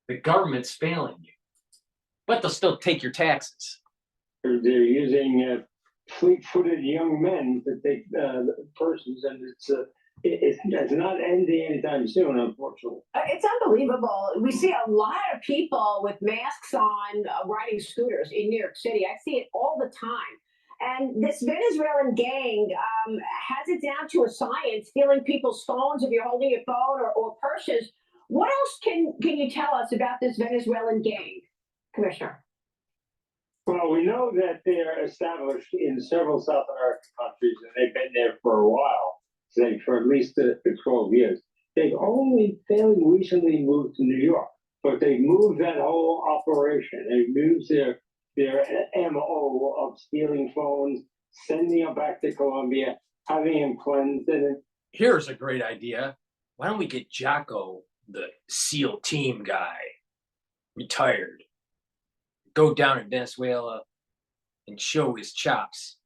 Speaker 1: The government's failing you, but they'll still take your taxes.
Speaker 7: They're using fleet-footed young men to take persons, and it's not ending anytime soon, unfortunately.
Speaker 5: It's unbelievable. We see a lot of people with masks on riding scooters in New York City. I see it all the time. And this Venezuelan gang has it down to a science, stealing people's phones if you're holding your phone or purses. What else can you tell us about this Venezuelan gang, Commissioner?
Speaker 7: Well, we know that they're established in several South American countries, and they've been there for a while, say for at least 12 years. They've only fairly recently moved to New York. but they moved that whole operation. They moved their MO of stealing phones, sending them back to Colombia, having them cleansed, and
Speaker 1: Here's a great idea. Why don't we get Jocko, the SEAL team guy, retired, go down in Venezuela and show his chops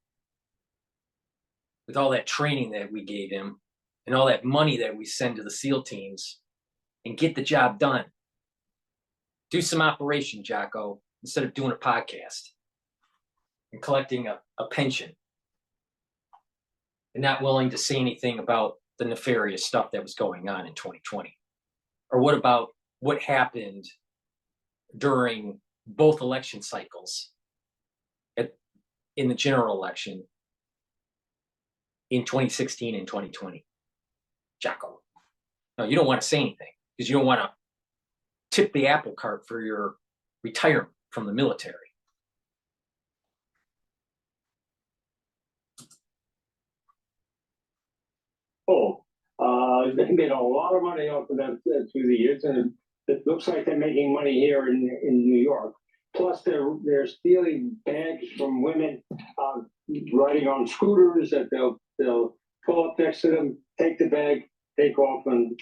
Speaker 1: with all that training that we gave him and all that money that we send to the SEAL teams and get the job done. Do some operation, Jocko, instead of doing a podcast and collecting a pension and not willing to say anything about the nefarious stuff that was going on in 2020. Or what about what happened during both election cycles in the general election in 2016 and 2020? Jocko. No, you don't want to say anything because you don't want to tip the apple cart for your retirement from the military.
Speaker 7: They made a lot of money off of that through the years, and it looks like they're making money here in New York. Plus, they're stealing bags from women, riding on scooters that they'll pull up next to them, take the bag, take off, and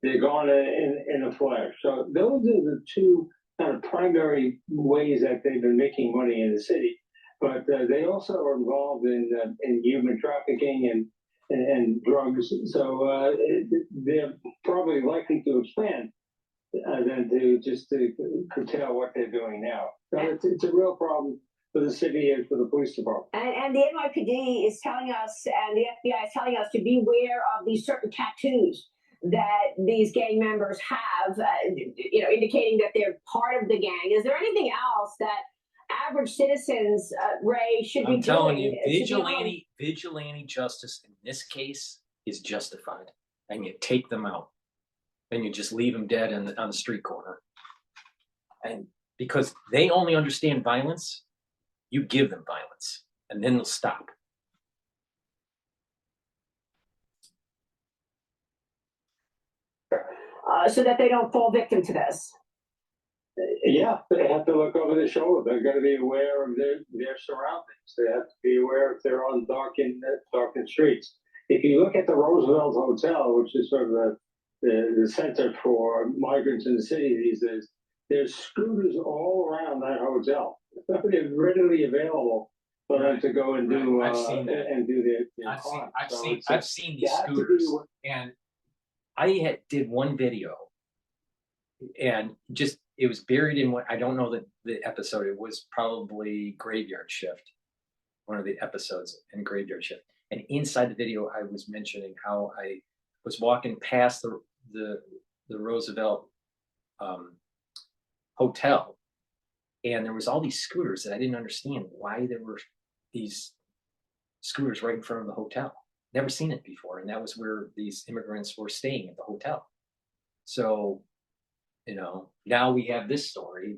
Speaker 7: they're gone in a flash. So those are the two kind of primary ways that they've been making money in the city. But they also are involved in human trafficking and drugs. So they're probably likely to expand than to curtail what they're doing now. So it's a real problem for the city and for the police department.
Speaker 5: And the NYPD is telling us, and the FBI is telling us to beware of these certain tattoos that these gang members have, indicating that they're part of the gang. Is there anything else that average citizens, Ray, should be doing?
Speaker 1: I'm telling you, vigilante justice in this case is justified, and you take them out, and you just leave them dead on the street corner. And because they only understand violence, you give them violence, and then they'll stop.
Speaker 5: So that they don't fall victim to this.
Speaker 7: Yeah, they have to look over their shoulder. They're going to be aware of their surroundings. They have to be aware if they're on darkened streets. If you look at the Roosevelt Hotel, which is sort of the center for migrants in the city these days, there's scooters all around that hotel. They're readily available for them to go and do
Speaker 1: I've seen that.
Speaker 7: and do their crime.
Speaker 1: I've seen these scooters, and I did one video, and it was buried in what I don't know the episode. It was probably Graveyard Shift, one of the episodes in Graveyard Shift. And inside the video, I was mentioning how I was walking past the Roosevelt hotel, and there was all these scooters that I didn't understand why there were these scooters right in front of the hotel. Never seen it before, and that was where these immigrants were staying at the hotel. So, now we have this story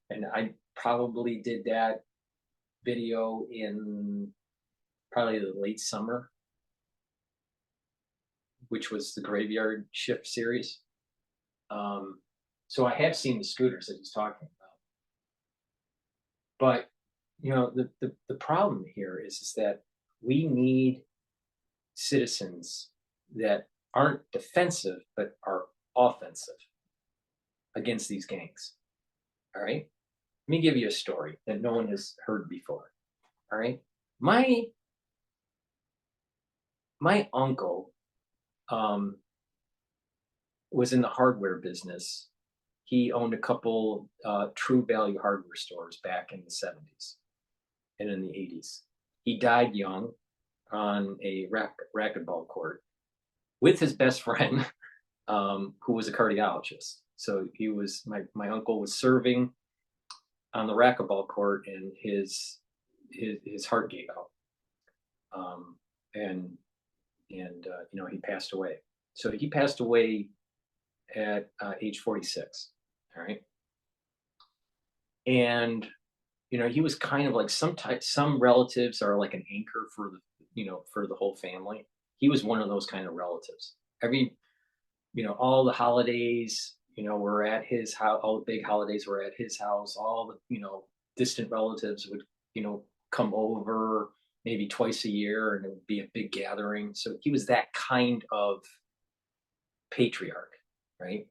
Speaker 1: and I probably did that video in probably the late summer, which was the Graveyard Shift series. So I have seen the scooters that he's talking about. But, the problem here is that we need citizens that aren't defensive, but are offensive against these gangs. All right. Let me give you a story that no one has heard before. All right. My uncle was in the hardware business. He owned a couple True Value hardware stores back in the 70s and in the 80s. He died young on a racquetball court with his best friend, who was a cardiologist. So he was my uncle was serving on the racquetball court, and his heart gave out, and he passed away. So he passed away at age 46. All right, and he was kind of like some relatives are like an anchor for the whole family. He was one of those kind of relatives. All the holidays, were at his house. All the big holidays were at his house. All the, distant relatives would, come over maybe twice a year, and it would be a big gathering. So he was that kind of patriarch, right?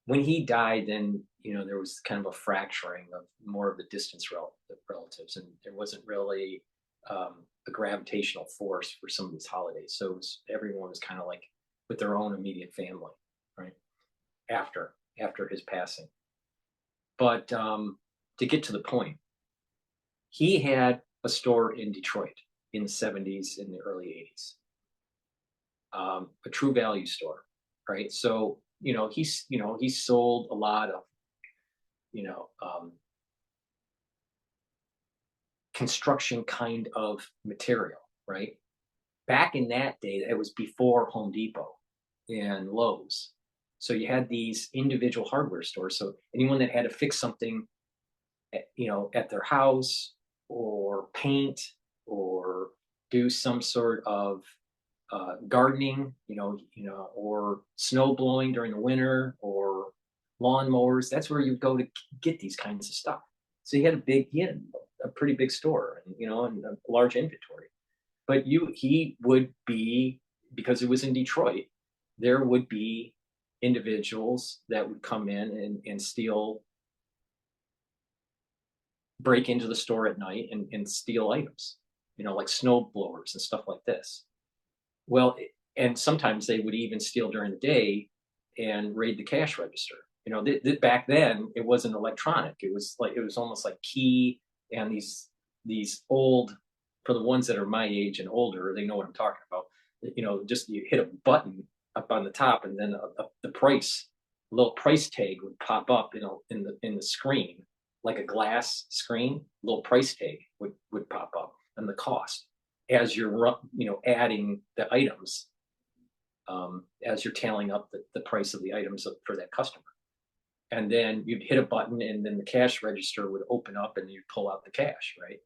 Speaker 1: When he died, then, there was kind of a fracturing of more of the distance relatives, and there wasn't really a gravitational force for some of these holidays. So everyone was kind of like with their own immediate family, right? After his passing. But to get to the point, he had a store in Detroit in the 70s and the early 80s, a True Value store, right? So, he sold a lot of, construction kind of material, right? Back in that day, it was before Home Depot and Lowe's. So you had these individual hardware stores. So anyone that had to fix something, at their house, or paint, or do some sort of gardening, or snow blowing during the winter, or lawnmowers. That's where you go to get these kinds of stuff. So he had a pretty big store, and a large inventory. But he would be, because it was in Detroit, there would be individuals that would come in and break into the store at night and steal items, like snow blowers and stuff like this. Well, and sometimes they would even steal during the day and raid the cash register. Back then it wasn't electronic. It was almost like key, and these old, for the ones that are my age and older, they know what I'm talking about. Just you hit a button up on the top, and then a little price tag would pop up, in the screen, like a glass screen. A little price tag would pop up, and the cost as you're adding the items, as you're tallying up the price of the items for that customer. And then you'd hit a button, and then the cash register would open up, and you'd pull out the cash, right?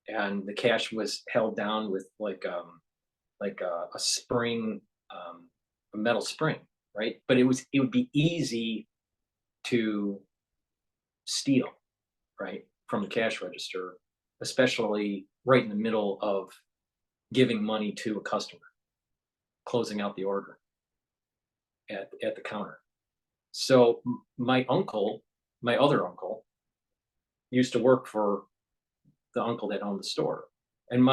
Speaker 1: And the cash was held down with like a spring, a metal spring, right? But it would be easy to steal, right, from the cash register, especially right in the middle of giving money to a customer, closing out the order at the counter. So my other uncle, used to work for the uncle that owned the store, and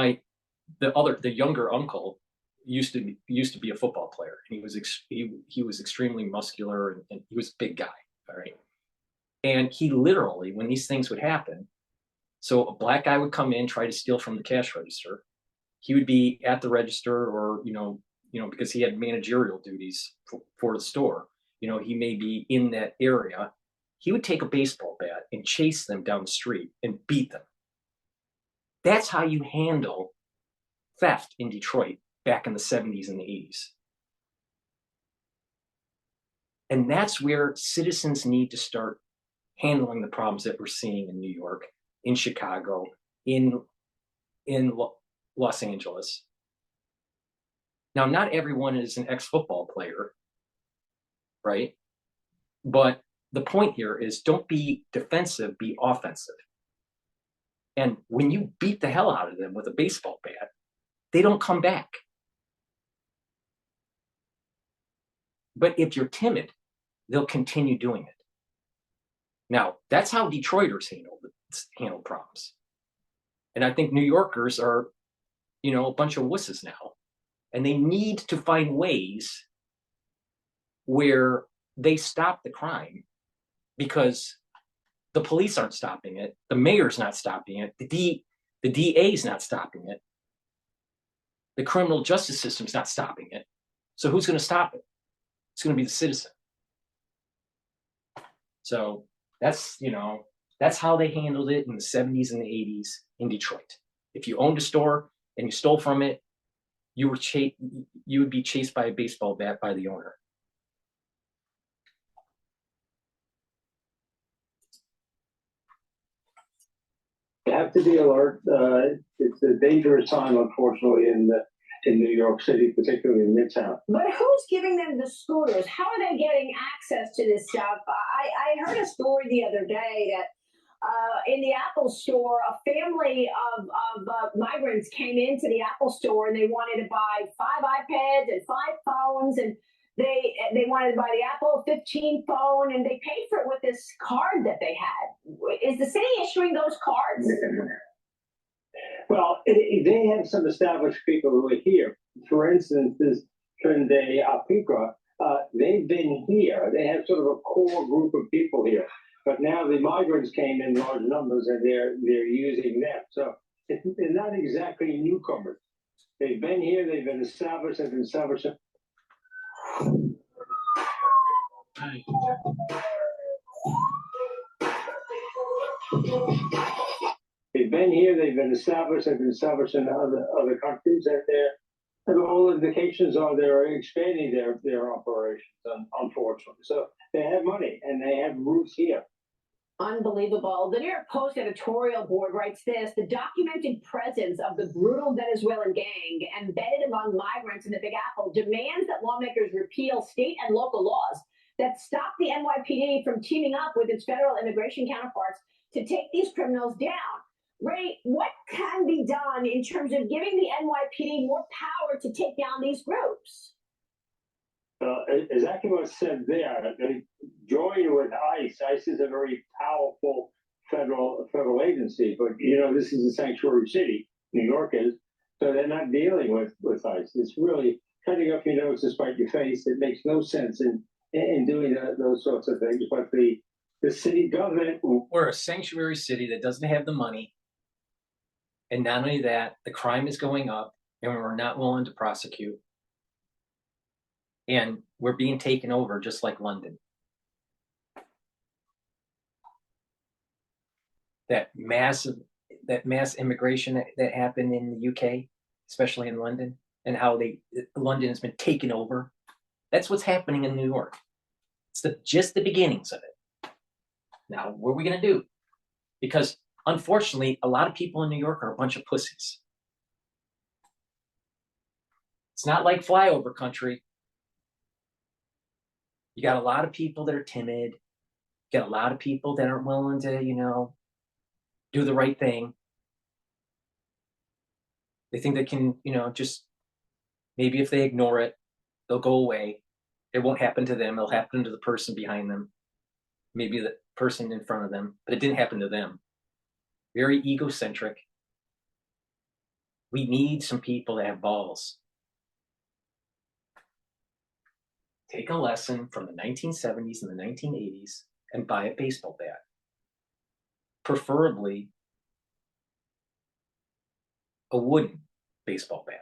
Speaker 1: the younger uncle used to be a football player. He was extremely muscular, and he was a big guy, all right. And he literally, when these things would happen, so a black guy would come in, try to steal from the cash register. He would be at the register, or because he had managerial duties for the store. He may be in that area. He would take a baseball bat and chase them down the street and beat them. That's how you handle theft in Detroit back in the 70s and the 80s. And that's where citizens need to start handling the problems that we're seeing in New York, in Chicago, in Los Angeles. Now, not everyone is an ex-football player, right? But the point here is, don't be defensive, be offensive. And when you beat the hell out of them with a baseball bat, they don't come back. But if you're timid, they'll continue doing it. Now, that's how Detroiters handle problems. And I think New Yorkers are, a bunch of wusses now. And they need to find ways where they stop the crime, because the police aren't stopping it. The mayor's not stopping it. The DA's not stopping it. The criminal justice system's not stopping it. So who's going to stop it? It's going to be the citizen. So that's how they handled it in the 70s and the 80s in Detroit. If you owned a store and you stole from it, you would be chased by a baseball bat by the owner.
Speaker 7: You have to be alert. It's a dangerous time, unfortunately, and in New York City, particularly in Midtown.
Speaker 5: But who's giving them the scooters? How are they getting access to this stuff? I heard a story the other day that in the Apple store, a family of migrants came into the Apple store and they wanted to buy 5 iPads and 5 phones, and they wanted to buy the Apple 15 phone, and they paid for it with this card that they had. Is the city issuing those cards?
Speaker 7: Well, they have some established people who are here. For instance, this Trende Apika, they've been here. They have sort of a core group of people here. But now the migrants came in large numbers, and they're using them. So they're not exactly newcomers. They've been here. They've been established. They've been established. They've been here. They've been established. They've been established in other countries, and all indications are they're expanding their operations. Unfortunately, so they have money and they have roots here.
Speaker 5: Unbelievable. The New York Post editorial board writes this: the documented presence of the brutal Venezuelan gang embedded among migrants in the Big Apple demands that lawmakers repeal state and local laws that stop the NYPD from teaming up with its federal immigration counterparts to take these criminals down. Ray, what can be done in terms of giving the NYPD more power to take down these groups?
Speaker 7: Exactly what said there. They join with ICE. ICE is a very powerful federal agency, but this is a sanctuary city. New York is, so they're not dealing with ICE. It's really cutting off your nose to spite your face. It makes no sense in doing those sorts of things. But the city government,
Speaker 1: we're a sanctuary city that doesn't have the money, and not only that, the crime is going up, and we're not willing to prosecute. And we're being taken over just like London. That mass immigration that happened in the UK, especially in London, and how London has been taken over. That's what's happening in New York. It's just the beginnings of it. Now, what are we going to do? Because unfortunately, a lot of people in New York are a bunch of pussies. It's not like flyover country. You got a lot of people that are timid. You got a lot of people that aren't willing to, do the right thing. They think they can, just maybe if they ignore it, they'll go away. It won't happen to them. It'll happen to the person behind them, maybe the person in front of them, but it didn't happen to them. Very egocentric. We need some people that have balls. Take a lesson from the 1970s and the 1980s and buy a baseball bat. Preferably a wooden baseball bat.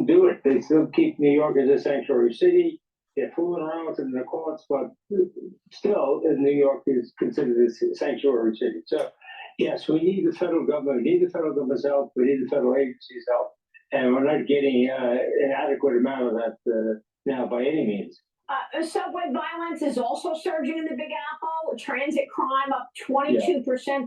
Speaker 7: Do it. They still keep New York as a sanctuary city. They're fooling around with it in the courts, but still, New York is considered a sanctuary city. So, yes, we need the federal government. We need the federal government's help. We need the federal agencies' help. And we're not getting an adequate amount of that now by any means.
Speaker 5: Subway violence is also surging in the Big Apple. Transit crime up 22%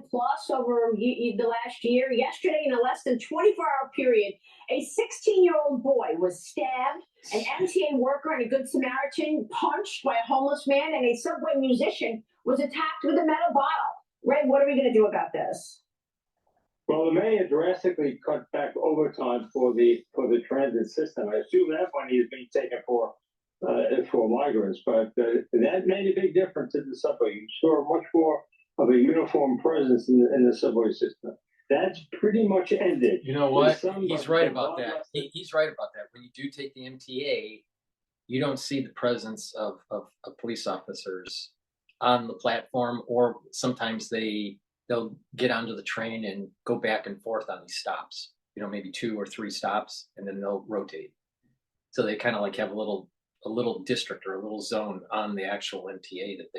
Speaker 5: plus over the last year. Yesterday, in a less than 24-hour period, a 16-year-old boy was stabbed, an MTA worker and a Good Samaritan punched by a homeless man, and a subway musician was attacked with a metal bottle. Ray, what are we going to do about this?
Speaker 7: Well, the mayor drastically cut back overtime for the transit system. I assume that money is being taken for migrants, but that made a big difference in the subway. You saw much more of a uniform presence in the subway system. That's pretty much ended.
Speaker 1: You know what? He's right about that. He's right about that. When you do take the MTA, you don't see the presence of police officers on the platform, or sometimes they'll get onto the train and go back and forth on these stops, maybe 2 or 3 stops, and then they'll rotate. So they kind of like have a little district or a little zone on the actual MTA that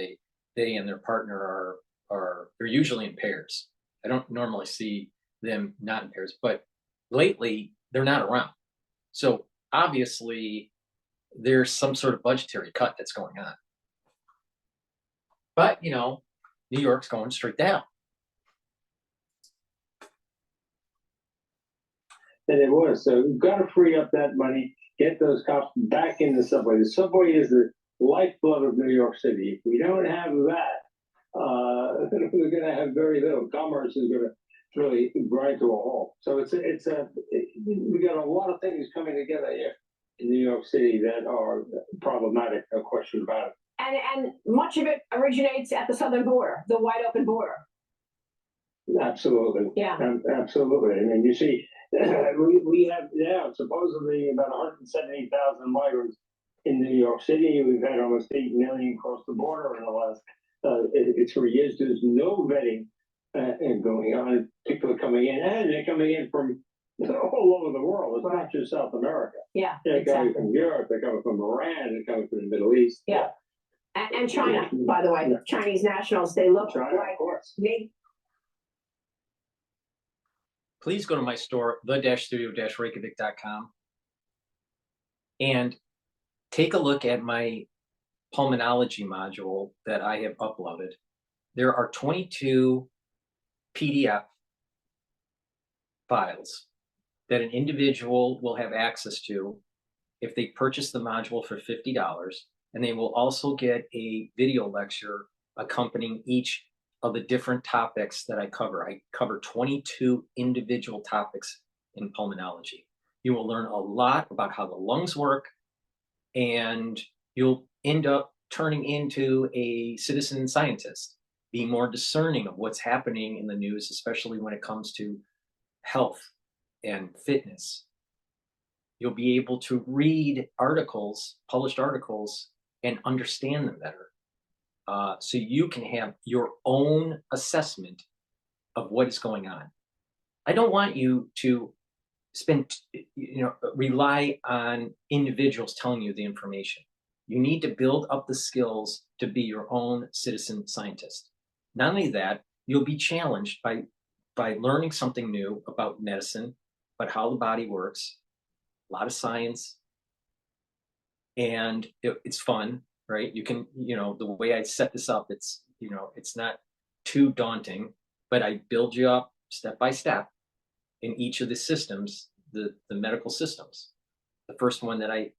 Speaker 1: they and their partner they're usually in pairs. I don't normally see them not in pairs, but lately they're not around. So obviously there's some sort of budgetary cut that's going on. But, New York's going straight down.
Speaker 7: than it was. So we've got to free up that money, get those cops back in the subway. The subway is the lifeblood of New York City. If we don't have that, we're going to have very little. Commerce is going to really grind to a halt. So we got a lot of things coming together here in New York City that are problematic, no question about it.
Speaker 5: And much of it originates at the southern border, the wide open border.
Speaker 7: Absolutely.
Speaker 5: Yeah.
Speaker 7: Absolutely. I mean, you see, we have now supposedly about 170,000 migrants in New York City. We've had almost 8 million cross the border in the last 3 years. There's no vetting going on. People are coming in, and they're coming in from all over the world. It's not just South America.
Speaker 5: Yeah,
Speaker 7: they're coming from Europe. They're coming from Iran. They're coming from the Middle East.
Speaker 5: Yeah, and China, by the way, Chinese nationals. They look
Speaker 7: China,
Speaker 5: like
Speaker 7: of course.
Speaker 1: Please go to my store, the-studio-reykjavik.com, and take a look at my pulmonology module that I have uploaded. There are 22 PDF files that an individual will have access to if they purchase the module for $50, and they will also get a video lecture accompanying each of the different topics that I cover. I cover 22 individual topics in pulmonology. You will learn a lot about how the lungs work, and you'll end up turning into a citizen scientist, being more discerning of what's happening in the news, especially when it comes to health and fitness. You'll be able to read articles, published articles, and understand them better. So you can have your own assessment of what is going on. I don't want you to rely on individuals telling you the information. You need to build up the skills to be your own citizen scientist. Not only that, you'll be challenged by learning something new about medicine, about how the body works, a lot of science, and it's fun, right? You can, the way I set this up, it's not too daunting, but I build you up step by step in each of the systems, the medical systems. The first one that I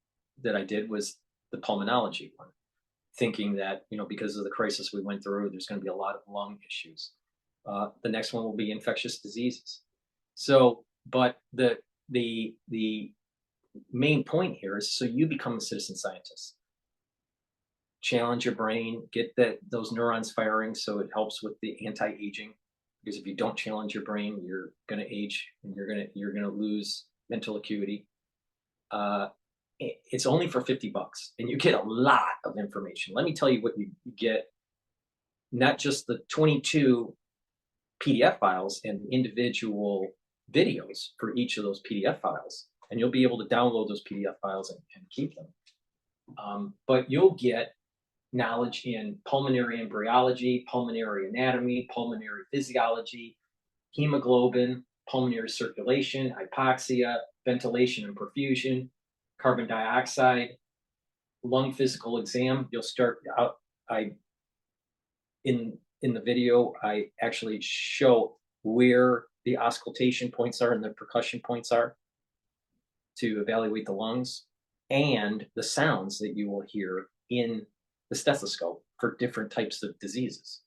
Speaker 1: did was the pulmonology one, thinking that, because of the crisis we went through, there's going to be a lot of lung issues. The next one will be infectious diseases. So, but the main point here is so you become a citizen scientist. Challenge your brain, get those neurons firing so it helps with the anti-aging. Because if you don't challenge your brain, you're going to age and you're going to lose mental acuity. It's only for $50, and you get a lot of information. Let me tell you what you get. Not just the 22 PDF files and individual videos for each of those PDF files, and you'll be able to download those PDF files and keep them. But you'll get knowledge in pulmonary embryology, pulmonary anatomy, pulmonary physiology, hemoglobin, pulmonary circulation, hypoxia, ventilation and perfusion, carbon dioxide, lung physical exam. You'll start out, in the video, I actually show where the auscultation points are and the percussion points are to evaluate the lungs, and the sounds that you will hear in the stethoscope for different types of diseases.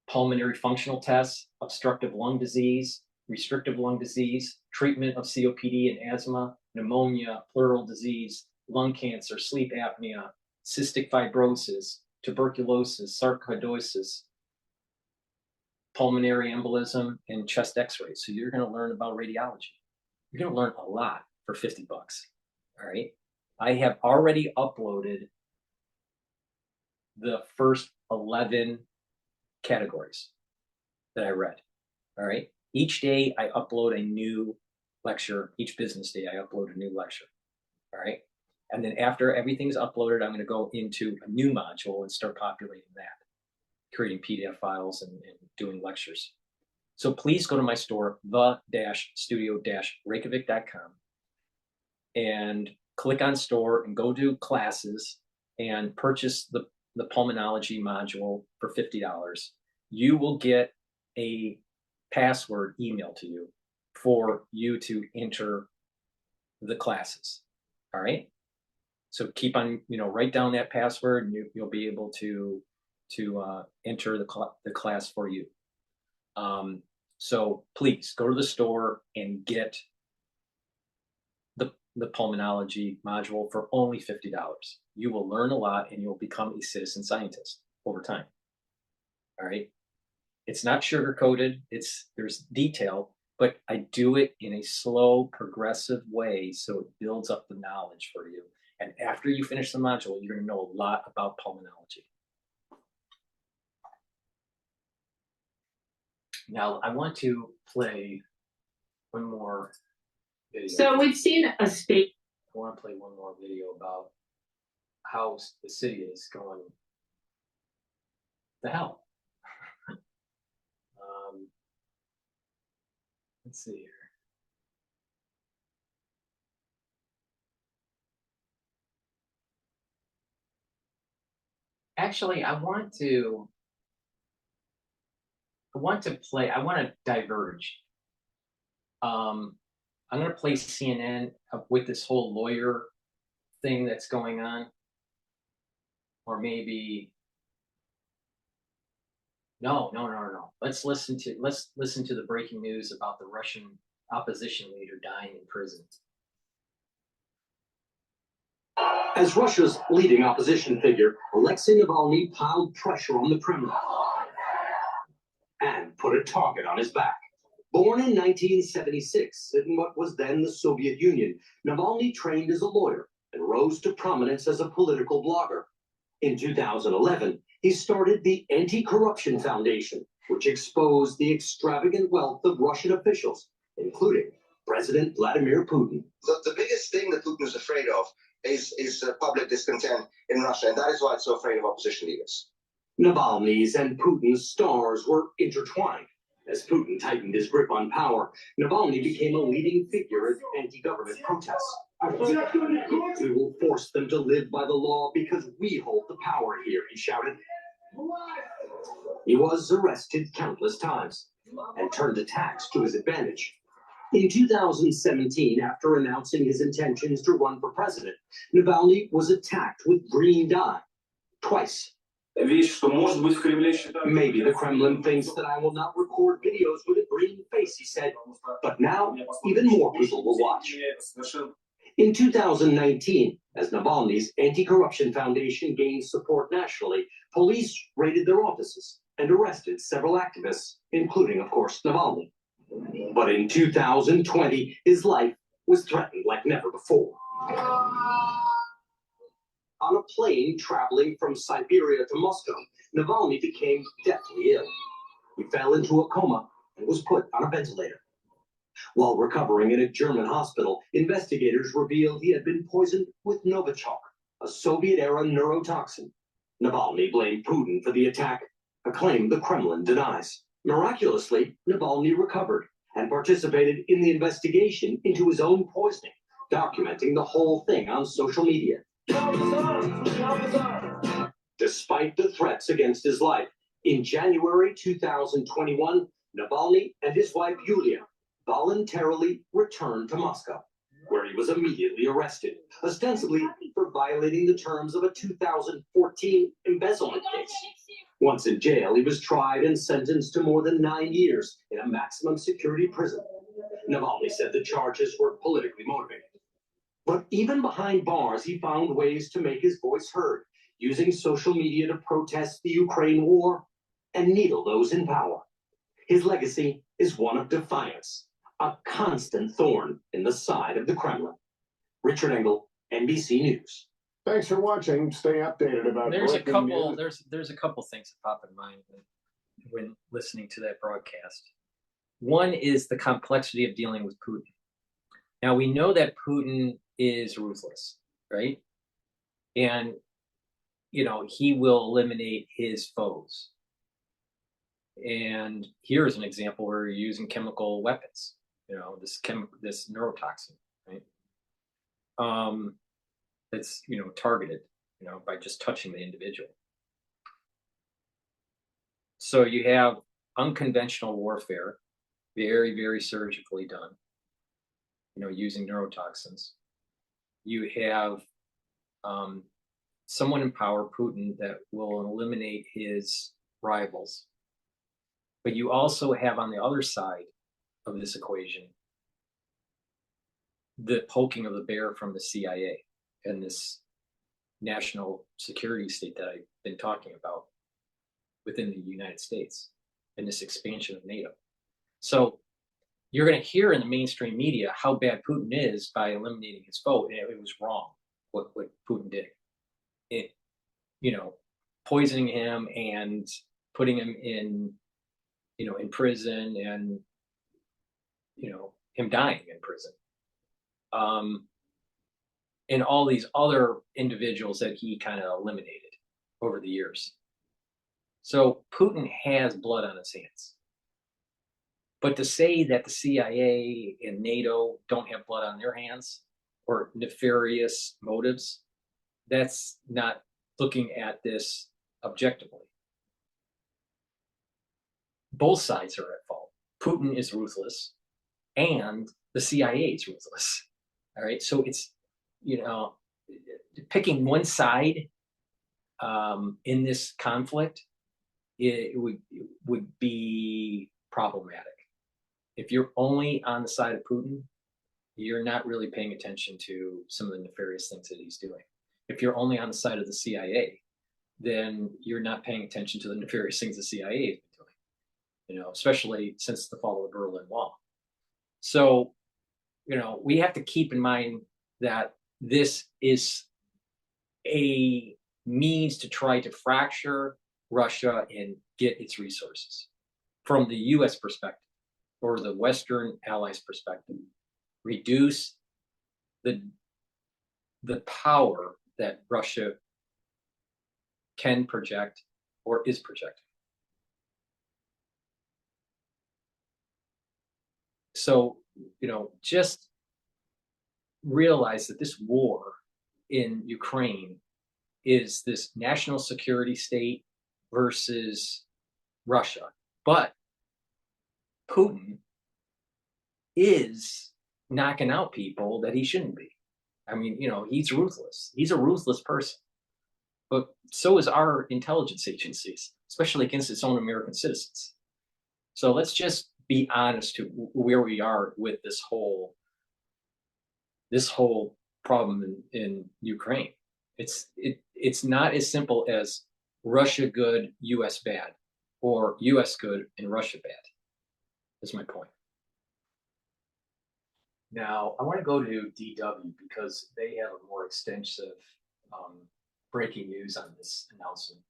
Speaker 1: Pulmonary functional tests, obstructive lung disease, restrictive lung disease, treatment of COPD and asthma, pneumonia, pleural disease, lung cancer, sleep apnea, cystic fibrosis, tuberculosis, sarcoidosis, pulmonary embolism, and chest x-rays. So you're going to learn about radiology. You're going to learn a lot for $50. All right. I have already uploaded the first 11 categories that I read. All right. Each day I upload a new lecture. Each business day I upload a new lecture. All right. And then after everything's uploaded, I'm going to go into a new module and start populating that, creating PDF files and doing lectures. So please go to my store, the-studio-reykjavik.com, and click on store and go to classes and purchase the pulmonology module for $50. You will get a password emailed to you for you to enter the classes. All right. So keep on, write down that password, and you'll be able to enter the class for you. So please go to the store and get the pulmonology module for only $50. You will learn a lot, and you'll become a citizen scientist over time. All right. It's not sugar coated. There's detail, but I do it in a slow, progressive way, so it builds up the knowledge for you. And after you finish the module, you're going to know a lot about pulmonology. Now, I want to play one more video.
Speaker 4: So we've seen a state.
Speaker 1: I want to play one more video about how the city is going to hell. Let's see here. Actually, I want to diverge. I'm going to play CNN with this whole lawyer thing that's going on. Or maybe, no. Let's listen to the breaking news about the Russian opposition leader dying in prison.
Speaker 9: As Russia's leading opposition figure, Alexei Navalny piled pressure on the Kremlin and put a target on his back. Born in 1976 in what was then the Soviet Union, Navalny trained as a lawyer and rose to prominence as a political blogger. In 2011, he started the Anti-Corruption Foundation, which exposed the extravagant wealth of Russian officials, including President Vladimir Putin.
Speaker 20: The biggest thing that Putin is afraid of is public discontent in Russia, and that is why it's so afraid of opposition leaders.
Speaker 9: Navalny's and Putin's stars were intertwined. As Putin tightened his grip on power, Navalny became a leading figure in anti-government protests. We will force them to live by the law because we hold the power here, he shouted. He was arrested countless times and turned attacks to his advantage. In 2017, after announcing his intentions to run for president, Navalny was attacked with green dye twice. Maybe the Kremlin thinks that I will not record videos with a green face, he said, but now even more people will watch. In 2019, as Navalny's Anti-Corruption Foundation gained support nationally, police raided their offices and arrested several activists, including, of course, Navalny. But in 2020, his life was threatened like never before. On a plane traveling from Siberia to Moscow, Navalny became deathly ill. He fell into a coma and was put on a ventilator. While recovering in a German hospital, investigators revealed he had been poisoned with Novichok, a Soviet-era neurotoxin. Navalny blamed Putin for the attack, a claim the Kremlin denies. Miraculously, Navalny recovered and participated in the investigation into his own poisoning, documenting the whole thing on social media. Despite the threats against his life, in January 2021, Navalny and his wife Yulia voluntarily returned to Moscow, where he was immediately arrested, ostensibly for violating the terms of a 2014 embezzlement case. Once in jail, he was tried and sentenced to more than 9 years in a maximum security prison. Navalny said the charges were politically motivated. But even behind bars, he found ways to make his voice heard, using social media to protest the Ukraine war and needle those in power. His legacy is one of defiance, a constant thorn in the side of the Kremlin. Richard Engel, NBC News.
Speaker 10: Thanks for watching. Stay updated about
Speaker 1: there's a couple things that pop in mind when listening to that broadcast. One is the complexity of dealing with Putin. Now we know that Putin is ruthless, right? And he will eliminate his foes. And here's an example where you're using chemical weapons, this neurotoxin, right? That's targeted, by just touching the individual. So you have unconventional warfare, very, very surgically done, using neurotoxins. You have someone in power, Putin, that will eliminate his rivals. But you also have on the other side of this equation the poking of the bear from the CIA and this national security state that I've been talking about within the United States and this expansion of NATO. So you're going to hear in the mainstream media how bad Putin is by eliminating his foe, and it was wrong what Putin did. It, poisoning him and putting him in, in prison, and him dying in prison. And all these other individuals that he kind of eliminated over the years. So Putin has blood on his hands. But to say that the CIA and NATO don't have blood on their hands or nefarious motives, that's not looking at this objectively. Both sides are at fault. Putin is ruthless and the CIA is ruthless. All right. So it's, picking one side in this conflict, it would be problematic. If you're only on the side of Putin, you're not really paying attention to some of the nefarious things that he's doing. If you're only on the side of the CIA, then you're not paying attention to the nefarious things the CIA has been doing, especially since the fall of the Berlin Wall. So, we have to keep in mind that this is a means to try to fracture Russia and get its resources from the U.S. perspective or the Western allies' perspective. Reduce the power that Russia can project or is projecting. So, just realize that this war in Ukraine is this national security state versus Russia. But Putin is knocking out people that he shouldn't be. I mean, he's ruthless. He's a ruthless person. But so is our intelligence agencies, especially against its own American citizens. So let's just be honest to where we are with this whole problem in Ukraine. It's not as simple as Russia good, US bad, or US good and Russia bad. That's my point. Now, I want to go to DW because they have a more extensive breaking news on this announcement.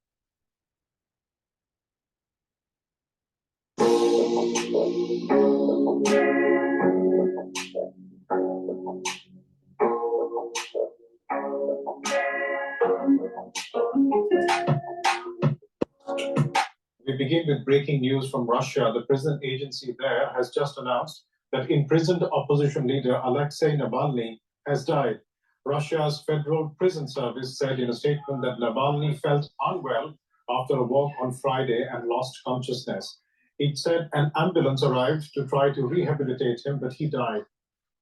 Speaker 12: We begin with breaking news from Russia. The prison agency there has just announced that imprisoned opposition leader Alexei Navalny has died. Russia's Federal Prison Service said in a statement that Navalny felt unwell after a walk on Friday and lost consciousness. It said an ambulance arrived to try to rehabilitate him, but he died.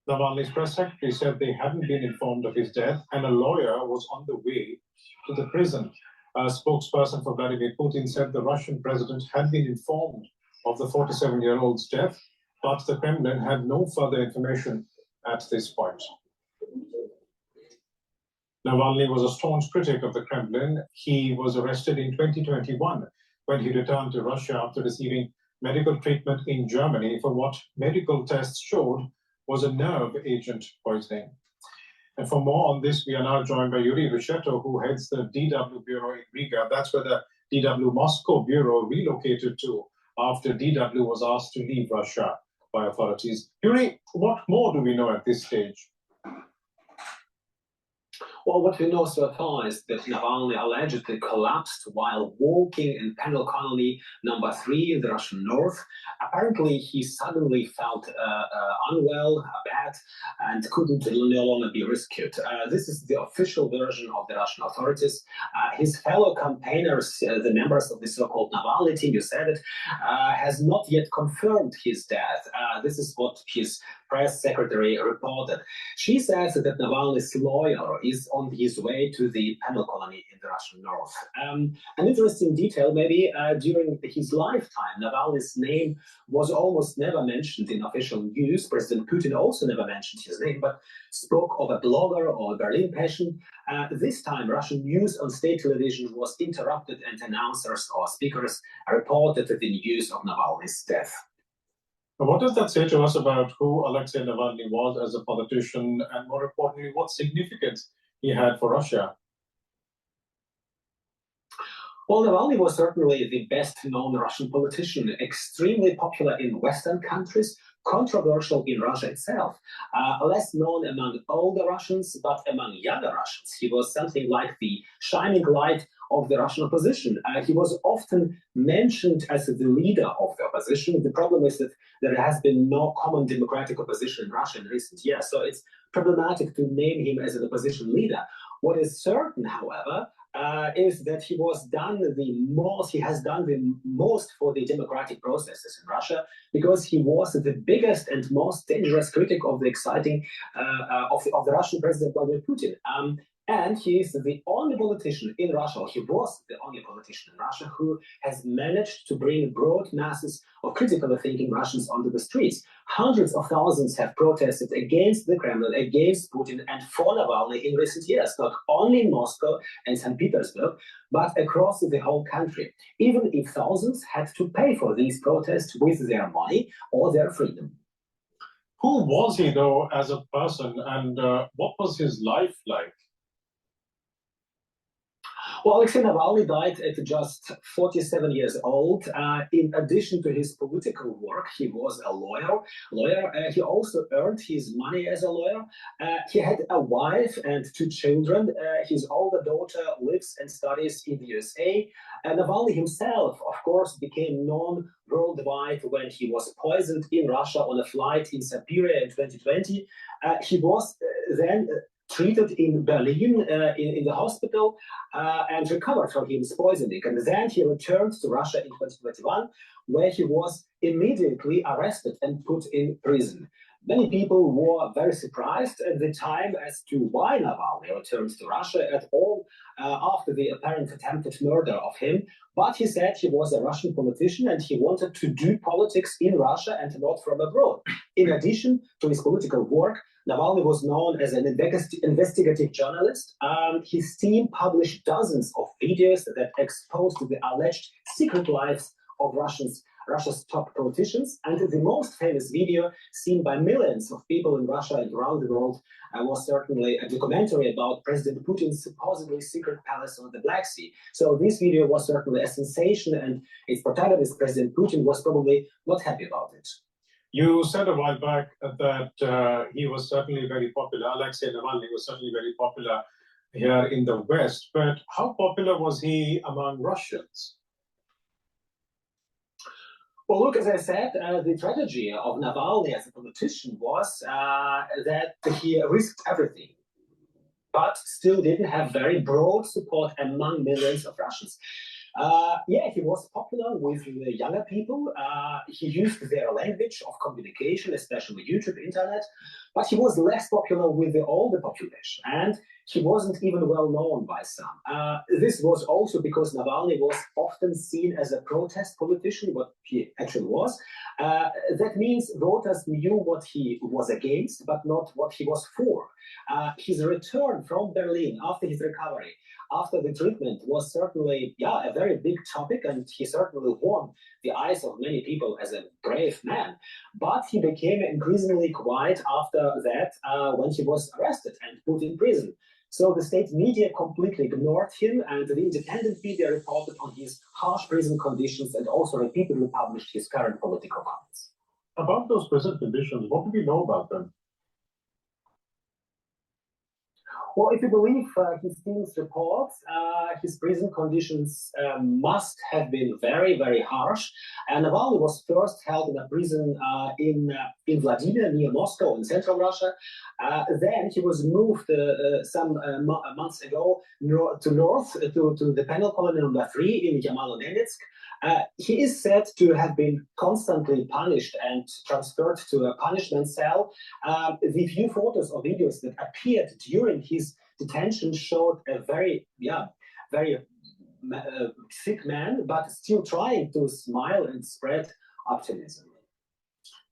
Speaker 12: Navalny's press secretary said they hadn't been informed of his death and a lawyer was on the way to the prison. A spokesperson for Vladimir Putin said the Russian president had been informed of the 47-year-old's death, but the Kremlin had no further information at this point. Navalny was a staunch critic of the Kremlin. He was arrested in 2021 when he returned to Russia after receiving medical treatment in Germany for what medical tests showed was a nerve agent poisoning. And for more on this, we are now joined by Yuri Rishetto, who heads the DW Bureau in Riga. That's where the DW Moscow Bureau relocated to after DW was asked to leave Russia by authorities. Yuri, what more do we know at this stage?
Speaker 9: Well, what we know so far is that Navalny allegedly collapsed while walking in penal colony number 3 in the Russian north. Apparently, he suddenly felt unwell, bad, and couldn't no longer be rescued. This is the official version of the Russian authorities. His fellow campaigners, the members of the so-called Navalny team, you said it, has not yet confirmed his death. This is what his press secretary reported. She says that Navalny's lawyer is on his way to the penal colony in the Russian north. An interesting detail, maybe during his lifetime, Navalny's name was almost never mentioned in official news. President Putin also never mentioned his name, but spoke of a blogger or a Berlin patient. This time, Russian news on state television was interrupted and announcers or speakers reported the news of Navalny's death.
Speaker 12: What does that say to us about who Alexei Navalny was as a politician, and more importantly, what significance he had for Russia?
Speaker 9: Well, Navalny was certainly the best-known Russian politician, extremely popular in Western countries, controversial in Russia itself, less known among older Russians, but among younger Russians. He was something like the shining light of the Russian opposition. He was often mentioned as the leader of the opposition. The problem is that there has been no common democratic opposition in Russia in recent years, so it's problematic to name him as an opposition leader. What is certain, however, is that he has done the most for the democratic processes in Russia, because he was the biggest and most dangerous critic of the exciting of the Russian President Vladimir Putin. And he is the only politician in Russia, or he was the only politician in Russia, who has managed to bring broad masses of critically thinking Russians onto the streets. Hundreds of thousands have protested against the Kremlin, against Putin, and for Navalny in recent years, not only in Moscow and St. Petersburg, but across the whole country, even if thousands had to pay for these protests with their money or their freedom.
Speaker 12: Who was he, though, as a person, and what was his life like?
Speaker 9: Well, Alexei Navalny died at just 47 years old. In addition to his political work, he was a lawyer. He also earned his money as a lawyer. He had a wife and 2 children. His older daughter lives and studies in the USA. Navalny himself, of course, became known worldwide when he was poisoned in Russia on a flight in Siberia in 2020. He was then treated in Berlin in the hospital and recovered from his poisoning. And then he returned to Russia in 2021, where he was immediately arrested and put in prison. Many people were very surprised at the time as to why Navalny returned to Russia at all after the apparent attempted murder of him. But he said he was a Russian politician and he wanted to do politics in Russia and not from abroad. In addition to his political work, Navalny was known as an investigative journalist. His team published dozens of videos that exposed the alleged secret lives of Russia's top politicians. And the most famous video seen by millions of people in Russia and around the world was certainly a documentary about President Putin's supposedly secret palace on the Black Sea. So this video was certainly a sensation, and its protagonist, President Putin, was probably not happy about it.
Speaker 12: You said a while back that he was certainly very popular. Alexei Navalny was certainly very popular here in the West, but how popular was he among Russians?
Speaker 9: Well, look, as I said, the tragedy of Navalny as a politician was that he risked everything, but still didn't have very broad support among millions of Russians. Yeah, he was popular with the younger people. He used their language of communication, especially YouTube, internet, but he was less popular with the older population, and he wasn't even well known by some. This was also because Navalny was often seen as a protest politician, what he actually was. That means voters knew what he was against, but not what he was for. His return from Berlin after his recovery, after the treatment, was certainly, a very big topic, and he certainly won the eyes of many people as a brave man. But he became increasingly quiet after that when he was arrested and put in prison. So the state media completely ignored him, and the independent media reported on his harsh prison conditions and also repeatedly published his current political comments.
Speaker 12: About those prison conditions, what do we know about them?
Speaker 8: Well, if you believe his team's reports, his prison conditions must have been very, very harsh. And Navalny was first held in a prison in Vladimir, near Moscow, in central Russia. Then he was moved some months ago to the penal colony number 3 in Yamalo-Nenetsk. He is said to have been constantly punished and transferred to a punishment cell. The few photos or videos that appeared during his detention showed a very sick man, but still trying to smile and spread optimism.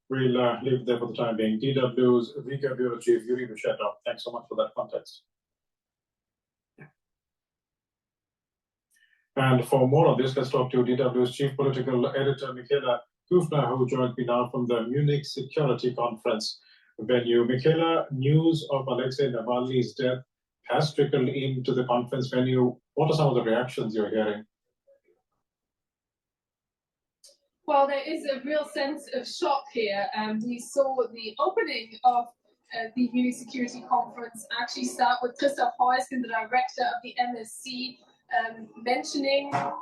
Speaker 12: We'll leave it there for the time being. DW's Vika Bureau Chief Yuri Bitchute. Thanks so much for that context. And for more on this, let's talk to DW's Chief Political Editor, Michaela Kufner, who joined me now from the Munich Security Conference venue. Michaela, news of Alexei Navalny's death has trickled into the conference venue. What are some of the reactions you're hearing?
Speaker 13: Well, there is a real sense of shock here. We saw the opening of the Munich Security Conference actually start with Christoph Heusgen, the director of the MSC, mentioning that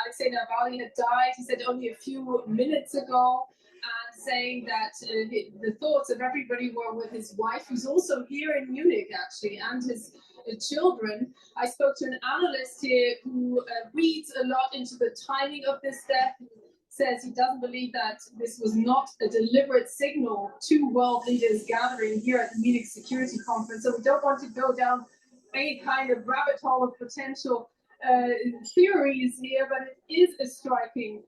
Speaker 13: Alexei Navalny had died. He said only a few minutes ago, and saying that the thoughts of everybody were with his wife, who's also here in Munich, actually, and his children. I spoke to an analyst here who reads a lot into the timing of this death. Says he doesn't believe that this was not a deliberate signal to world leaders gathering here at the Munich Security Conference. So we don't want to go down any kind of rabbit hole of potential theories here, but it is a striking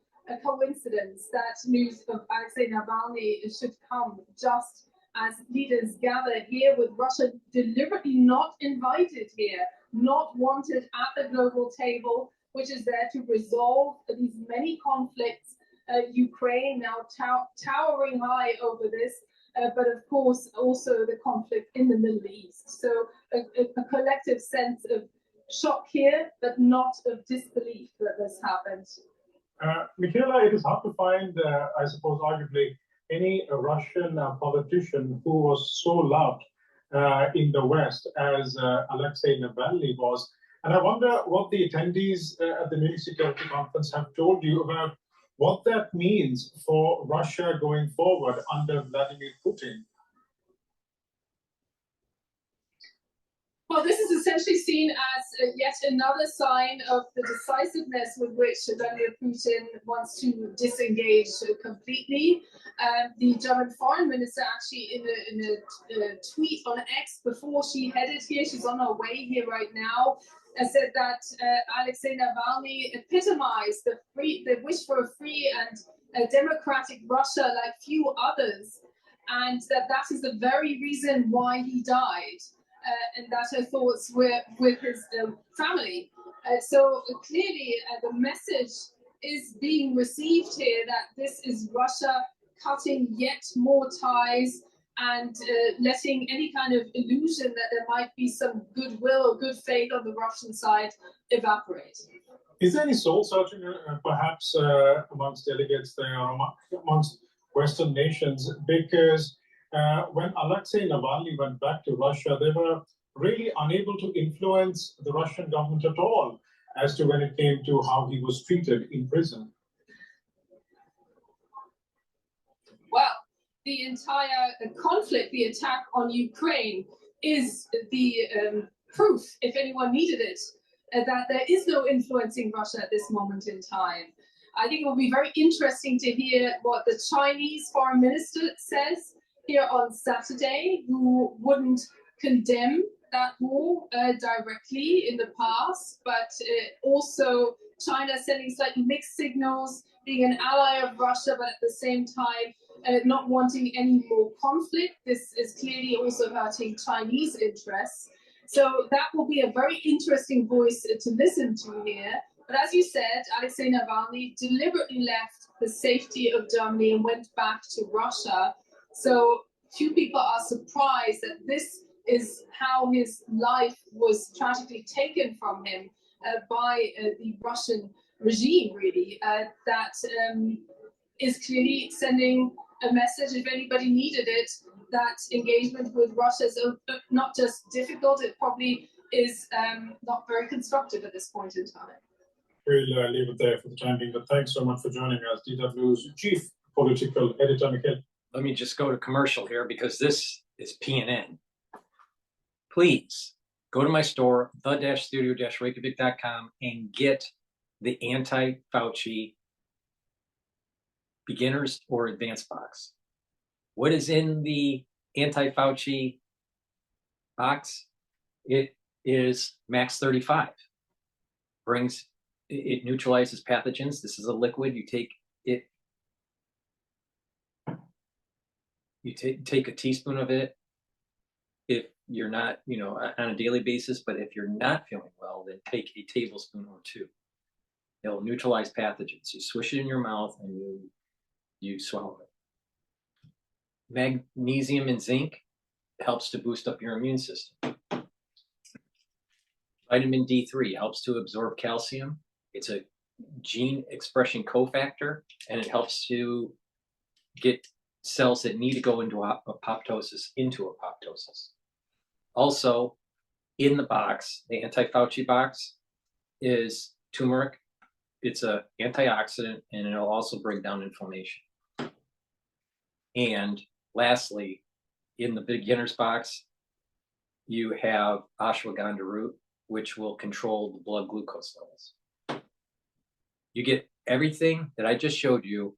Speaker 13: coincidence that news of Alexei Navalny should come just as leaders gather here, with Russia deliberately not invited here, not wanted at the global table, which is there to resolve these many conflicts. Ukraine now towering high over this, but of course also the conflict in the Middle East. So a collective sense of shock here, but not of disbelief that this happened.
Speaker 12: Michaela, it is hard to find, I suppose, arguably, any Russian politician who was so loved in the West as Alexei Navalny was. And I wonder what the attendees at the Munich Security Conference have told you about what that means for Russia going forward under Vladimir Putin.
Speaker 13: Well, this is essentially seen as yet another sign of the decisiveness with which Vladimir Putin wants to disengage completely. The German foreign minister actually in a tweet on X before she headed here, she's on her way here right now, said that Alexei Navalny epitomized the wish for a free and democratic Russia like few others, and that is the very reason why he died. And that her thoughts were with his family. So clearly the message is being received here that this is Russia cutting yet more ties and letting any kind of illusion that there might be some goodwill or good faith on the Russian side evaporate.
Speaker 12: Is there any soul searching perhaps amongst delegates there, or amongst Western nations? Because when Alexei Navalny went back to Russia, they were really unable to influence the Russian government at all as to when it came to how he was treated in prison.
Speaker 13: Well, the entire conflict, the attack on Ukraine, is the proof, if anyone needed it, that there is no influencing Russia at this moment in time. I think it will be very interesting to hear what the Chinese foreign minister says here on Saturday, who wouldn't condemn that war directly in the past, but also China sending slightly mixed signals, being an ally of Russia, but at the same time not wanting any more conflict. This is clearly also hurting Chinese interests. So that will be a very interesting voice to listen to here. But as you said, Alexei Navalny deliberately left the safety of Germany and went back to Russia. So few people are surprised that this is how his life was tragically taken from him by the Russian regime, really. That is clearly sending a message, if anybody needed it, that engagement with Russia is not just difficult, it probably is not very constructive at this point in time.
Speaker 12: We'll leave it there for the time being, but thanks so much for joining us, DW's Chief Political Editor, Mikhail.
Speaker 1: Let me just go to commercial here because this is PNN. Please go to my store, the-studio-reykjavik.com, and get the anti-Fauci beginners or advanced box. What is in the anti-Fauci box? It is Max 35. It neutralizes pathogens. This is a liquid. You take it. You take a teaspoon of it if you're not, on a daily basis. But if you're not feeling well, then take a tablespoon or two. It'll neutralize pathogens. You swish it in your mouth and you swallow it. Magnesium and zinc helps to boost up your immune system. Vitamin D3 helps to absorb calcium. It's a gene expression cofactor, and it helps to get cells that need to go into apoptosis into apoptosis. Also, in the box, the anti-Fauci box, is turmeric. It's an antioxidant, and it'll also bring down inflammation. And lastly, in the beginner's box, you have ashwagandha root, which will control the blood glucose levels. You get everything that I just showed you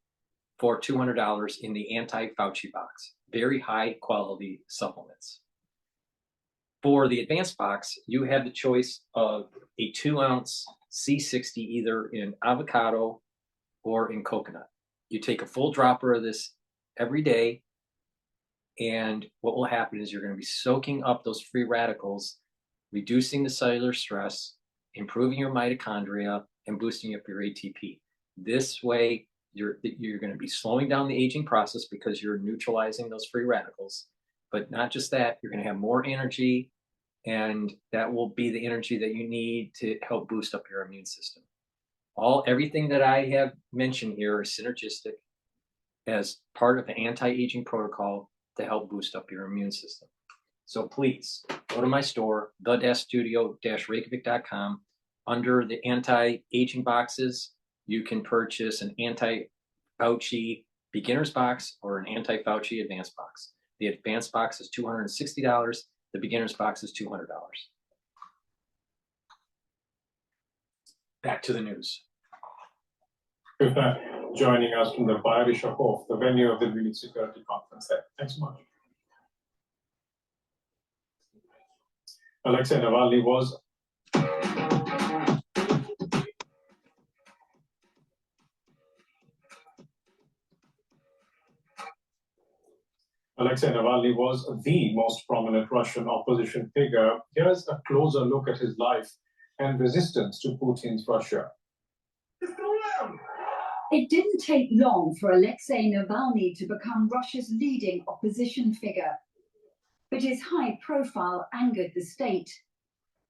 Speaker 1: for $200 in the anti-Fauci box. Very high quality supplements. For the advanced box, you have the choice of a 2-ounce C60 either in avocado or in coconut. You take a full dropper of this every day, and what will happen is you're going to be soaking up those free radicals, reducing the cellular stress, improving your mitochondria, and boosting up your ATP. This way, you're going to be slowing down the aging process because you're neutralizing those free radicals. But not just that, you're going to have more energy, and that will be the energy that you need to help boost up your immune system. Everything that I have mentioned here is synergistic as part of an anti-aging protocol to help boost up your immune system. So please go to my store, the-studio-reykjavik.com. Under the anti-aging boxes, you can purchase an anti-Fauci beginner's box or an anti-Fauci advanced box. The advanced box is $260. The beginner's box is $200. Back to the news.
Speaker 12: Joining us from the Bayerischer Hof, the venue of the Munich Security Conference there. Thanks so much. Alexei Navalny was the most prominent Russian opposition figure. Here's a closer look at his life and resistance to Putin's Russia.
Speaker 14: It didn't take long for Alexei Navalny to become Russia's leading opposition figure. But his high profile angered the state.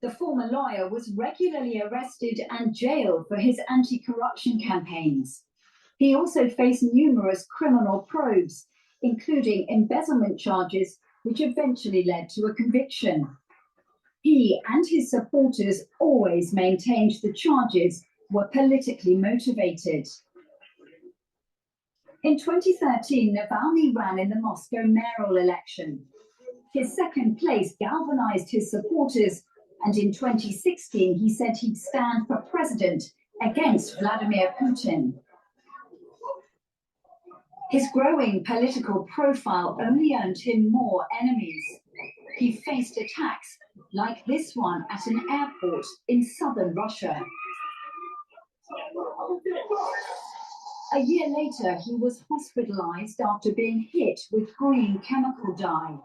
Speaker 14: The former lawyer was regularly arrested and jailed for his anti-corruption campaigns. He also faced numerous criminal probes, including embezzlement charges, which eventually led to a conviction. He and his supporters always maintained the charges were politically motivated. In 2013, Navalny ran in the Moscow mayoral election. His second place galvanized his supporters, and in 2016 he said he'd stand for president against Vladimir Putin. His growing political profile only earned him more enemies. He faced attacks like this one at an airport in southern Russia. A year later, he was hospitalized after being hit with green chemical dye,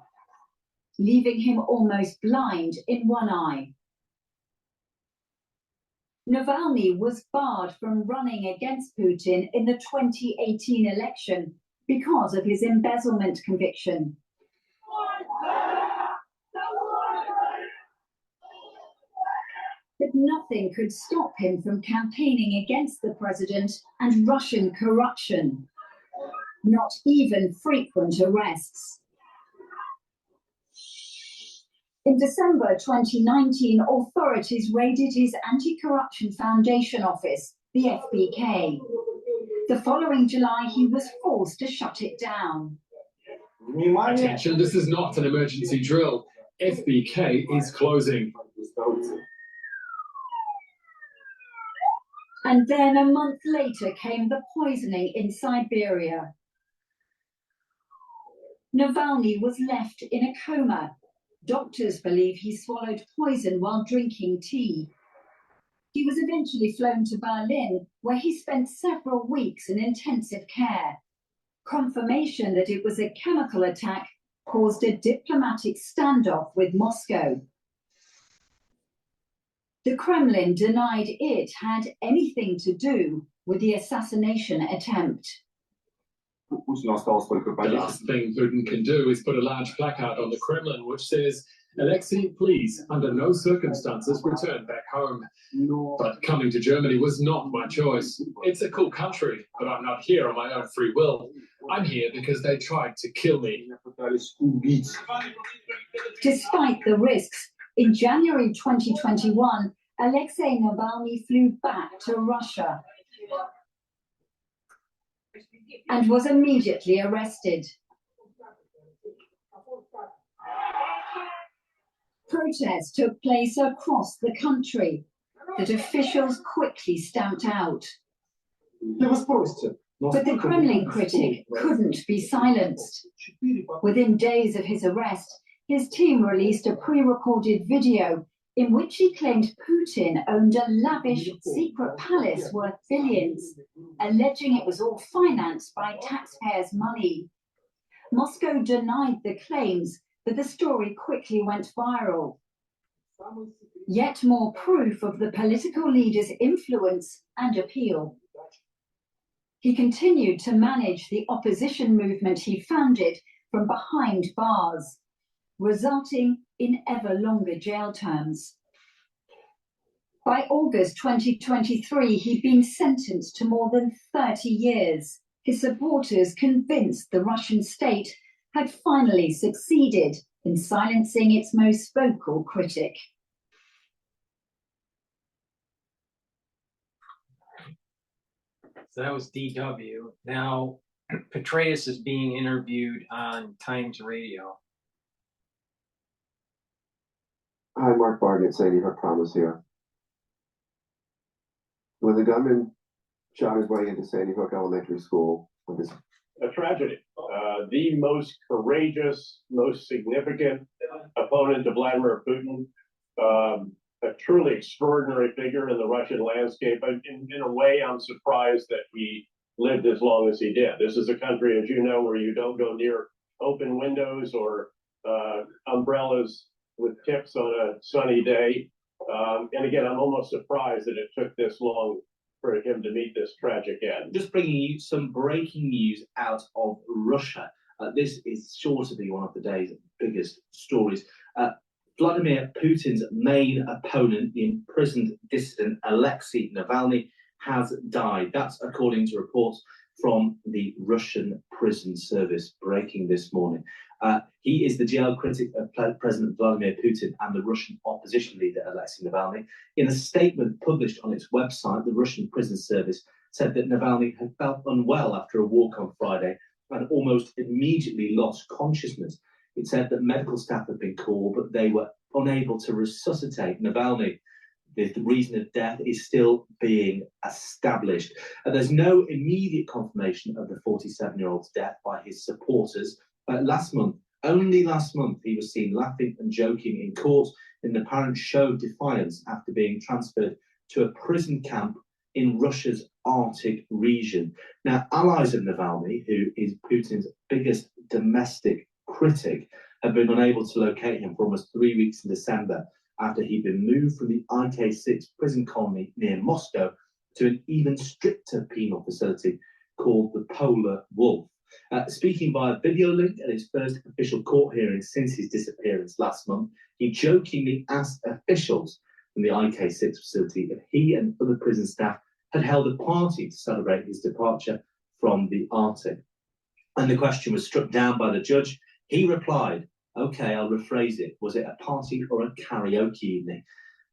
Speaker 14: leaving him almost blind in one eye. Navalny was barred from running against Putin in the 2018 election because of his embezzlement conviction. But nothing could stop him from campaigning against the president and Russian corruption. Not even frequent arrests. In December 2019, authorities raided his anti-corruption foundation office, the FBK. The following July, he was forced to shut it down.
Speaker 16: Attention, this is not an emergency drill. FBK is closing.
Speaker 14: And then a month later came the poisoning in Siberia. Navalny was left in a coma. Doctors believe he swallowed poison while drinking tea. He was eventually flown to Berlin, where he spent several weeks in intensive care. Confirmation that it was a chemical attack caused a diplomatic standoff with Moscow. The Kremlin denied it had anything to do with the assassination attempt.
Speaker 16: The last thing Putin can do is put a large placard on the Kremlin which says, "Alexei, please, under no circumstances, return back home." But coming to Germany was not my choice. It's a cool country, but I'm not here on my own free will. I'm here because they tried to kill me.
Speaker 14: Despite the risks, in January 2021, Alexei Navalny flew back to Russia and was immediately arrested. Protests took place across the country that officials quickly stamped out. But the Kremlin critic couldn't be silenced. Within days of his arrest, his team released a pre-recorded video in which he claimed Putin owned a lavish secret palace worth billions, alleging it was all financed by taxpayers' money. Moscow denied the claims, but the story quickly went viral. Yet more proof of the political leader's influence and appeal. He continued to manage the opposition movement he founded from behind bars, resulting in ever longer jail terms. By August 2023, he'd been sentenced to more than 30 years. His supporters, convinced the Russian state had finally succeeded in silencing its most vocal critic.
Speaker 1: So that was DW. Now, Petraeus is being interviewed on Times Radio.
Speaker 11: Hi, Mark Bargett, Sandy Hook Promise here. When the gunman shot his way into Sandy Hook Elementary School,
Speaker 18: a tragedy. The most courageous, most significant opponent to Vladimir Putin, a truly extraordinary figure in the Russian landscape. In a way, I'm surprised that he lived as long as he did. This is a country, as you know, where you don't go near open windows or umbrellas with tips on a sunny day. And again, I'm almost surprised that it took this long for him to meet this tragic end.
Speaker 23: Just bringing you some breaking news out of Russia. This is sure to be one of the day's biggest stories. Vladimir Putin's main opponent, the imprisoned dissident Alexei Navalny, has died. That's according to reports from the Russian prison service breaking this morning. He is the jail critic of President Vladimir Putin and the Russian opposition leader Alexei Navalny. In a statement published on its website, the Russian prison service said that Navalny had felt unwell after a walk on Friday and almost immediately lost consciousness. It said that medical staff had been called, but they were unable to resuscitate Navalny. The reason of death is still being established. There's no immediate confirmation of the 47-year-old's death by his supporters. Only last month, he was seen laughing and joking in court in an apparent show of defiance after being transferred to a prison camp in Russia's Arctic region. Now, allies of Navalny, who is Putin's biggest domestic critic, have been unable to locate him for almost 3 weeks in December after he'd been moved from the IK6 prison colony near Moscow to an even stricter penal facility called the Polar Wolf. Speaking via video link at his first official court hearing since his disappearance last month, he jokingly asked officials from the IK6 facility if he and other prison staff had held a party to celebrate his departure from the Arctic. And the question was struck down by the judge. He replied, Okay, I'll rephrase it. Was it a party or a karaoke evening?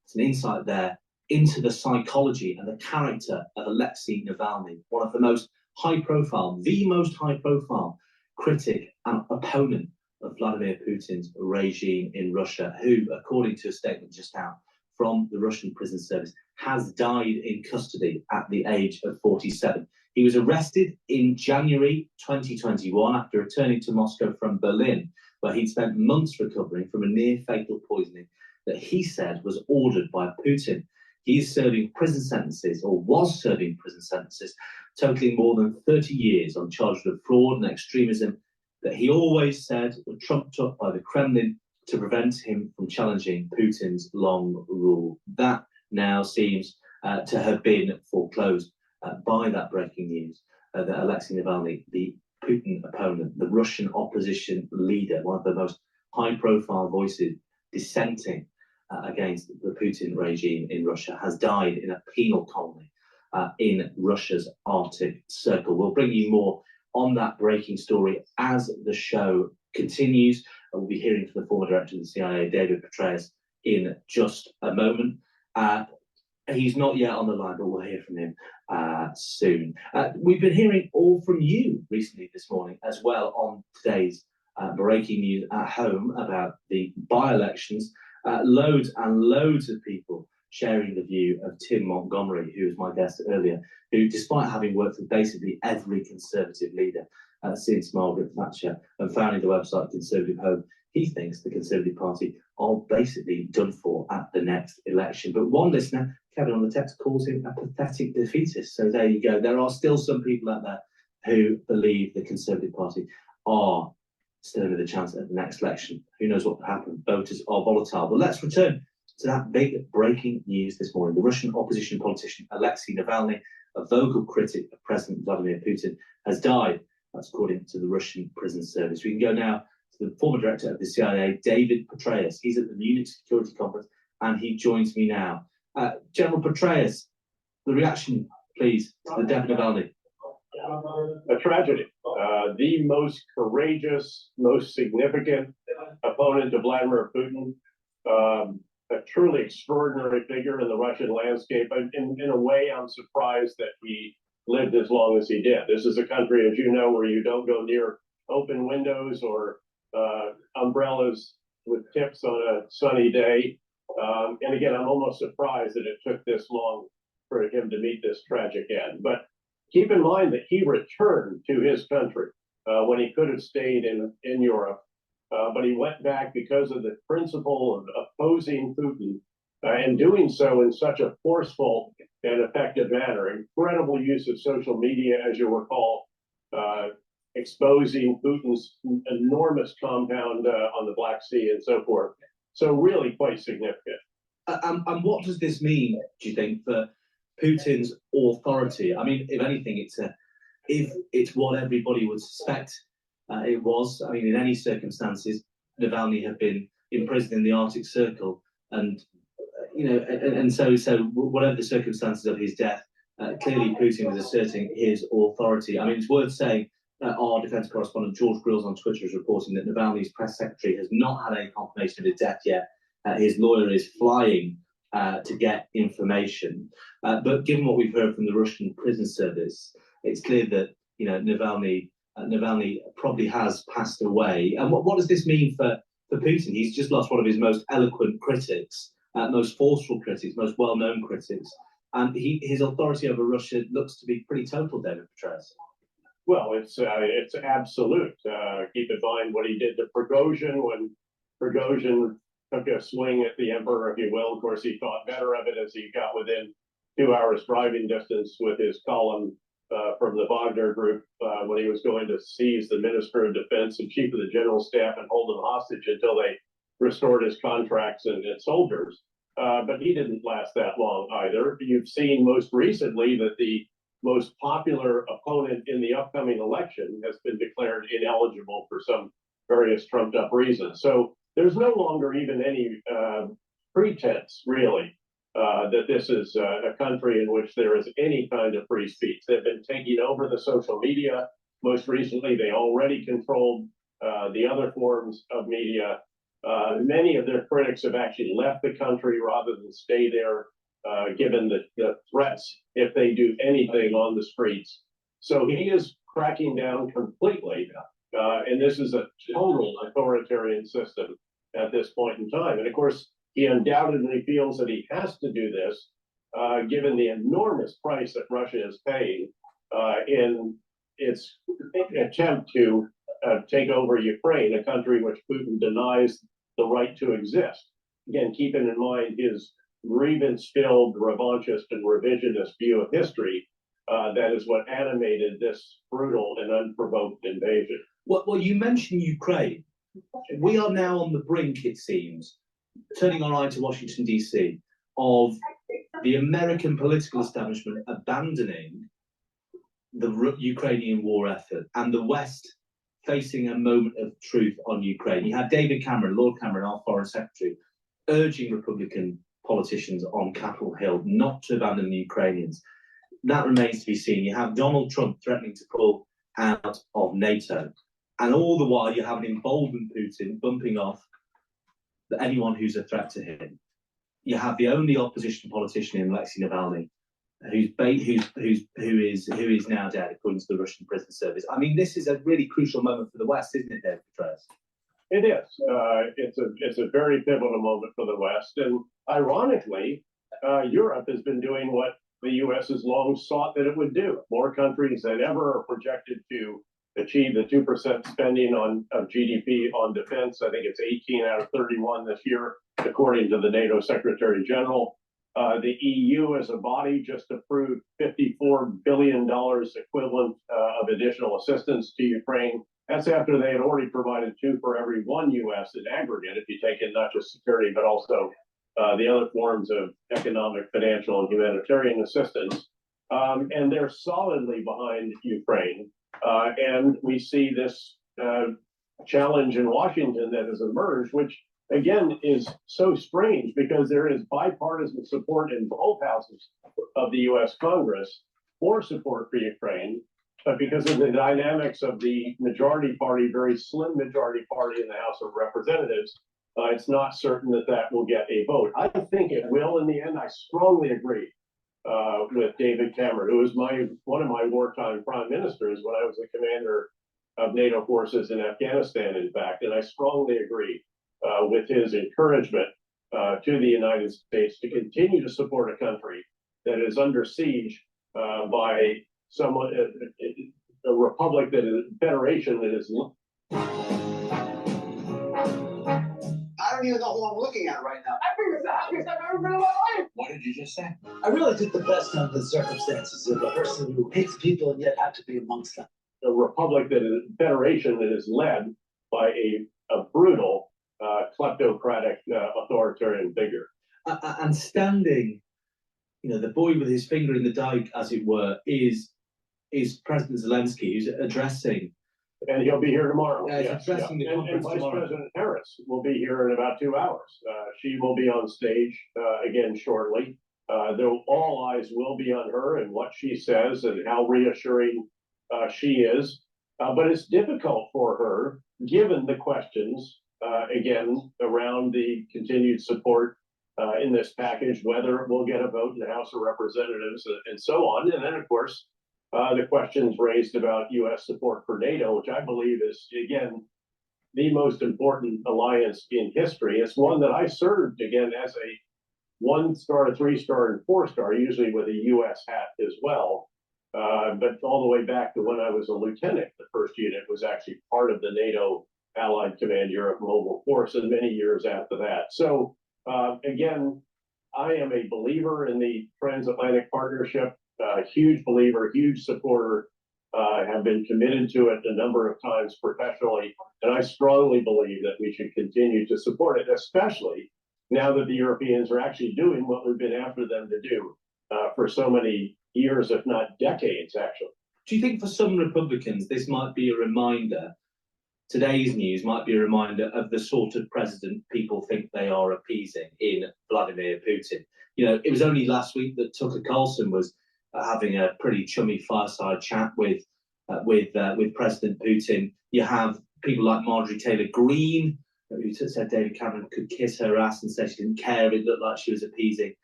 Speaker 23: It's an insight there into the psychology and the character of Alexei Navalny, one of the most the most high-profile critic and opponent of Vladimir Putin's regime in Russia, who, according to a statement just out from the Russian prison service, has died in custody at the age of 47. He was arrested in January 2021 after returning to Moscow from Berlin, where he'd spent months recovering from a near-fatal poisoning that he said was ordered by Putin. He is serving prison sentences, or was serving prison sentences, totaling more than 30 years on charges of fraud and extremism that he always said were trumped up by the Kremlin to prevent him from challenging Putin's long rule. That now seems to have been foreclosed by that breaking news that Alexei Navalny, the Putin opponent, the Russian opposition leader, one of the most high-profile voices dissenting against the Putin regime in Russia, has died in a penal colony in Russia's Arctic Circle. We'll bring you more on that breaking story as the show continues. We'll be hearing from the former director of the CIA, David Petraeus, in just a moment. He's not yet on the line, but we'll hear from him soon. We've been hearing all from you recently this morning as well on today's breaking news at home about the by-elections. Loads and loads of people sharing the view of Tim Montgomery, who was my guest earlier, who, despite having worked with basically every Conservative leader since Margaret Thatcher and founding the website Conservative Home, he thinks the Conservative Party are basically done for at the next election. But one listener, Kevin on the text, calls him a pathetic defeatist. So there you go. There are still some people out there who believe the Conservative Party are still with a chance at the next election. Who knows what will happen? Voters are volatile. But let's return to that big breaking news this morning. The Russian opposition politician Alexei Navalny, a vocal critic of President Vladimir Putin, has died. That's according to the Russian prison service. We can go now to the former director of the CIA, David Petraeus. He's at the Munich Security Conference, and he joins me now. General Petraeus, the reaction, please, to the death of Navalny.
Speaker 18: A tragedy. The most courageous, most significant opponent of Vladimir Putin, a truly extraordinary figure in the Russian landscape. In a way, I'm surprised that he lived as long as he did. This is a country, as you know, where you don't go near open windows or umbrellas with tips on a sunny day. And again, I'm almost surprised that it took this long for him to meet this tragic end. But keep in mind that he returned to his country when he could have stayed in Europe. But he went back because of the principle of opposing Putin and doing so in such a forceful and effective manner. Incredible use of social media, as you recall, exposing Putin's enormous compound on the Black Sea and so forth. So really quite significant.
Speaker 23: And what does this mean, do you think, for Putin's authority? I mean, if anything, if it's what everybody would suspect it was. I mean, in any circumstances, Navalny had been imprisoned in the Arctic Circle, and so whatever the circumstances of his death, clearly Putin was asserting his authority. I mean, it's worth saying that our defence correspondent George Grills on Twitter is reporting that Navalny's press secretary has not had any confirmation of his death yet. His lawyer is flying to get information. But given what we've heard from the Russian prison service, it's clear that Navalny probably has passed away. And what does this mean for Putin? He's just lost one of his most eloquent critics, most forceful critics, most well-known critics. And his authority over Russia looks to be pretty total, David Petraeus.
Speaker 18: Well, it's absolute. Keep in mind what he did to Prigozhin when Prigozhin took a swing at the emperor, if you will. Of course, he thought better of it as he got within 2 hours driving distance with his column from the Wagner group when he was going to seize the Minister of Defense and Chief of the General Staff and hold them hostage until they restored his contracts and soldiers. But he didn't last that long either. You've seen most recently that the most popular opponent in the upcoming election has been declared ineligible for some various trumped up reasons. So there's no longer even any pretense, really, that this is a country in which there is any kind of free speech. They've been taking over the social media. Most recently, they already controlled the other forms of media. Many of their critics have actually left the country rather than stay there, given the threats if they do anything on the streets. So he is cracking down completely, and this is a total authoritarian system at this point in time. And of course, he undoubtedly feels that he has to do this, given the enormous price that Russia is paying in its attempt to take over Ukraine, a country which Putin denies the right to exist. Again, keeping in mind his grievance-filled, revanchist, and revisionist view of history, that is what animated this brutal and unprovoked invasion.
Speaker 23: Well, you mentioned Ukraine. We are now on the brink, it seems, turning our eye to Washington, D.C., of the American political establishment abandoning the Ukrainian war effort and the West facing a moment of truth on Ukraine. You had David Cameron, Lord Cameron, our Foreign Secretary, urging Republican politicians on Capitol Hill not to abandon the Ukrainians. That remains to be seen. You have Donald Trump threatening to pull out of NATO. And all the while, you have an emboldened Putin bumping off anyone who's a threat to him. You have the only opposition politician in Alexei Navalny, who is now dead, according to the Russian prison service. I mean, this is a really crucial moment for the West, isn't it, David Petraeus?
Speaker 18: It is. It's a very pivotal moment for the West, and ironically, Europe has been doing what the U.S. has long sought that it would do. More countries than ever are projected to achieve the 2% spending of GDP on defense. I think it's 18 out of 31 this year, according to the NATO Secretary General. The EU as a body just approved $54 billion equivalent of additional assistance to Ukraine. That's after they had already provided $2 for every $1 U.S. in aggregate, if you take in not just security, but also the other forms of economic, financial, and humanitarian assistance. And they're solidly behind Ukraine. And we see this challenge in Washington that has emerged, which again is so strange because there is bipartisan support in both houses of the U.S. Congress for support for Ukraine. But because of the dynamics of the majority party, very slim majority party in the House of Representatives, it's not certain that that will get a vote. I think it will in the end. I strongly agree with David Cameron, who was one of my wartime prime ministers when I was the commander of NATO forces in Afghanistan, in fact. And I strongly agree with his encouragement to the United States to continue to support a country that is under siege by someone, a republic that is a federation that is.
Speaker 15: I don't even know who I'm looking at right now.
Speaker 2: I think it's the happiest I've ever been in my life.
Speaker 15: What did you just say?
Speaker 17: I really took the best under the circumstances of a person who hates people and yet had to be amongst them.
Speaker 18: A republic that is a federation that is led by a brutal, kleptocratic, authoritarian figure.
Speaker 23: And standing, the boy with his finger in the dike, as it were, is President Zelensky, who's addressing.
Speaker 18: And he'll be here tomorrow.
Speaker 23: Yes, addressing the
Speaker 18: and
Speaker 23: conference
Speaker 18: Vice
Speaker 23: tomorrow.
Speaker 18: President Harris will be here in about 2 hours. She will be on stage again shortly. All eyes will be on her and what she says and how reassuring she is. But it's difficult for her, given the questions, again, around the continued support in this package, whether it will get a vote in the House of Representatives and so on. And then, of course, the questions raised about U.S. support for NATO, which I believe is, again, the most important alliance in history. It's one that I served, again, as a 1-star, 3-star, and 4-star, usually with a U.S. hat as well. But all the way back to when I was a lieutenant, the first unit was actually part of the NATO Allied Command Europe Mobile Force, and many years after that. So, again, I am a believer in the transatlantic partnership. Huge believer, huge supporter, have been committed to it a number of times professionally, and I strongly believe that we should continue to support it, especially now that the Europeans are actually doing what we've been after them to do for so many years, if not decades, actually.
Speaker 23: Do you think for some Republicans this might be a reminder, today's news might be a reminder of the sort of president people think they are appeasing in Vladimir Putin? It was only last week that Tucker Carlson was having a pretty chummy fireside chat with President Putin. You have people like Marjorie Taylor Greene, who said David Cameron could kiss her ass and say she didn't care. It looked like she was appeasing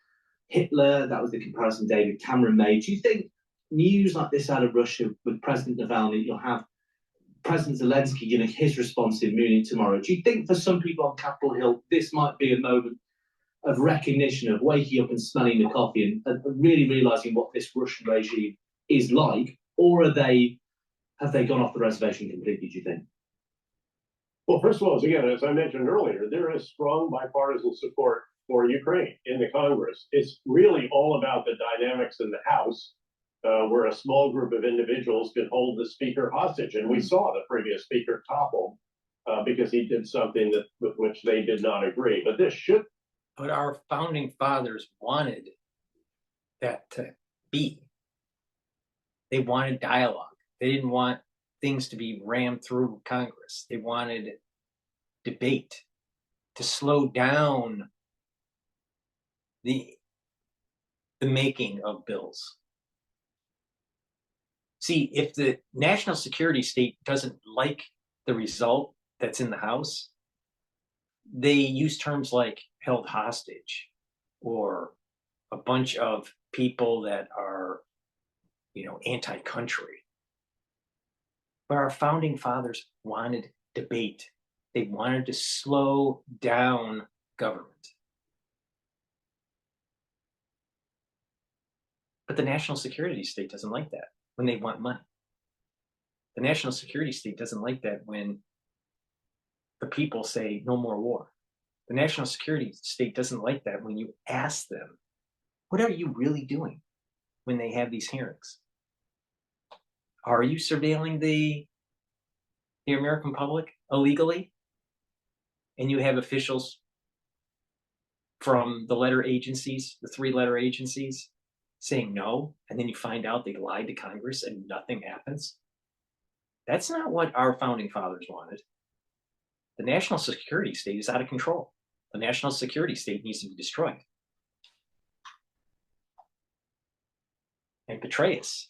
Speaker 23: Hitler. That was the comparison David Cameron made. Do you think news like this out of Russia with President Navalny, you'll have President Zelensky giving his response in Munich tomorrow? Do you think for some people on Capitol Hill, this might be a moment of recognition, of waking up and smelling the coffee and really realizing what this Russian regime is like? Or have they gone off the reservation completely, do you think?
Speaker 18: Well, first of all, again, as I mentioned earlier, there is strong bipartisan support for Ukraine in the Congress. It's really all about the dynamics in the House, where a small group of individuals could hold the speaker hostage. And we saw the previous speaker toppled because he did something with which they did not agree. But this should.
Speaker 1: But our founding fathers wanted that to be. They wanted dialogue. They didn't want things to be rammed through Congress. They wanted debate to slow down the making of bills. See, if the national security state doesn't like the result that's in the House, they use terms like held hostage or a bunch of people that are, anti-country. But our founding fathers wanted debate. They wanted to slow down government. But the national security state doesn't like that when they want money. The national security state doesn't like that when the people say no more war. The national security state doesn't like that when you ask them, what are you really doing when they have these hearings? Are you surveilling the American public illegally? And you have officials from the letter agencies, the 3-letter agencies, saying no, and then you find out they lied to Congress and nothing happens? That's not what our founding fathers wanted. The national security state is out of control. The national security state needs to be destroyed. And Petraeus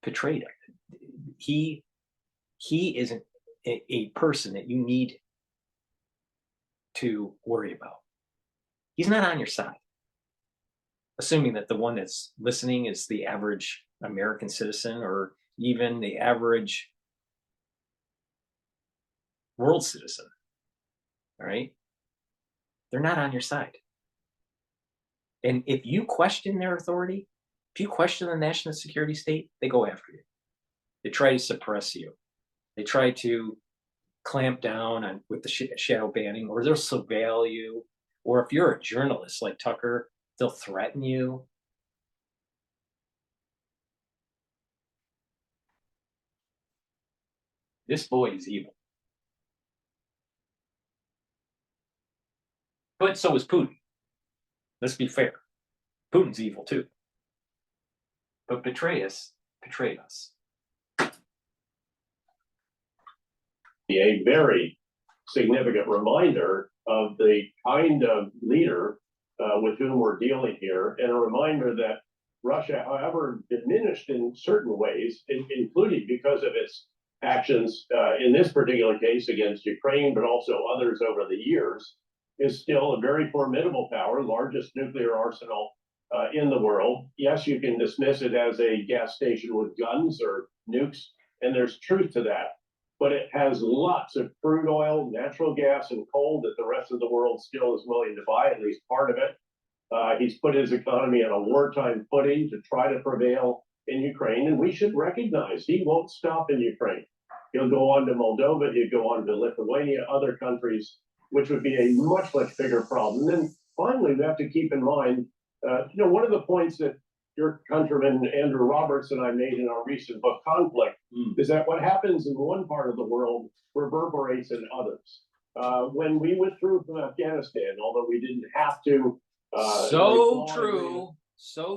Speaker 1: betrayed it. He is a person that you need to worry about. He's not on your side. Assuming that the one that's listening is the average American citizen or even the average world citizen, all right? They're not on your side. And if you question their authority, if you question the national security state, they go after you. They try to suppress you. They try to clamp down on with the shadow banning, or they'll surveil you. Or if you're a journalist like Tucker, they'll threaten you. This boy is evil. But so is Putin. Let's be fair. Putin's evil too. But Petraeus betrayed us.
Speaker 18: A very significant reminder of the kind of leader with whom we're dealing here, and a reminder that Russia, however diminished in certain ways, including because of its actions in this particular case against Ukraine, but also others over the years, is still a very formidable power, largest nuclear arsenal in the world. Yes, you can dismiss it as a gas station with guns or nukes, and there's truth to that. But it has lots of crude oil, natural gas, and coal that the rest of the world still is willing to buy, at least part of it. He's put his economy on a wartime footing to try to prevail in Ukraine, and we should recognize he won't stop in Ukraine. He'll go on to Moldova, he'll go on to Lithuania, other countries, which would be a much, much bigger problem. And then finally, we have to keep in mind, one of the points that your countryman Andrew Roberts and I made in our recent book, Conflict, is that what happens in one part of the world reverberates in others. When we withdrew from Afghanistan, although we didn't have to.
Speaker 1: So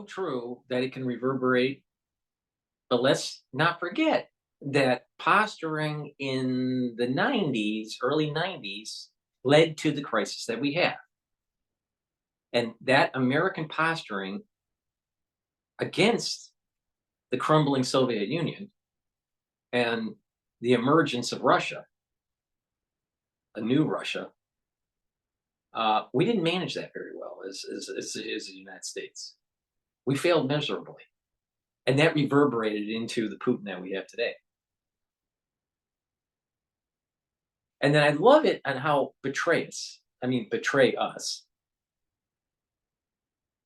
Speaker 1: true that it can reverberate. But let's not forget that posturing in the 90s, early 90s, led to the crisis that we have. And that American posturing against the crumbling Soviet Union and the emergence of Russia, a new Russia, we didn't manage that very well as the United States. We failed miserably. And that reverberated into the Putin that we have today. And then I love it on how betray us.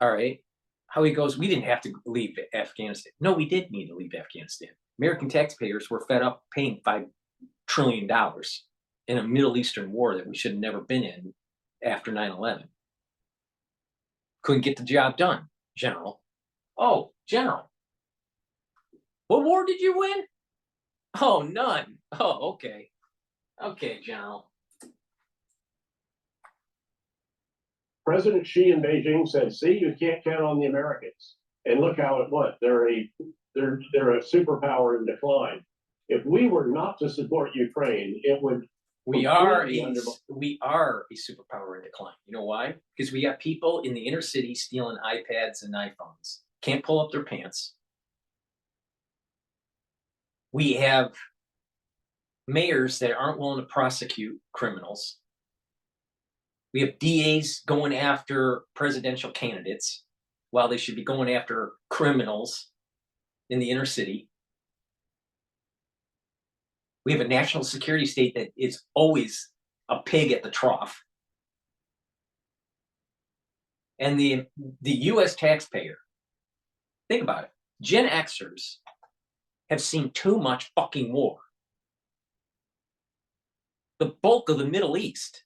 Speaker 1: All right. How he goes, we didn't have to leave Afghanistan. No, we did need to leave Afghanistan. American taxpayers were fed up paying $5 trillion in a Middle Eastern war that we should have never been in after 9/11. Couldn't get the job done, General. Oh, General. What war did you win? Oh, none. Oh, okay. Okay, General.
Speaker 18: President Xi in Beijing said, "See, you can't count on the Americans." And look how it went. They're a superpower in decline. If we were not to support Ukraine, it would.
Speaker 1: We are a superpower in decline. You know why? Because we got people in the inner city stealing iPads and iPhones. Can't pull up their pants. We have mayors that aren't willing to prosecute criminals. We have DAs going after presidential candidates while they should be going after criminals in the inner city. We have a national security state that is always a pig at the trough. And the U.S. taxpayer, think about it. Gen Xers have seen too much fucking war. The bulk of the Middle East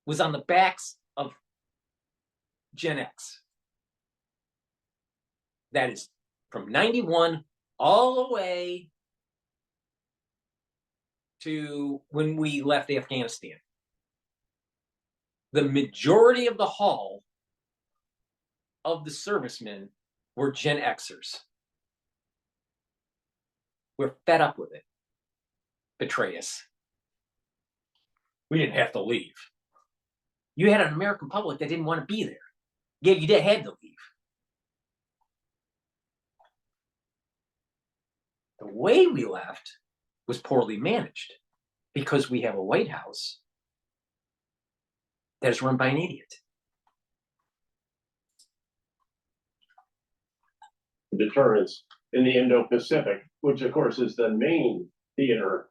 Speaker 1: was on the backs of Gen X. That is from 91 all the way to when we left Afghanistan. The majority of the haul of the servicemen were Gen Xers. We're fed up with it. Betray us. We didn't have to leave. You had an American public that didn't want to be there. Yeah, you had to leave. The way we left was poorly managed because we have a White House that is run by an idiot.
Speaker 18: Deterrence in the Indo-Pacific, which of course is the main theater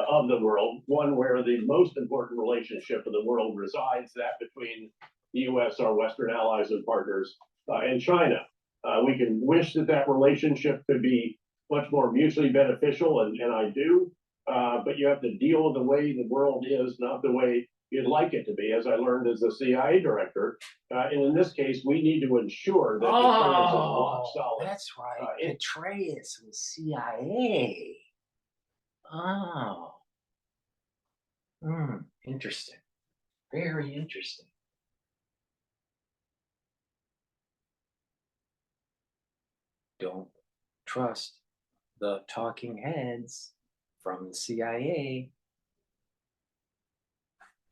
Speaker 18: of the world, one where the most important relationship of the world resides, that between the U.S., our Western allies and partners, and China. We can wish that relationship could be much more mutually beneficial, and I do, but you have to deal with the way the world is, not the way you'd like it to be, as I learned as the CIA director. And in this case, we need to ensure that deterrence is rock solid.
Speaker 1: That's right. Petraeus was CIA. Oh. Interesting. Very interesting. Don't trust the talking heads from the CIA.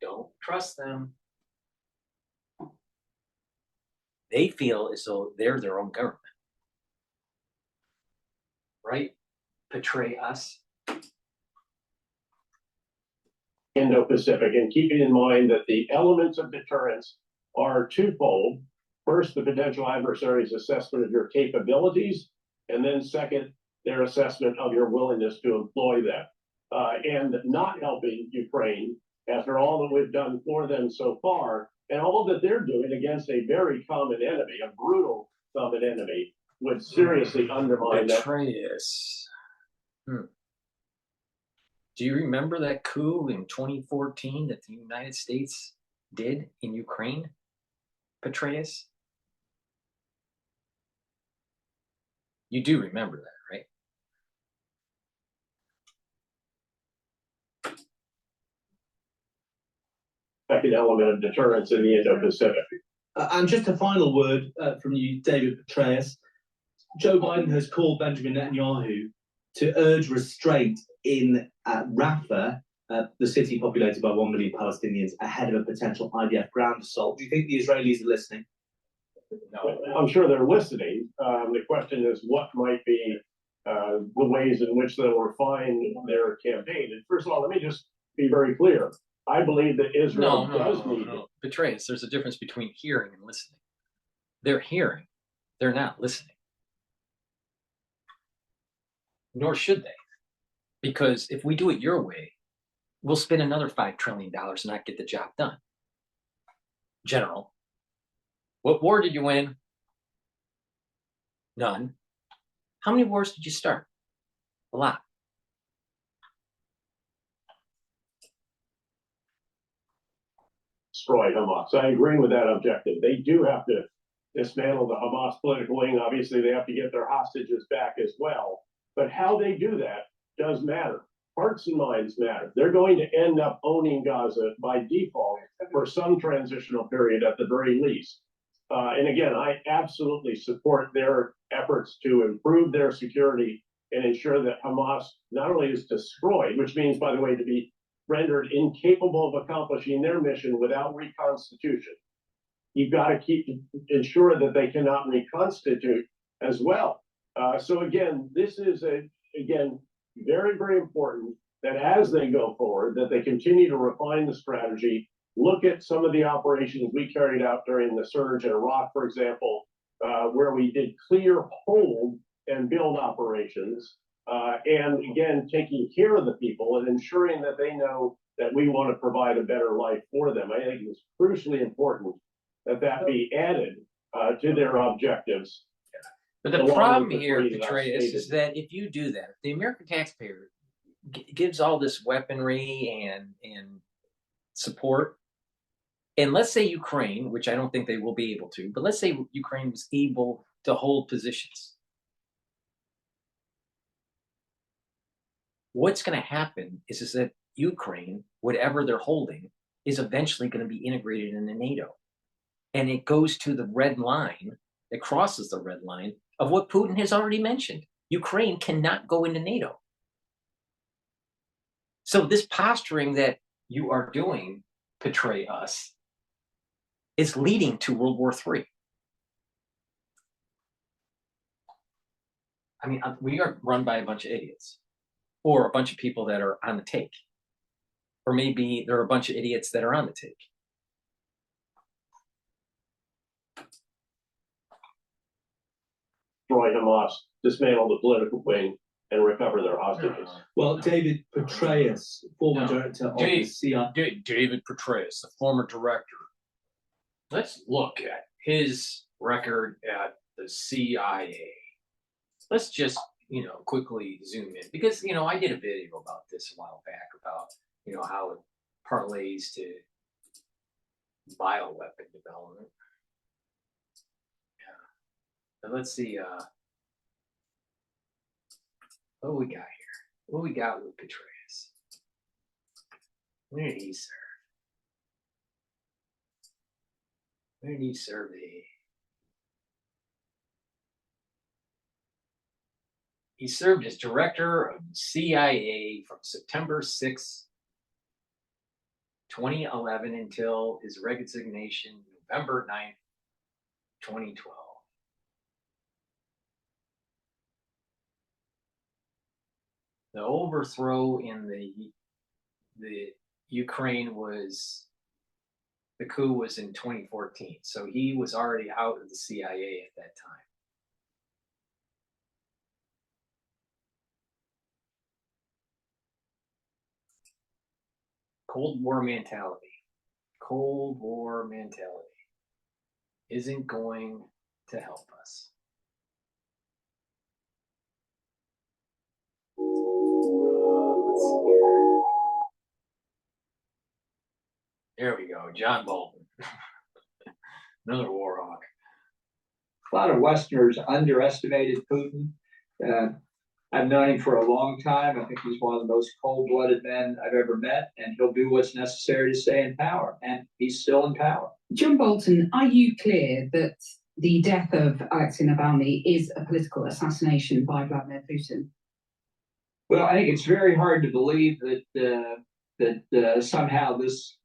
Speaker 1: Don't trust them. They feel as though they're their own government. Right? Betray us.
Speaker 18: Indo-Pacific, and keeping in mind that the elements of deterrence are twofold. First, the potential adversary's assessment of your capabilities, and then second, their assessment of your willingness to employ them. And not helping Ukraine after all that we've done for them so far, and all that they're doing against a very common enemy, a brutal common enemy, would seriously undermine that.
Speaker 1: Betrayus. Do you remember that coup in 2014 that the United States did in Ukraine? Betrayus? You do remember that, right?
Speaker 18: Second element of deterrence in the Indo-Pacific.
Speaker 23: And just a final word from you, David Petraeus. Joe Biden has called Benjamin Netanyahu to urge restraint in Rafah, the city populated by 1 million Palestinians, ahead of a potential IDF ground assault. Do you think the Israelis are listening?
Speaker 18: No, I'm sure they're listening. The question is, what might be the ways in which they'll refine their campaign. And first of all, let me just be very clear. I believe that Israel does need.
Speaker 1: Petraeus, there's a difference between hearing and listening. They're hearing, they're not listening. Nor should they. Because if we do it your way, we'll spend another $5 trillion and not get the job done. General, what war did you win? None. How many wars did you start? A lot.
Speaker 18: Destroy Hamas. I agree with that objective. They do have to dismantle the Hamas political wing. Obviously, they have to get their hostages back as well. But how they do that does matter. Hearts and minds matter. They're going to end up owning Gaza by default for some transitional period at the very least. And again, I absolutely support their efforts to improve their security and ensure that Hamas not only is destroyed, which means, by the way, to be rendered incapable of accomplishing their mission without reconstitution. You've got to ensure that they cannot reconstitute as well. So again, this is very, very important that as they go forward, that they continue to refine the strategy, look at some of the operations we carried out during the surge in Iraq, for example, where we did clear hold and build operations, and again, taking care of the people and ensuring that they know that we want to provide a better life for them. I think it's crucially important that that be added to their objectives.
Speaker 1: But the problem here, Petraeus, is that if you do that, if the American taxpayer gives all this weaponry and support, and let's say Ukraine, which I don't think they will be able to, but let's say Ukraine was able to hold positions. What's going to happen is that Ukraine, whatever they're holding, is eventually going to be integrated into NATO. And it goes to the red line, it crosses the red line of what Putin has already mentioned. Ukraine cannot go into NATO. So this posturing that you are doing, Petraeus, is leading to World War III. I mean, we are run by a bunch of idiots, or a bunch of people that are on the take, or maybe there are a bunch of idiots that are on the take.
Speaker 18: Destroy Hamas, dismantle the political wing, and recover their hostages.
Speaker 23: Well, David Petraeus, former director of the CIA.
Speaker 1: David Petraeus, the former director. Let's look at his record at the CIA. Let's just, quickly zoom in. Because, I did a video about this a while back about, how it parlays to bioweapon development. So let's see what we got here. What we got with Petraeus? Where did he serve? Where did he serve? He served as director of CIA from September 6, 2011 until his resignation November 9th, 2012. The overthrow in the Ukraine the coup was in 2014. So he was already out of the CIA at that time. Cold War mentality. Cold War mentality isn't going to help us. There we go, John Bolton. Another war hawk.
Speaker 3: A lot of Westerners underestimated Putin. I've known him for a long time. I think he's one of the most cold-blooded men I've ever met, and he'll do what's necessary to stay in power, and he's still in power.
Speaker 19: John Bolton, are you clear that the death of Alexei Navalny is a political assassination by Vladimir Putin?
Speaker 3: Well, I think it's very hard to believe that somehow this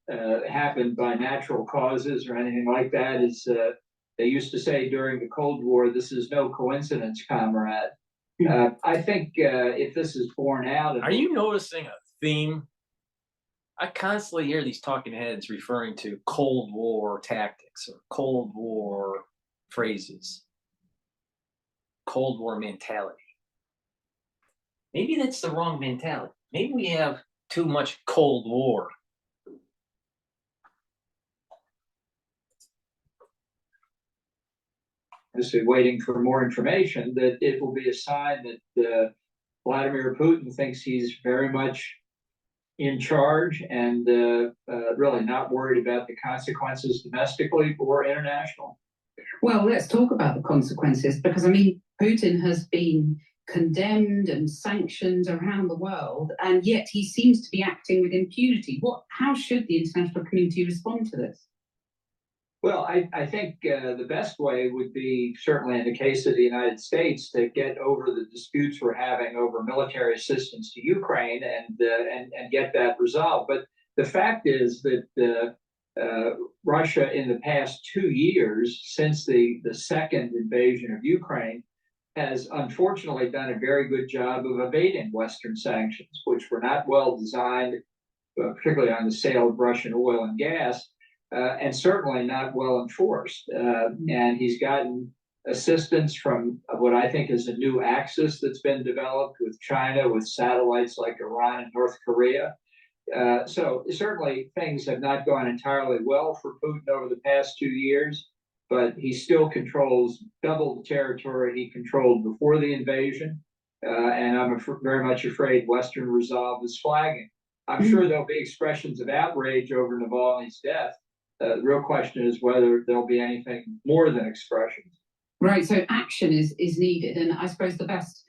Speaker 3: happened by natural causes or anything like that. They used to say during the Cold War, this is no coincidence, comrade. I think if this is borne out,
Speaker 1: Are you noticing a theme? I constantly hear these talking heads referring to Cold War tactics or Cold War phrases, Cold War mentality. Maybe that's the wrong mentality. Maybe we have too much Cold War.
Speaker 3: Just waiting for more information, that it will be a sign that Vladimir Putin thinks he's very much in charge and really not worried about the consequences domestically or international.
Speaker 19: Well, let's talk about the consequences, because I mean, Putin has been condemned and sanctioned around the world, and yet he seems to be acting with impunity. How should the international community respond to this?
Speaker 3: Well, I think the best way would be, certainly in the case of the United States, to get over the disputes we're having over military assistance to Ukraine and get that resolved. But the fact is that Russia, in the past 2 years, since the second invasion of Ukraine, has unfortunately done a very good job of evading Western sanctions, which were not well designed, particularly on the sale of Russian oil and gas. And certainly not well enforced. And he's gotten assistance from what I think is a new axis that's been developed with China, with satellites like Iran and North Korea. So certainly things have not gone entirely well for Putin over the past 2 years, but he still controls double the territory he controlled before the invasion. And I'm very much afraid Western resolve is flagging. I'm sure there'll be expressions of outrage over Navalny's death. The real question is whether there'll be anything more than expressions.
Speaker 19: Right, so action is needed, and I suppose the best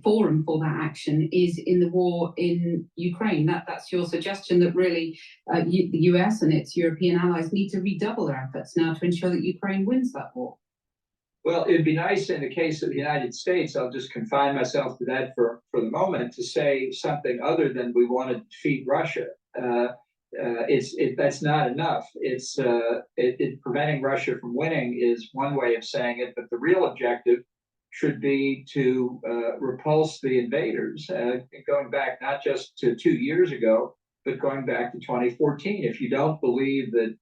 Speaker 19: forum for that action is in the war in Ukraine. That's your suggestion, that really the US and its European allies need to redouble their efforts now to ensure that Ukraine wins that war.
Speaker 3: Well, it'd be nice in the case of the United States, I'll just confine myself to that for the moment, to say something other than we want to defeat Russia. That's not enough. Preventing Russia from winning is one way of saying it, but the real objective should be to repulse the invaders, going back not just to 2 years ago, but going back to 2014. If you don't believe that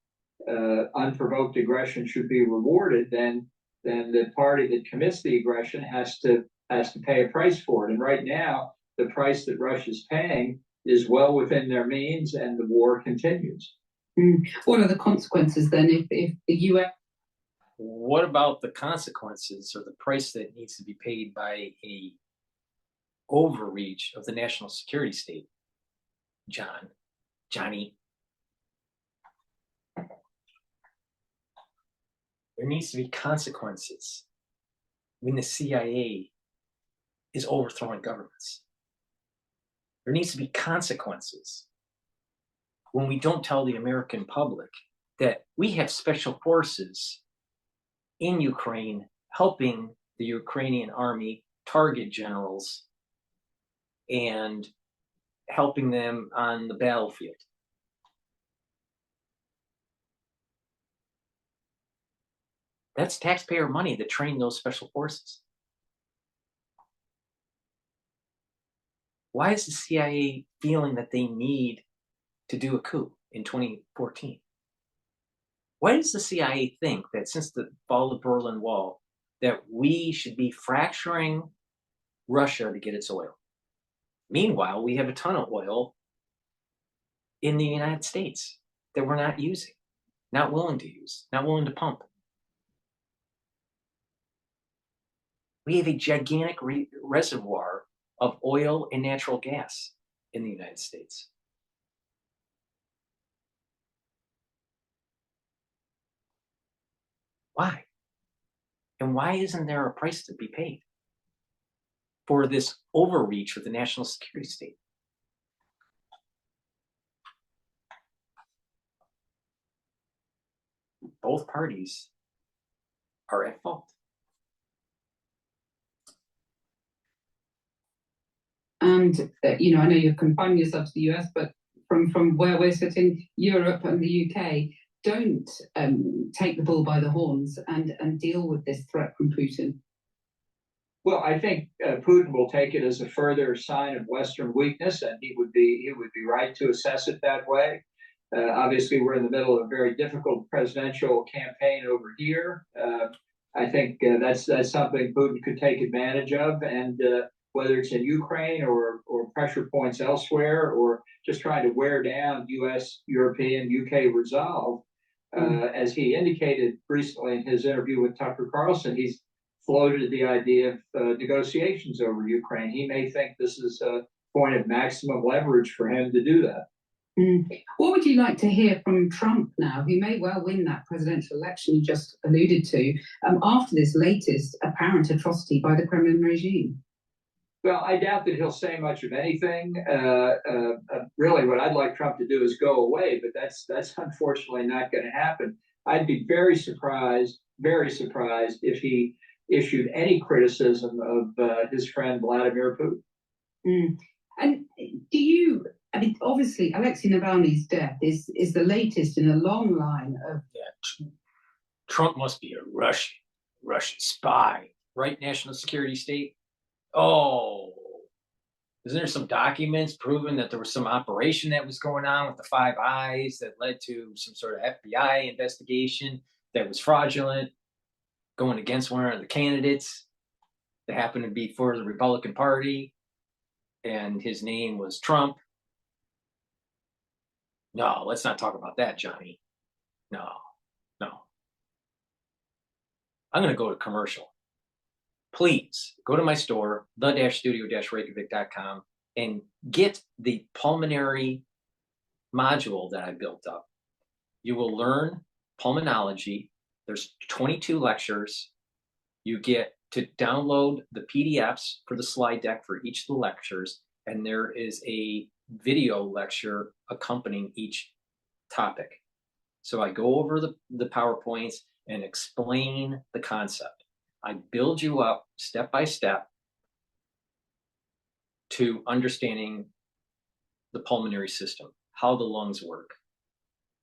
Speaker 3: unprovoked aggression should be rewarded, then the party that commits the aggression has to pay a price for it. And right now, the price that Russia's paying is well within their means, and the war continues.
Speaker 19: What are the consequences then if the US?
Speaker 1: What about the consequences or the price that needs to be paid by a overreach of the national security state? Johnny. There needs to be consequences when the CIA is overthrowing governments. There needs to be consequences when we don't tell the American public that we have special forces in Ukraine helping the Ukrainian army target generals and helping them on the battlefield. That's taxpayer money to train those special forces. Why is the CIA feeling that they need to do a coup in 2014? Why does the CIA think that since the fall of the Berlin Wall, that we should be fracturing Russia to get its oil? Meanwhile, we have a ton of oil in the United States that we're not using, not willing to use, not willing to pump. We have a gigantic reservoir of oil and natural gas in the United States. Why? And why isn't there a price to be paid for this overreach of the national security state? Both parties are at fault.
Speaker 19: And, I know you're confining yourself to the US, but from where we're sitting, Europe and the UK don't take the bull by the horns and deal with this threat from Putin.
Speaker 3: Well, I think Putin will take it as a further sign of Western weakness, and he would be right to assess it that way. Obviously, we're in the middle of a very difficult presidential campaign over here. I think that's something Putin could take advantage of, and whether it's in Ukraine or pressure points elsewhere, or just trying to wear down U.S., European, UK resolve, as he indicated recently in his interview with Tucker Carlson, he's floated the idea of negotiations over Ukraine. He may think this is a point of maximum leverage for him to do that.
Speaker 19: What would you like to hear from Trump now, who may well win that presidential election you just alluded to, after this latest apparent atrocity by the Kremlin regime?
Speaker 3: Well, I doubt that he'll say much of anything. Really, what I'd like Trump to do is go away, but that's unfortunately not going to happen. I'd be very surprised if he issued any criticism of his friend Vladimir Putin.
Speaker 19: And do you? I mean, obviously, Alexei Navalny's death is the latest in a long line of.
Speaker 1: Yeah, Trump must be a Russian spy, right? National security state. Oh, isn't there some documents proving that there was some operation that was going on with the Five Eyes that led to some sort of FBI investigation that was fraudulent, going against one of the candidates that happened to be for the Republican Party, and his name was Trump? No, let's not talk about that, Johnny. No. I'm going to go to commercial. Please go to my store, the-studio-reykjavik.com, and get the pulmonary module that I built up. You will learn pulmonology. There's 22 lectures. You get to download the PDFs for the slide deck for each of the lectures, and there is a video lecture accompanying each topic. So I go over the PowerPoints and explain the concept. I build you up step by step to understanding the pulmonary system, how the lungs work,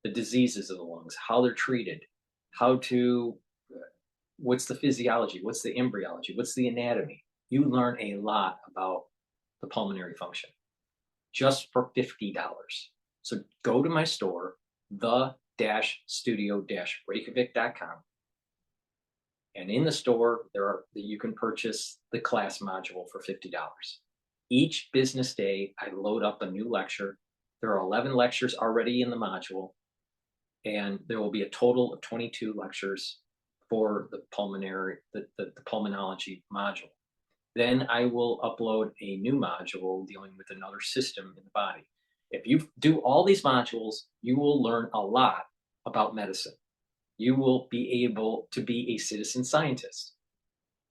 Speaker 1: the diseases of the lungs, how they're treated, what's the physiology, what's the embryology, what's the anatomy. You learn a lot about the pulmonary function just for $50. So go to my store, the-studio-reykjavik.com. And in the store, you can purchase the class module for $50. Each business day, I load up a new lecture. There are 11 lectures already in the module, and there will be a total of 22 lectures for the pulmonology module. Then I will upload a new module dealing with another system in the body. If you do all these modules, you will learn a lot about medicine. You will be able to be a citizen scientist.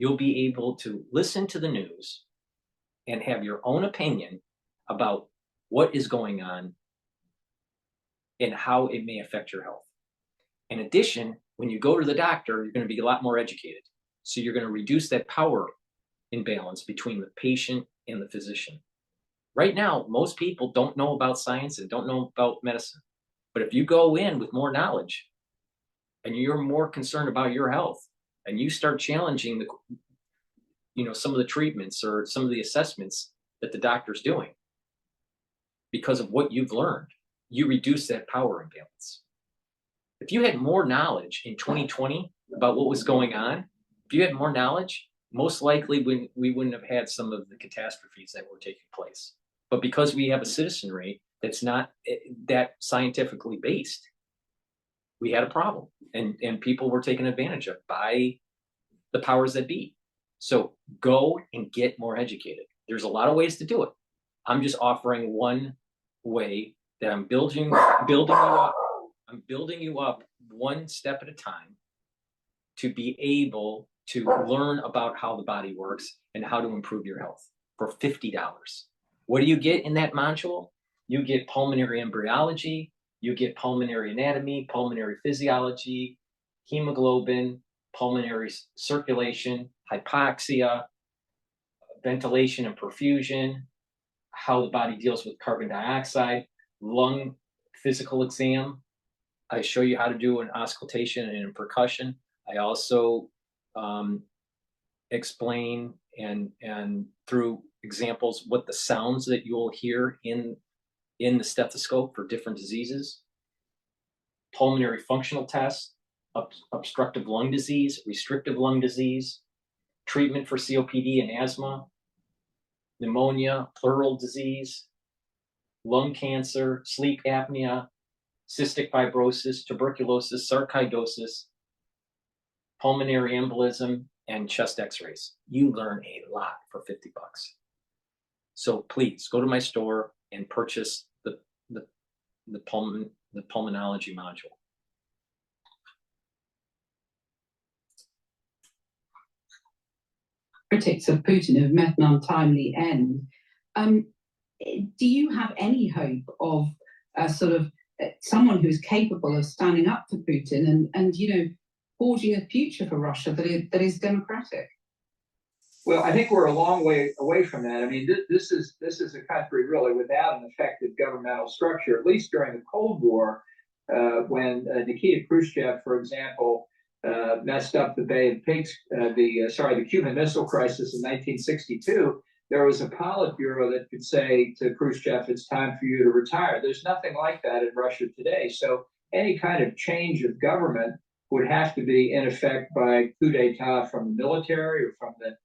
Speaker 1: You'll be able to listen to the news and have your own opinion about what is going on and how it may affect your health. In addition, when you go to the doctor, you're going to be a lot more educated. So you're going to reduce that power imbalance between the patient and the physician. Right now, most people don't know about science and don't know about medicine. But if you go in with more knowledge and you're more concerned about your health and you start challenging some of the treatments or some of the assessments that the doctor's doing because of what you've learned, you reduce that power imbalance. If you had more knowledge in 2020 about what was going on, if you had more knowledge, most likely we wouldn't have had some of the catastrophes that were taking place. But because we have a citizenry that's not that scientifically based, we had a problem, and people were taken advantage of by the powers that be. So go and get more educated. There's a lot of ways to do it. I'm just offering one way that I'm building you up. I'm building you up one step at a time to be able to learn about how the body works and how to improve your health for $50. What do you get in that module? You get pulmonary embryology, you get pulmonary anatomy, pulmonary physiology, hemoglobin, pulmonary circulation, hypoxia, ventilation and perfusion, how the body deals with carbon dioxide, lung physical exam. I show you how to do an auscultation and a percussion. I also explain and through examples, what the sounds that you'll hear in the stethoscope for different diseases, pulmonary functional tests, obstructive lung disease, restrictive lung disease, treatment for COPD and asthma, pneumonia, pleural disease, lung cancer, sleep apnea, cystic fibrosis, tuberculosis, sarcoidosis, pulmonary embolism, and chest x-rays. You learn a lot for 50 bucks. So please go to my store and purchase the pulmonology module.
Speaker 19: Critics of Putin have met an untimely end. Do you have any hope of someone who is capable of standing up to Putin and forging a future for Russia that is democratic?
Speaker 3: Well, I think we're a long way away from that. I mean, this is a country really without an effective governmental structure. At least during the Cold War, when Nikita Khrushchev, for example, messed up the Bay of Pigs, the Cuban Missile Crisis in 1962, there was a Politburo that could say to Khrushchev, "It's time for you to retire." There's nothing like that in Russia today. So any kind of change of government would have to be in effect by coup d'etat from the military or from the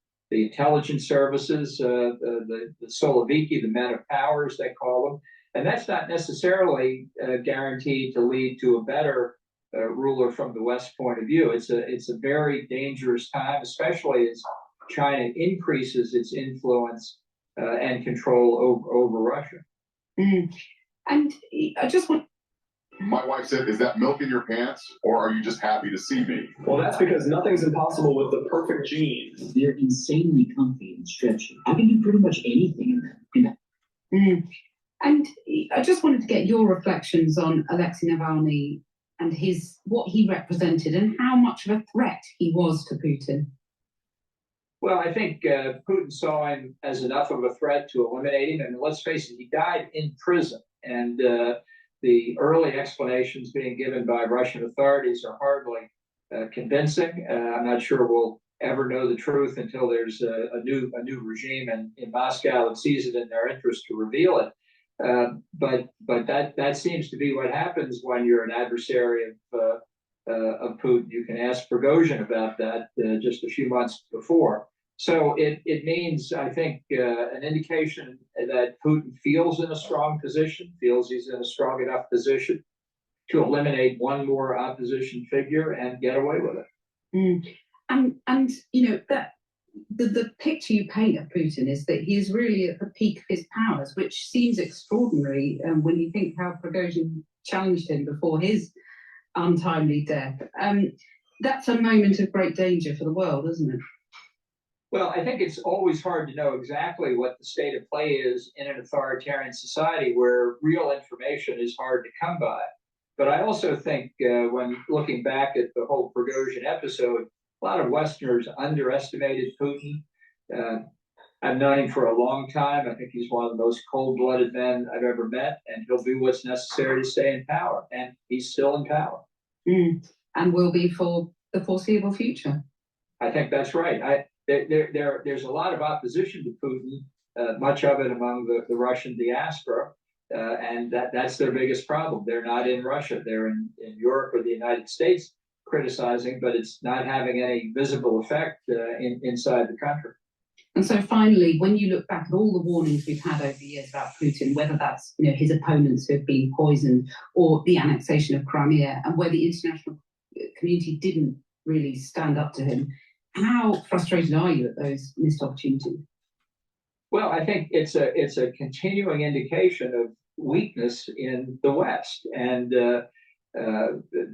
Speaker 3: intelligence services, the Soloviki, the men of power, as they call them. And that's not necessarily guaranteed to lead to a better ruler from the West point of view. It's a very dangerous time, especially as China increases its influence and control over Russia.
Speaker 19: And I just want...
Speaker 6: My wife said, "Is that milk in your pants, or are you just happy to see me?"
Speaker 21: Well, that's because nothing's impossible with the perfect genes.
Speaker 22: They're insanely comfy and stretchy. I can do pretty much anything in them.
Speaker 19: And I just wanted to get your reflections on Alexei Navalny and what he represented and how much of a threat he was to Putin.
Speaker 3: Well, I think Putin saw him as enough of a threat to eliminate him. And let's face it, he died in prison. And the early explanations being given by Russian authorities are hardly convincing. I'm not sure we'll ever know the truth until there's a new regime in Moscow that sees it in their interest to reveal it. But that seems to be what happens when you're an adversary of Putin. You can ask Prigozhin about that just a few months before. So it means, I think, an indication that Putin feels in a strong position, feels he's in a strong enough position to eliminate one more opposition figure and get away with it.
Speaker 19: And that the picture you paint of Putin is that he is really at the peak of his powers, which seems extraordinary when you think how Prigozhin challenged him before his untimely death. That's a moment of great danger for the world, isn't it?
Speaker 3: Well, I think it's always hard to know exactly what the state of play is in an authoritarian society where real information is hard to come by. But I also think when looking back at the whole Prigozhin episode, a lot of Westerners underestimated Putin. I've known him for a long time. I think he's one of the most cold-blooded men I've ever met, and he'll do what's necessary to stay in power. And he's still in power.
Speaker 19: And will be for the foreseeable future.
Speaker 3: I think that's right. There's a lot of opposition to Putin, much of it among the Russian diaspora, and that's their biggest problem. They're not in Russia. They're in Europe or the United States criticizing, but it's not having any visible effect inside the country.
Speaker 19: And so finally, when you look back at all the warnings we've had over the years about Putin, whether that's his opponents who have been poisoned or the annexation of Crimea, and where the international community didn't really stand up to him, how frustrated are you at those missed opportunities?
Speaker 3: Well, I think it's a continuing indication of weakness in the West. And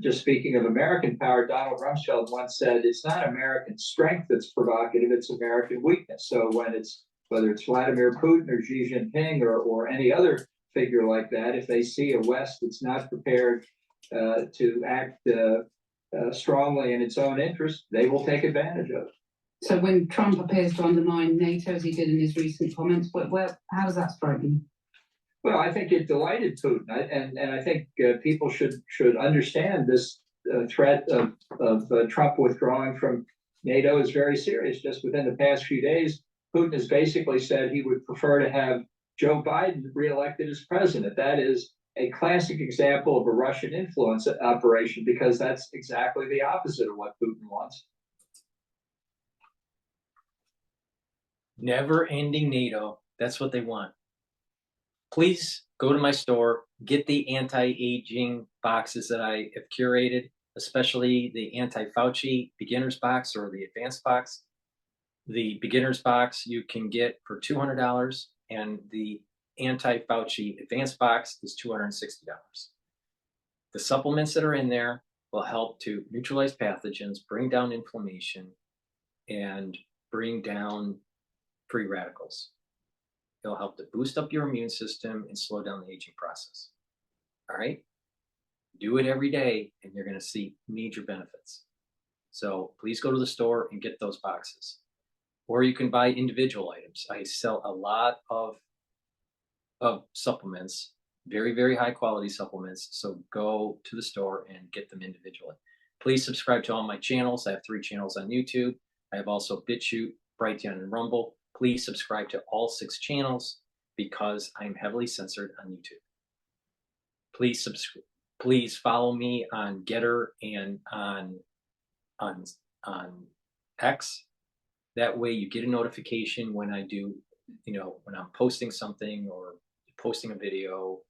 Speaker 3: just speaking of American power, Donald Rumsfeld once said, "It's not American strength that's provocative; it's American weakness." So whether it's Vladimir Putin or Xi Jinping or any other figure like that, if they see a West that's not prepared to act strongly in its own interest, they will take advantage of it.
Speaker 19: So when Trump appears to undermine NATO, as he did in his recent comments, how does that strike you?
Speaker 3: Well, I think it delighted Putin, and I think people should understand this threat of Trump withdrawing from NATO is very serious. Just within the past few days, Putin has basically said he would prefer to have Joe Biden reelected as president. That is a classic example of a Russian influence operation, because that's exactly the opposite of what Putin wants.
Speaker 1: Never-ending NATO. That's what they want. Please go to my store, get the anti-aging boxes that I have curated, especially the anti-Fauci beginner's box or the advanced box. The beginner's box you can get for $200, and the anti-Fauci advanced box is $260. The supplements that are in there will help to neutralize pathogens, bring down inflammation, and bring down free radicals. It'll help to boost up your immune system and slow down the aging process. All right? Do it every day, and you're going to see major benefits. So please go to the store and get those boxes. Or you can buy individual items. I sell a lot of supplements, very, very high quality supplements. So go to the store and get them individually. Please subscribe to all my channels. I have 3 channels on YouTube. I have also Bitchute, Brighteon, and Rumble. Please subscribe to all 6 channels because I'm heavily censored on YouTube. Please follow me on GETTR and on X. That way you get a notification when I do, when I'm posting something or posting a video.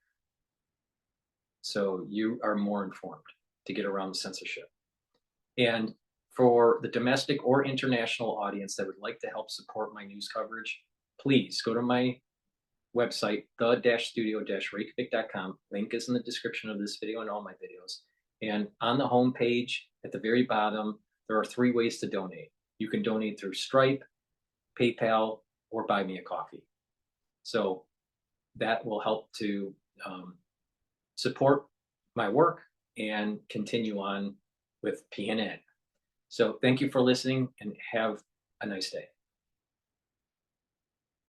Speaker 1: So you are more informed to get around the censorship. And for the domestic or international audience that would like to help support my news coverage, please go to my website, the-studio-reykjavik.com. Link is in the description of this video and all my videos. And on the home page, at the very bottom, there are 3 ways to donate. You can donate through Stripe, PayPal, or buy me a coffee. So that will help to support my work and continue on with PNN. So thank you for listening and have a nice day.